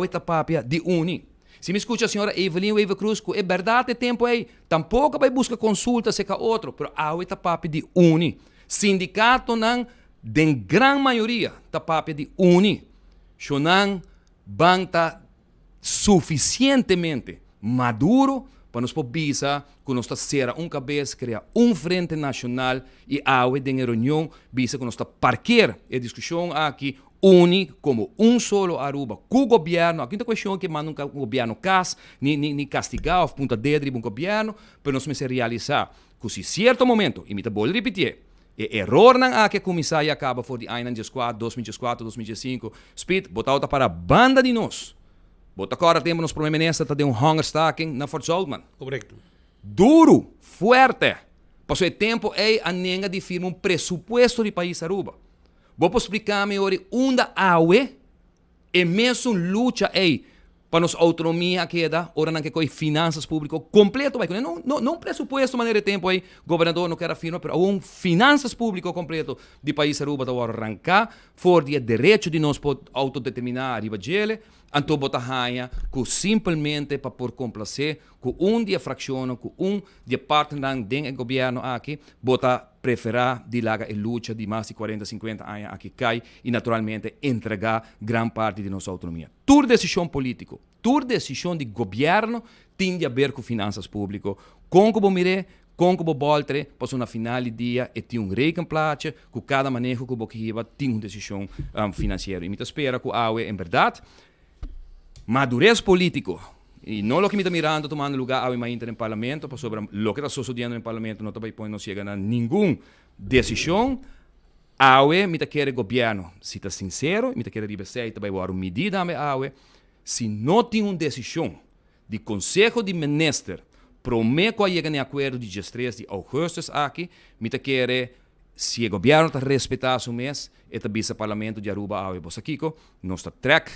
da pape de Uni. Se me escuta a senhora Evelyn Eva Cruz, que é verdade tempo aí, tampouco vai buscar consulta se com outro, pero da pape de Uni. Sindicato não, de grande maioria, da papi de Uni, não banta suficientemente maduro para nos visa que nós ser cabeça, criar frente nacional e awe de reunião, visa que nós parquear a discussão aqui, Uni como solo Aruba, com o governo, aqui não é questão que manda um governo nem castigar ou punta dedo de governo, para nós se realizar que se certo momento, e me vou repetir, error não que a comissária acaba for de 2024, 2025, speed, botar para a banda de nós. Bota agora temos nos primeiro-ministro de hunger stacking na Fort Zoutman. Correto. Duro, forte. Passou o tempo a nenga de firma presupuesto de país Aruba. Vou explicar melhor onde awe e mesmo luta para nos autonomia que dá, ora não que coi finanças públicas completo, vai não presupuesto maneira de tempo governador não quer afirmar, mas finanças públicas completo de país Aruba da arrancar, for de direito de nós autodeterminar riba gele, então bota raia que simplesmente para por complacer, que dia fracciona, que dia parte do governo aqui, bota preferar de laga a luta de mais de 40, 50 anos aqui cai e naturalmente entregar grande parte de nossa autonomia. Toda decisão política, toda decisão de governo tem a ver com finanças públicas. Com que mire, com que voltre, para na final do dia e tem rekenplaatje, com cada manejo que você tem uma decisão financeira. E me espera que a em verdade, madurez político, e não lo que me está mirando tomando lugar ao mais no parlamento, sobre o que está sucedendo no parlamento, não também não chega a nenhuma decisão. Aue, me quer governo, se está sincero, me quer receber também uma medida aue, se não tem uma decisão de Conselho de Ministros, promete que chega em acordo de 3 de agosto aqui, me quer se o governo está respeitar o mês, e também o parlamento de Aruba aue Bosakiko, nós está track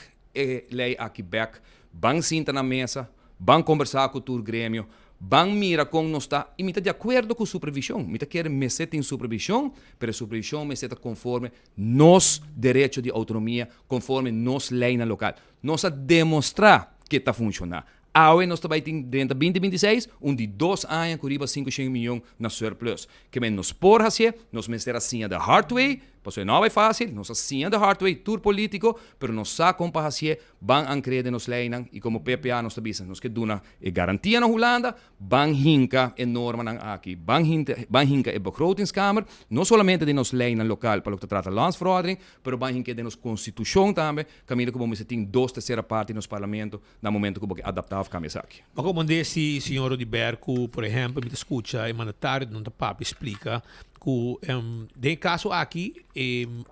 lei aqui back, vão sentar na mesa, vão conversar com o grêmio, vão mirar como nós está, e me está de acordo com a supervisão, me quer meter em supervisão, mas a supervisão me está conforme nos direitos de autonomia, conforme nos lei na local. Nós a demonstrar que está funcionando. Aue nós também tem dentro de 2026, de 2 anos, que riba 500 milhões na surplus. Que nos por fazer, nós meter assim da hard way, porque não é fácil, nós assim da hard way, tour político, mas nós sabemos como fazer, van acreditar nos leinan, e como PPA nós também, nós que duna garantia na Holanda, van hinka enorme aqui, van hinka e begrotingskamer, não somente de nos leinan local, para o que trata landsverordening, mas van hinka de nos constituição também, caminho como se tem 2/3 parte nos parlamento, no momento que você adaptar a caminhar aqui. Mas como disse o senhor Odiberco, por exemplo, me escuta, o mandatário não está papo explica, que em caso aqui,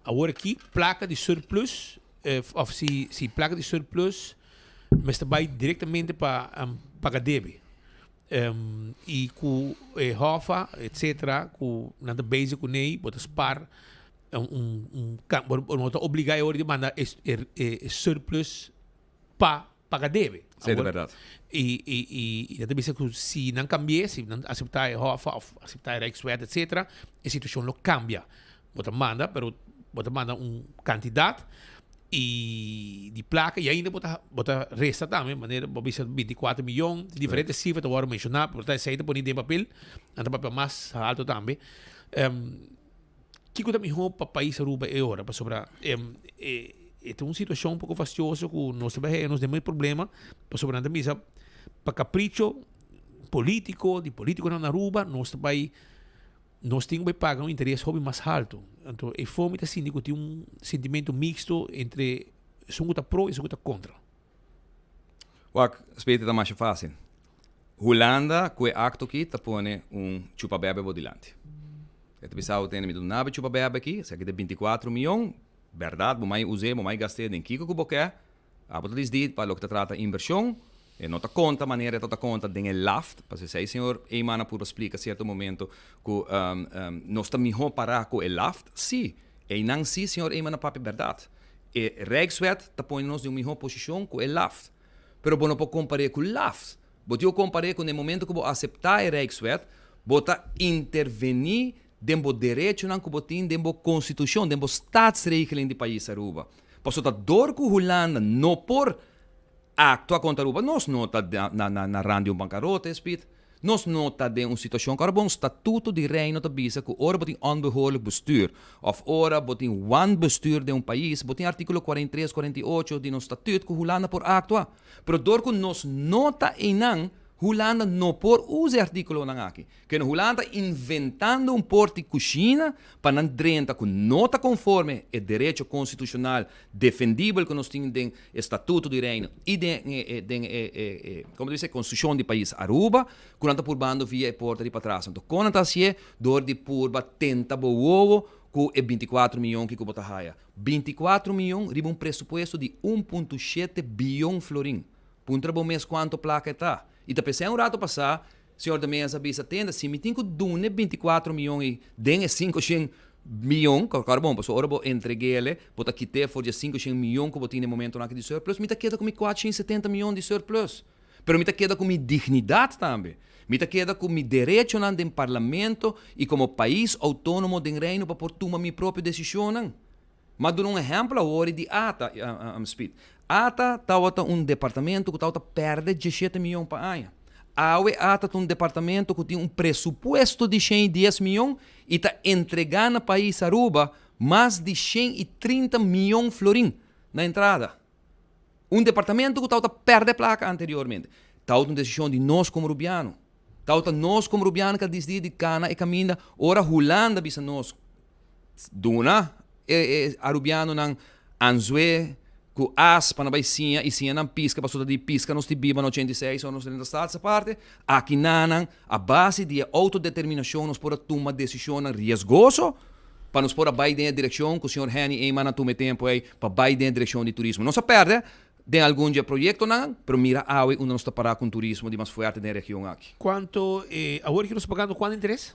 agora aqui, placa de surplus, ou se placa de surplus, mas vai diretamente para Pagadebe. E com Hofa, etc., com nada basic com NEI, botas par, obrigar a de mandar surplus para Pagadebe. Sim, é verdade. E também se não cambia, se não aceitar a Hofa, aceitar a Rijkswet, etc., a situação não cambia. Você manda candidato e de placa, e ainda você resta também, maneira, você 24 milhões, diferentes cifras, eu vou mencionar, porque você está poniendo em papel, anda papel mais alto também. Que coisa melhor para o país Aruba agora, para sobre é uma situação um pouco fastidiosa que nós temos muito problema sobre a mesa para capricho político na Aruba nós temos que pagar um interesse hobby mais alto. Então é fome da síndico tem um sentimento mixto entre sunguta pro e sunguta contra. O aspecto é mais fácil. Holanda, que acto aqui, está pondo chupa-bebe bodilante. Este pessoal tem me dado chupa-bebe aqui, isso aqui de 24 milhões. Verdade, mas usei, mas gastei em Kiko Kuboké. A botar isso para o que trata inversão. E não está conta, maneira de conta de LAFT. Porque se o senhor Eimana por explica certo momento que nós estamos melhor parar com o LAFT, sim. E não sim, senhor Eimana papi verdade. E Rijkswet está pondo-nos em uma melhor posição com o LAFT. Pero não pode comparar com o LAFT. Mas eu comparei com o momento que eu aceitar a Rijkswet, bota intervenir dembo direito não que botin dembo constituição dembo statsregeling do país Aruba. Posso tá dor que Holanda não por actuar contra Aruba. Nós não tá na rande bancarrota, espírito. Nós não está de uma situação que é um estatuto de reino que diz que ora botin onbehoorlijk bestuur of ora botin one bestuur de um país, botin artículo 43, 48 de um estatuto que Holanda por actuar. Pero dor que nós não está em Holanda não por usar artículo não aqui. Que Holanda inventando um porte cozinha para não drenta que não está conforme o direito constitucional defendível que nós temos no Estatuto de Reino e como diz, Constituição do país Aruba, que não está por bando via porta de para trás. Então, quando está assim, dor de purba tenta boa com 24 milhões que bota raia. 24 milhões riba um pressuposto de 1,7 bilhão florim. Puntra bom mês quanto placa está. E tá pensando rato passar, senhor da mesa bisa tenda, se me tem que dune 24 milhões e den 500 milhões, cara bom, porque ora vou entreguei-lhe, bota quitar for de 500 milhões que eu tenho no momento naquele de surplus, me tá queda com 470 milhões de surplus. Pero me tá queda com minha dignidade também. Me tá queda com meu direito no parlamento e como país autônomo do reino para por tomar minha própria decisão. Mas dou um exemplo agora de ATA, Speed. ATA está um departamento que está perde 17 milhões por ano. ATA tem um departamento que tem um pressuposto de 110 milhões e está entregando ao país Aruba mais de 130 milhões florim na entrada. Um departamento que está perde placa anteriormente. Está uma decisão de nós como rubiano. Está nós como rubiano que decide de cana e caminha. Ora Holanda bisa nós. Duna arubiano nang anzwe ku as para bay sinha e sinha não pisca para de pisca nos tibiba no 86 ou nos estados essa parte aqui nanang a base de autodeterminação nos por tomar decisão riesgoso para nos pôr a vai dentro da direção que o senhor Henny e mana tome tempo aí para vai dentro da direção de turismo não se perde tem algum dia projeto não pero mira awe onde nós está parar com turismo de mais forte na região aqui quanto agora que nós pagando quanto interesse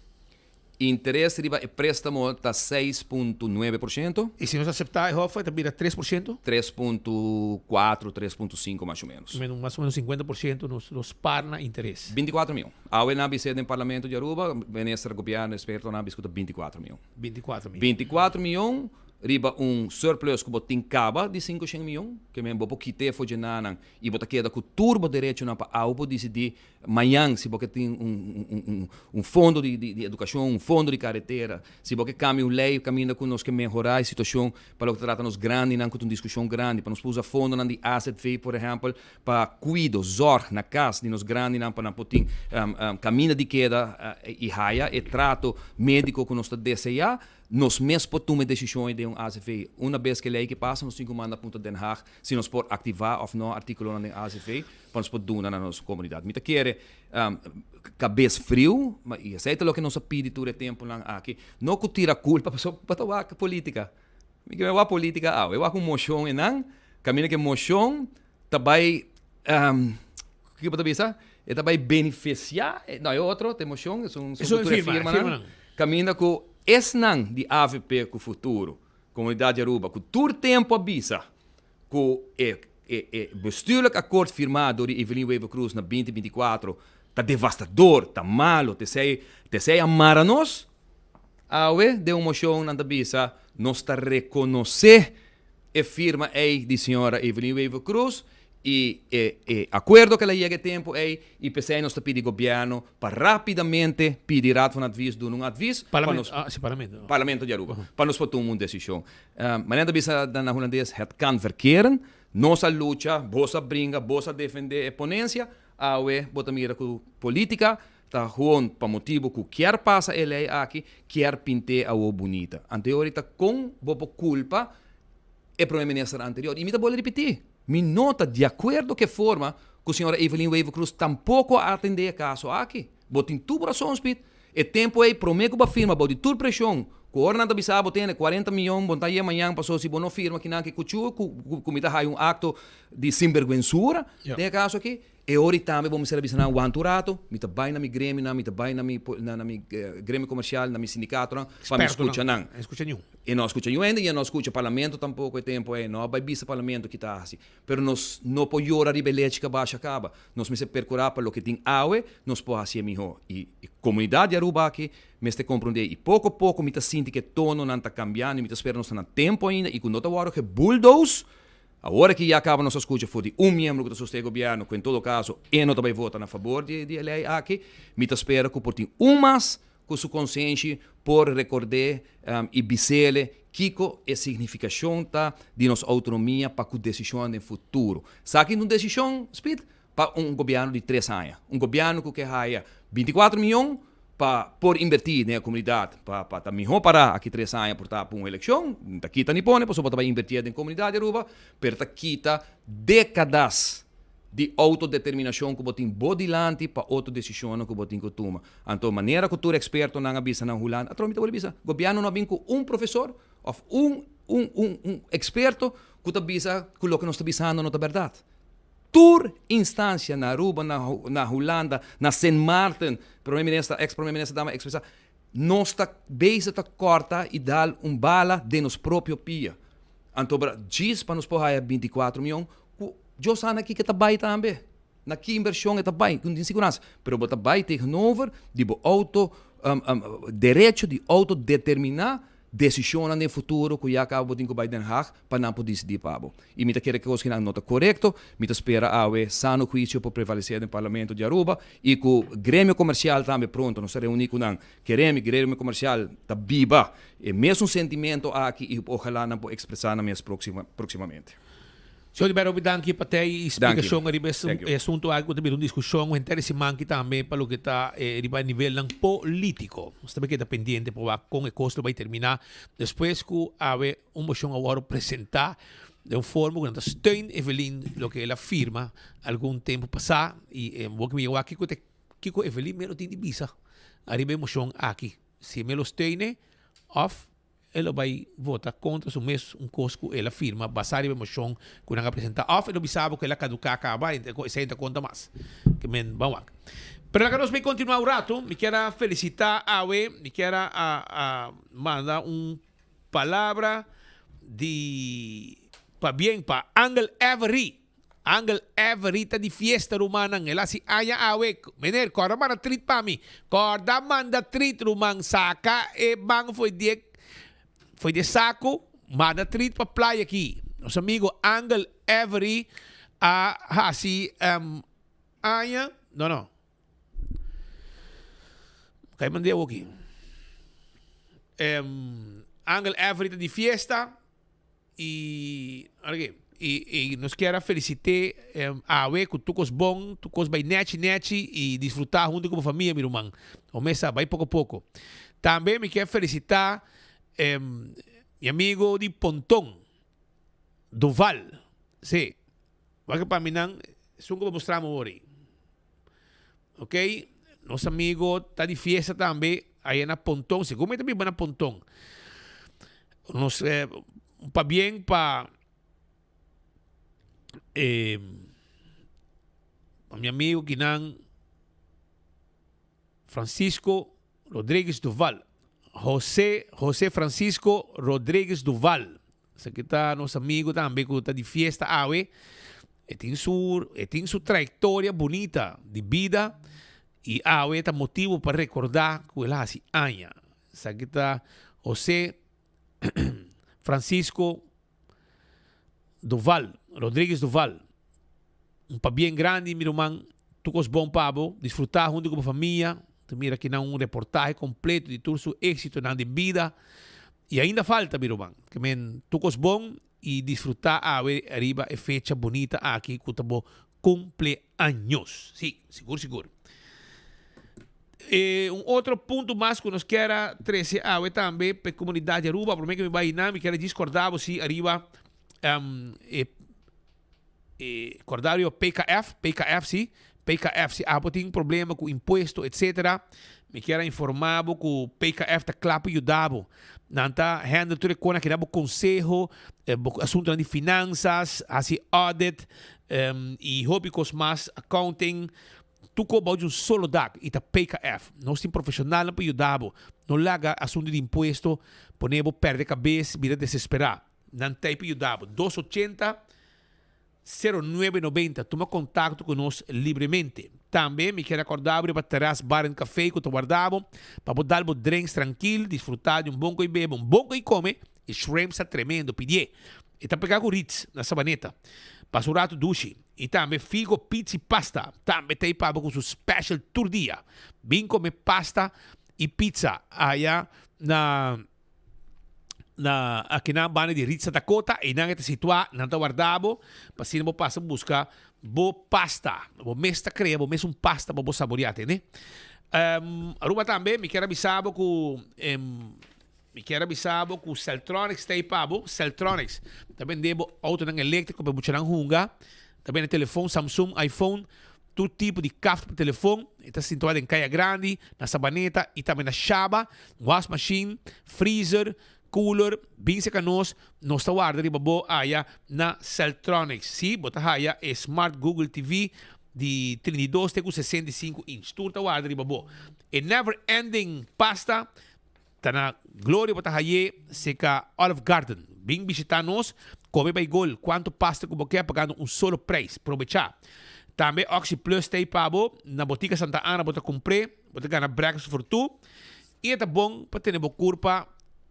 interesse riba e préstamo está 6.9%. E se nós aceitar a oferta, vira 3%? 3.4, 3.5 mais ou menos. Mais ou menos 50% nos parna interesse. 24 mil. A UNAB sede no Parlamento de Aruba, ministro governo experto na escuta 24 mil. 24 mil. 24 mil. Riba surplus que botin caba de 500 milhões, que mesmo bopo quite foi de nanan e bota queda com turbo direito na para algo decidir amanhã se porque tem fundo de educação, fundo de carretera, se porque cambia lei, caminha com nós que melhorar a situação para o que trata nos grande, não com uma discussão grande, para nos usar fundo na de asset fee, por exemplo, para cuido, zorg na casa de nos grande, não para potin caminha de queda e raia e trato médico que nós está desejar nos mesmos por tomar decisões de ACV. Uma vez que a lei que passa, nós temos que mandar para Den Haag, se nós podemos ativar ou não articular na ACV, para nós poder dar na nossa comunidade. Mas quer cabeça frio, e aceita o que nós pedimos todo o tempo aqui. Não que tira a culpa para a política. Eu a política, eu com moção e não, caminho que moção, também, o que pode pensar? É também beneficiar, não, é outro, tem moção, é uma firma, caminho com não de AVP com o futuro, comunidade Aruba, com todo tempo avisa, com o bestuurlijk acordo firmado de Evelyn Weaver Cruz na 2024, está devastador, está malo, te sei amar a nós, de uma moção na avisa, nós está reconhecer a firma de senhora Evelyn Weaver Cruz, e acordo que ela chega tempo e pensei nós pedi governo para rapidamente pedir rato um aviso de um aviso Parlamento de Aruba para nós tomar uma decisão. Mas bisa na holandês het kan verkeren, nossa luta, bossa brinca, bossa defender a ponência, bota mira com política, tá gewoon para motivo que quer passa ele aqui, quer pintar a bonita. Anteriorita com bobo culpa é primeiro-ministro anterior e me vou repetir. Me nota de acordo que forma que a senhora Evelyn Weaver Cruz tampouco atende a caso aqui. Botem tudo razão, Spit. E tempo aí, prometo que a firma, botem tudo pressão. Que o Orlando Bissabo tem 40 milhões, bom aí amanhã passou se não firma que não que cuchu, que me dá um acto de sinvergüenzura. Tem caso aqui. E hoje também vamos ser avisar um anturato, me trabalho na minha grêmio, me trabalho na minha grêmio comercial, na minha sindicato, para me escutar não. Escuta nenhum. E não escuta nenhum ainda, e não escuta parlamento tampouco é tempo aí, não vai bisa parlamento que está assim. Pero nós não podemos orar rebelete que baixa acaba. Nós me se percurar para o que tem aue, nós podemos fazer melhor. E comunidade Aruba aqui, me se compreender. E pouco a pouco me sinto que tono não está cambiando, e me espera nós está no tempo ainda, e quando eu que bulldoze. A hora que já acaba nossa escuta foi de membro que sustenta o governo, que em todo caso, não também vota a favor de lei aqui, me espera que por ter mais com sua consciência por recordar e bisele Kiko é significação de nossa autonomia para a decisão no futuro. Sabe que uma decisão, Speed, para um governo de 3 anos. Um governo que haya 24 milhões por invertir na comunidade, para melhor parar aqui 3 anos por estar para uma eleição, daqui está nipone, para poder invertir na comunidade Aruba, para daqui está décadas de autodeterminação que botem bodilante para outra decisão que botem que toma. Então, maneira que tu é experto na avisa na Holanda, a tromita avisa, governo não vem com professor ou experto que avisa que o que nós está avisando não é verdade. Toda instância na Aruba, na Holanda, na St. Maarten, ex-primeiro-ministro dama expressar, nós está bem corta e dar bala de nos próprio pia. Então, diz para nos porrar 24 milhões, eu sei aqui que está bem também. Naqui inversão está bem, com insegurança. Mas está bem tegenover de direito de autodeterminar decisão no futuro que já acaba de Den Haag para não poder decidir para e me quer que os não nota correto, me espera a sano juízo para prevalecer no Parlamento de Aruba e que o grêmio comercial também pronto, não será único não. Queremos que o grêmio comercial está viva, é mesmo sentimento aqui e ojalá não pode expressar na mês proximamente. Senhor Ribeiro, danke para ter explicação sobre esse assunto, algo também uma discussão, um interesse manque também para o que está a nível político. Nós também está pendente para com o custo vai terminar depois que haver uma moção agora apresentar de uma forma que nós steun Evelyn lo que ela firma algum tempo passado e vou que me llevar aqui que Evelyn me lo tem de visa arriba emoção aqui se me lo steune off ela vai votar contra o mesmo coisa que ela firma basado em emoção que ela apresenta off ela sabe que ela caduca acaba e se ainda conta mais que men vamos lá. Pero que nós vamos continuar um rato, me quero felicitar a me quero mandar palavra para Angel Avery. Angel Avery tá de fiesta romana. Ela si aya awe. Mener, corda manda treat para mim. Corda manda treat romang saca e bang foi de saco. Manda treat para playa aqui. Nosso amigo Angel Avery aya. Não. Kaya mandei aqui. Angel Avery tá de fiesta. E nos quero felicitar a que tu bom, tu vai nete e desfrutar junto com a família, meu irmão. O mês vai pouco a pouco. Também me quero felicitar meu amigo de Pontão, Duval. Sim, vai que para mim não, só que mostramos hoje. Ok? Nosso amigo está de fiesta também aí na Pontão. Seguro também vai na Pontão. Nos para bem para meu amigo que não Francisco Rodrigues Duval. José Francisco Rodrigues Duval. Esse aqui está nosso amigo também que está de fiesta awe. Tem sua trajetória bonita de vida e awe está motivo para recordar que ele hace años. Esse aqui está José Francisco Duval, Rodrigues Duval. Pa bem grande, meu irmão. Tu cos bom pabo, desfrutar junto com a família. Tu mira aqui um reportagem completo de todo seu êxito na vida. E ainda falta, meu irmão. Que tu cos bom e desfrutar arriba a fecha bonita aqui que tu cumpleaños. Sim, seguro. Outro ponto mais que nós queremos trazer também para a comunidade de Aruba, por mim que me vai me quero discordar se arriba cordário PKF sim, tem problema com imposto, etc. Me quero informar que o PKF está claro ajudado. Não está handle tudo com aquele conselho, assunto de finanças, assim audit e hobbies mais accounting. Tu coba de solo dag ita PKF. Nós temos profissional para ajudar. Não larga assunto de imposto, ponemos perde cabeça, vida desesperar. Não tem para ajudar. 280-0990. Toma contato conosco livremente. Também me quero acordar para terás bar e café que tu guardamos para dar drinks tranquilo, desfrutar de bom que bebe, bom que come e shrimp está tremendo, pedir. E tá pegando Ritz na sabaneta. Pasurato dushi. E também figo, pizza e pasta. Também tem para com seu special tour dia. Vim comer pasta e pizza allá aqui na banda de Ritz Dakota. E não é situado, não está guardado. Para se não passa buscar boa pasta. Boa mesta creia, boa mesmo pasta para você saborear, né? Aruba também, me quero avisar que o Celtronics tem pabo. Celtronics. Também devo auto ng elétrico para buchar ng hunga. Também no telefone, Samsung, iPhone. Todo tipo de café para telefone. Está situado em Caia Grande, na Sabaneta e também na Shaba. Wash machine, freezer, cooler. Bem se canos. Nós está guardando babo aí na Celtronics. Sim, bota aí é Smart Google TV de 32 com 65 inch. Tudo está guardando babo. E Never Ending Pasta. Na Glória bota aí seca Olive Garden. Vem visitar-nos, come by gol, quanto pasta que você pagando solo preço, aproveitar. Também Oxy Plus tem pabo, na botica Santa Ana bota comprei, bota ganhar breakfast for two. E é bom para ter uma curva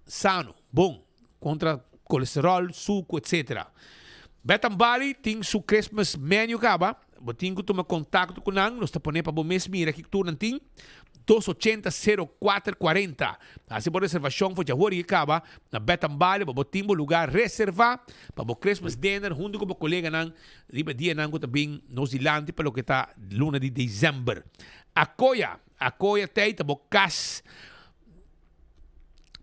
sano, bom, contra colesterol, suco, etc. Betambari tem seu Christmas menu acaba, botinho que toma contato com nós, nós está ponendo para bom mês, mira aqui que tu não tem. 280-0440. Assim por reservação foi já hora e acaba na Betambali para botar lugar reservar para o Christmas dinner junto com o colega nang riba dia nang também nos dilante para o que está luna de dezembro. Akoya tem tabo cas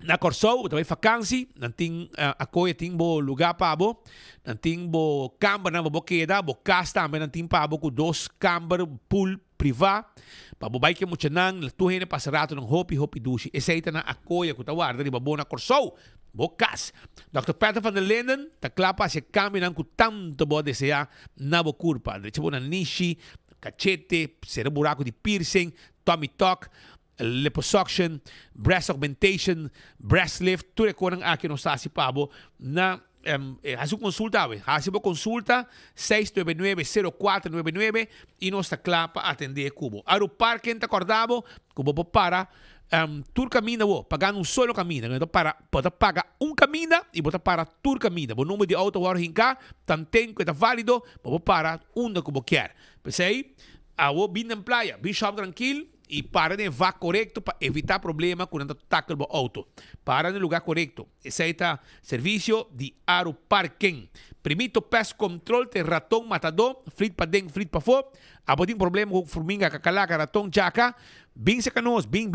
Na Corsou, também vakansie, dan ting akoya ting bo lugar pa bo, dan ting bo kamber na bo queda, bo casa também dan ting pa bo com 2 kamber pool privado, pa bo bai que muito nang, tu hene pasarato ng hopi dushi, eseita na akoya ku tawarda di bo na Corsou, bo kas. Dr. Peter van der Linden, ta klapa se kami nang ku tanto bo desea na bo kurpa, de chebo na nishi, cachete, sere buraco di piercing, tummy tuck, liposuction, breast augmentation, breast lift, tudo ko ng akin sa si Pabo na hasu consulta, hasibo consulta 699-0499 e nossa clapa atender cubo. Aro parque ta acordavo, cubo para tur caminho wo, pagando solo caminho, então para pode pagar caminho e bota para tur caminho. O número de auto war hinka, tanten que tá válido, para da cubo quer. Pensei, awo bin na playa, bin shop tranquilo. E para no vá correto para evitar problema quando tackle o auto. Para no lugar correto. Esse é o serviço de Aro Parking. Primito pest control te ratão matador, flit para dentro, flit para fora. Abotim problema com formiga, cacalaca, ratão, jaca. Bing se canos, bing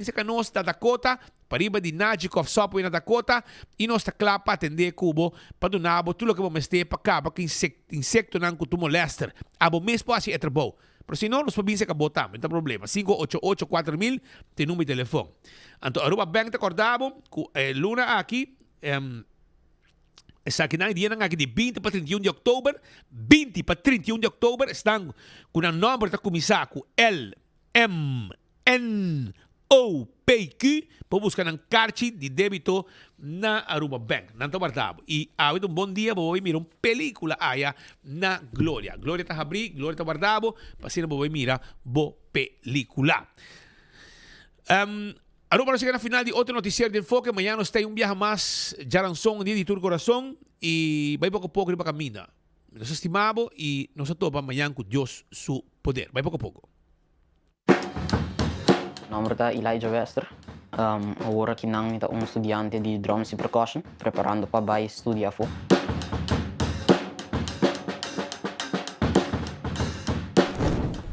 se canos da Dakota. Pariba de Najikov sopo na Dakota. E nós está claro para atender cubo, para donar, tudo que vamos ter para cá, para que insecto não cutumo molester. Abo mesmo assim é trabalho. Pero se não, nós podemos botar, não tem problema. 588-4000 tem número de telefone. Então, Aruba Bank te acordamos, Luna aqui, sa kinang dia nga de 20 para 31 de outubro, 20 para 31 de outubro, estão com um número de começar com LMNOPQ, para buscar um carte de débito na Aruba Bank. Nanto bartabo. E um bom dia, vou mirar uma película aí na Glória. Glória está abri, Glória está bartabo, para vou mirar boa película. Aruba nos chega na final de outro noticiário de enfoque. Amanhã nós temos viaje mais Jaranson, dia de Tur Coração, e vai pouco a pouco para caminhar. Nós estimamos e nós topa amanhã com Deus su poder. Vai pouco a pouco. Nome é Elijah Wester. Agora que não é estudante de drums e percussion, preparando para estudar for.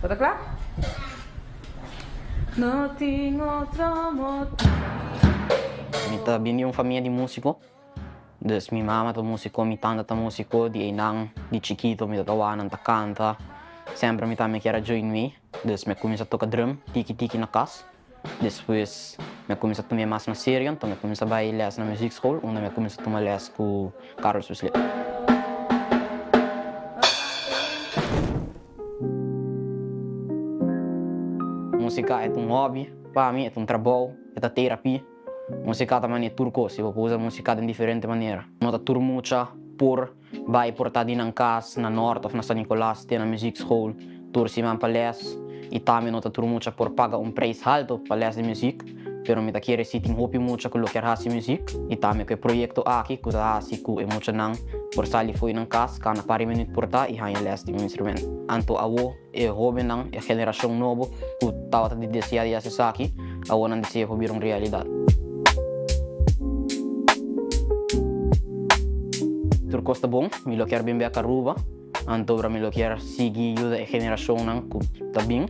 Tá claro? Não tem outro motivo. Eu vim uma família de músicos. Dus minha mama é músico, minha tante é músico, de chiquito, me canta. Sempre me quer join me. Dus me comecei a tocar drum, tiki na casa. Depois me comecei a tomar mais na série, então me comecei a bailar na music school, onde me comecei a tomar les com Carlos Wesley. Música é hobby, para mim é trabalho, é terapia. Música também é turco, se você usa música de diferente maneira. Não é tur mucha por vai portar na casa, na norte ou na San Nicolás, na music school, tur se man palés. E também não tur mucha por pagar preço alto para de música, pero me quer sitting hopi mucha com o que é música. E também que projeto aqui, que é assim que é muito não, por sair foi na casa, cada par minuto portar e ganhar les de um instrumento. Anto awo é jovem não, é geração nova, que tava de desejar de fazer aqui, awo não deseja vir uma realidade. Turco está bom, me lo quero bem a Aruba. Anto me lo quero seguir a geração que está bem,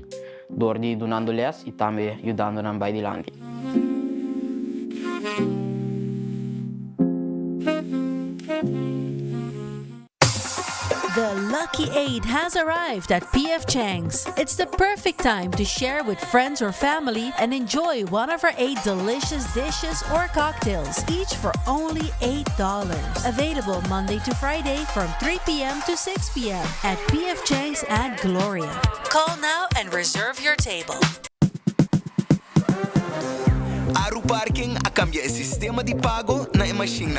door die donando les e também ajudando na bij die land. The Lucky 8 has arrived at PF Chang's. It's the perfect time to share with friends or family and enjoy one of our 8 delicious dishes or cocktails, each for only $8. Available Monday to Friday from 3 p.m. to 6 p.m. at PF Chang's at Gloria. Call now and reserve your table. Aro Parking a cambia el sistema de pago na machine.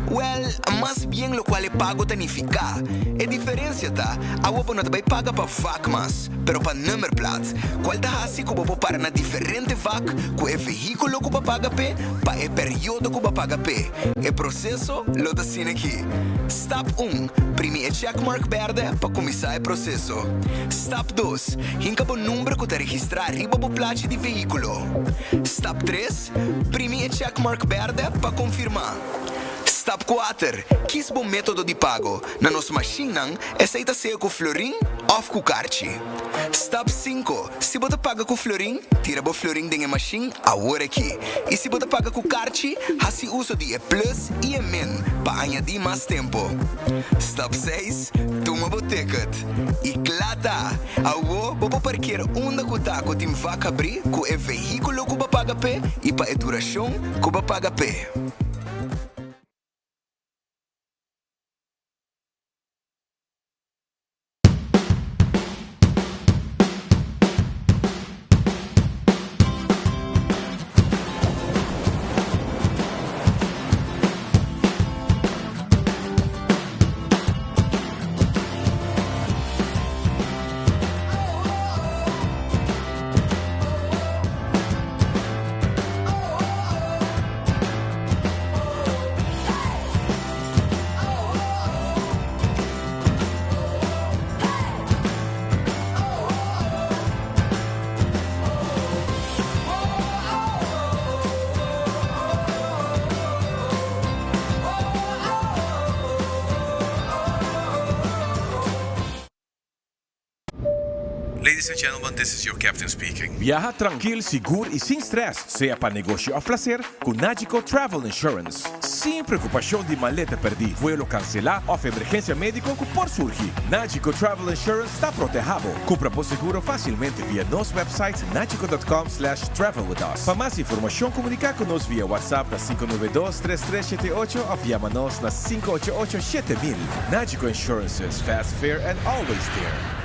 Well, mas bien lo qual é pago tanifica. A diferença tá, a wopo não vai paga para vac mas, pero para number plate. Qual tá assim que wopo para na diferente vac, com o veículo que paga p, para o período que paga p. O processo lo da sin aqui. Step 1, primi o checkmark verde para começar o processo. Step 2, hinca o número que tá registrar riba o plate de veículo. Step 3, primi o checkmark verde para confirmar. Step 4. Kies bom método de pago. Na nossa machine nang, aceita ser com florim ou com cartão. Step 5. Se você paga com florim, tira o florim da machine agora aqui. E se você paga com cartão, assim uso de plus e min para añadir mais tempo. Step 6. Toma o ticket. E clata, agora você parquear onde você está com o vaca abrir com o veículo que você paga pé e para a duração que você paga pé. Ladies and gentlemen, this is your captain speaking. Viaja tranquilo, seguro e sem stress, seja para negócio ou placer, com Nagico Travel Insurance. Sem preocupação de maleta perdida, vuelo cancelar ou emergência médica que por surgir. Nagico Travel Insurance está protegido. Compra por seguro facilmente via nosso website nagico.com/travel with us. Para mais informação, comunicar conosco via WhatsApp na 592-3378 ou llama-nos na 588-7000. Nagico Insurances, fast, fair and always there.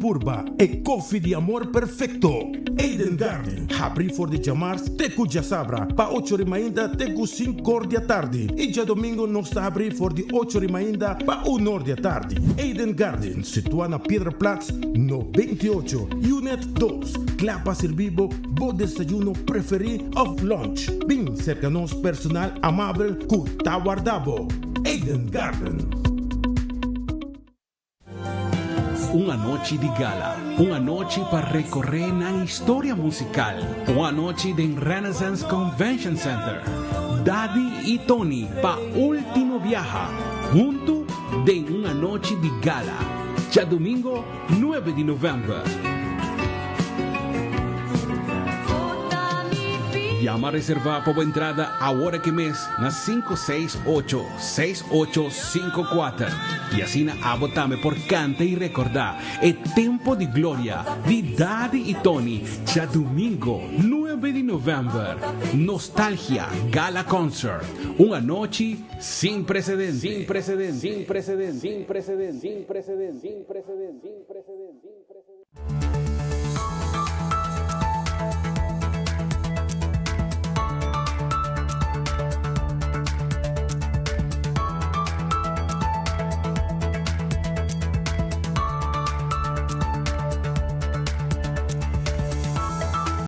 Purba e coffee de amor perfecto. Eden Garden, abri for de chamars teku já sabra, pa 8h ainda teku 5h da tarde. E já domingo nós está abri for de 8h ainda pa 1h da tarde. Eden Garden, situada na Piedraplatz, no 28, Unit 2. Clapa servibo, bo desayuno preferi of lunch. Bem cerca nos personal amável ku tawardabo. Eden Garden. Uma noite de gala, uma noite para recorrer na história musical, uma noite em Renaissance Convention Center. Daddy e Tony para último viaje, junto de uma noite de gala, já domingo 9 de novembro. Llama a reservar para a entrada agora que mês na 568-6854 e assina a botarme por canta e recordar é tempo de glória de Daddy e Tony já domingo 9 de novembro. Nostalgia Gala Concert, uma noite sem precedentes, sem precedentes, sem precedentes, sem precedentes, sem precedentes, sem precedentes, sem precedentes, sem precedentes.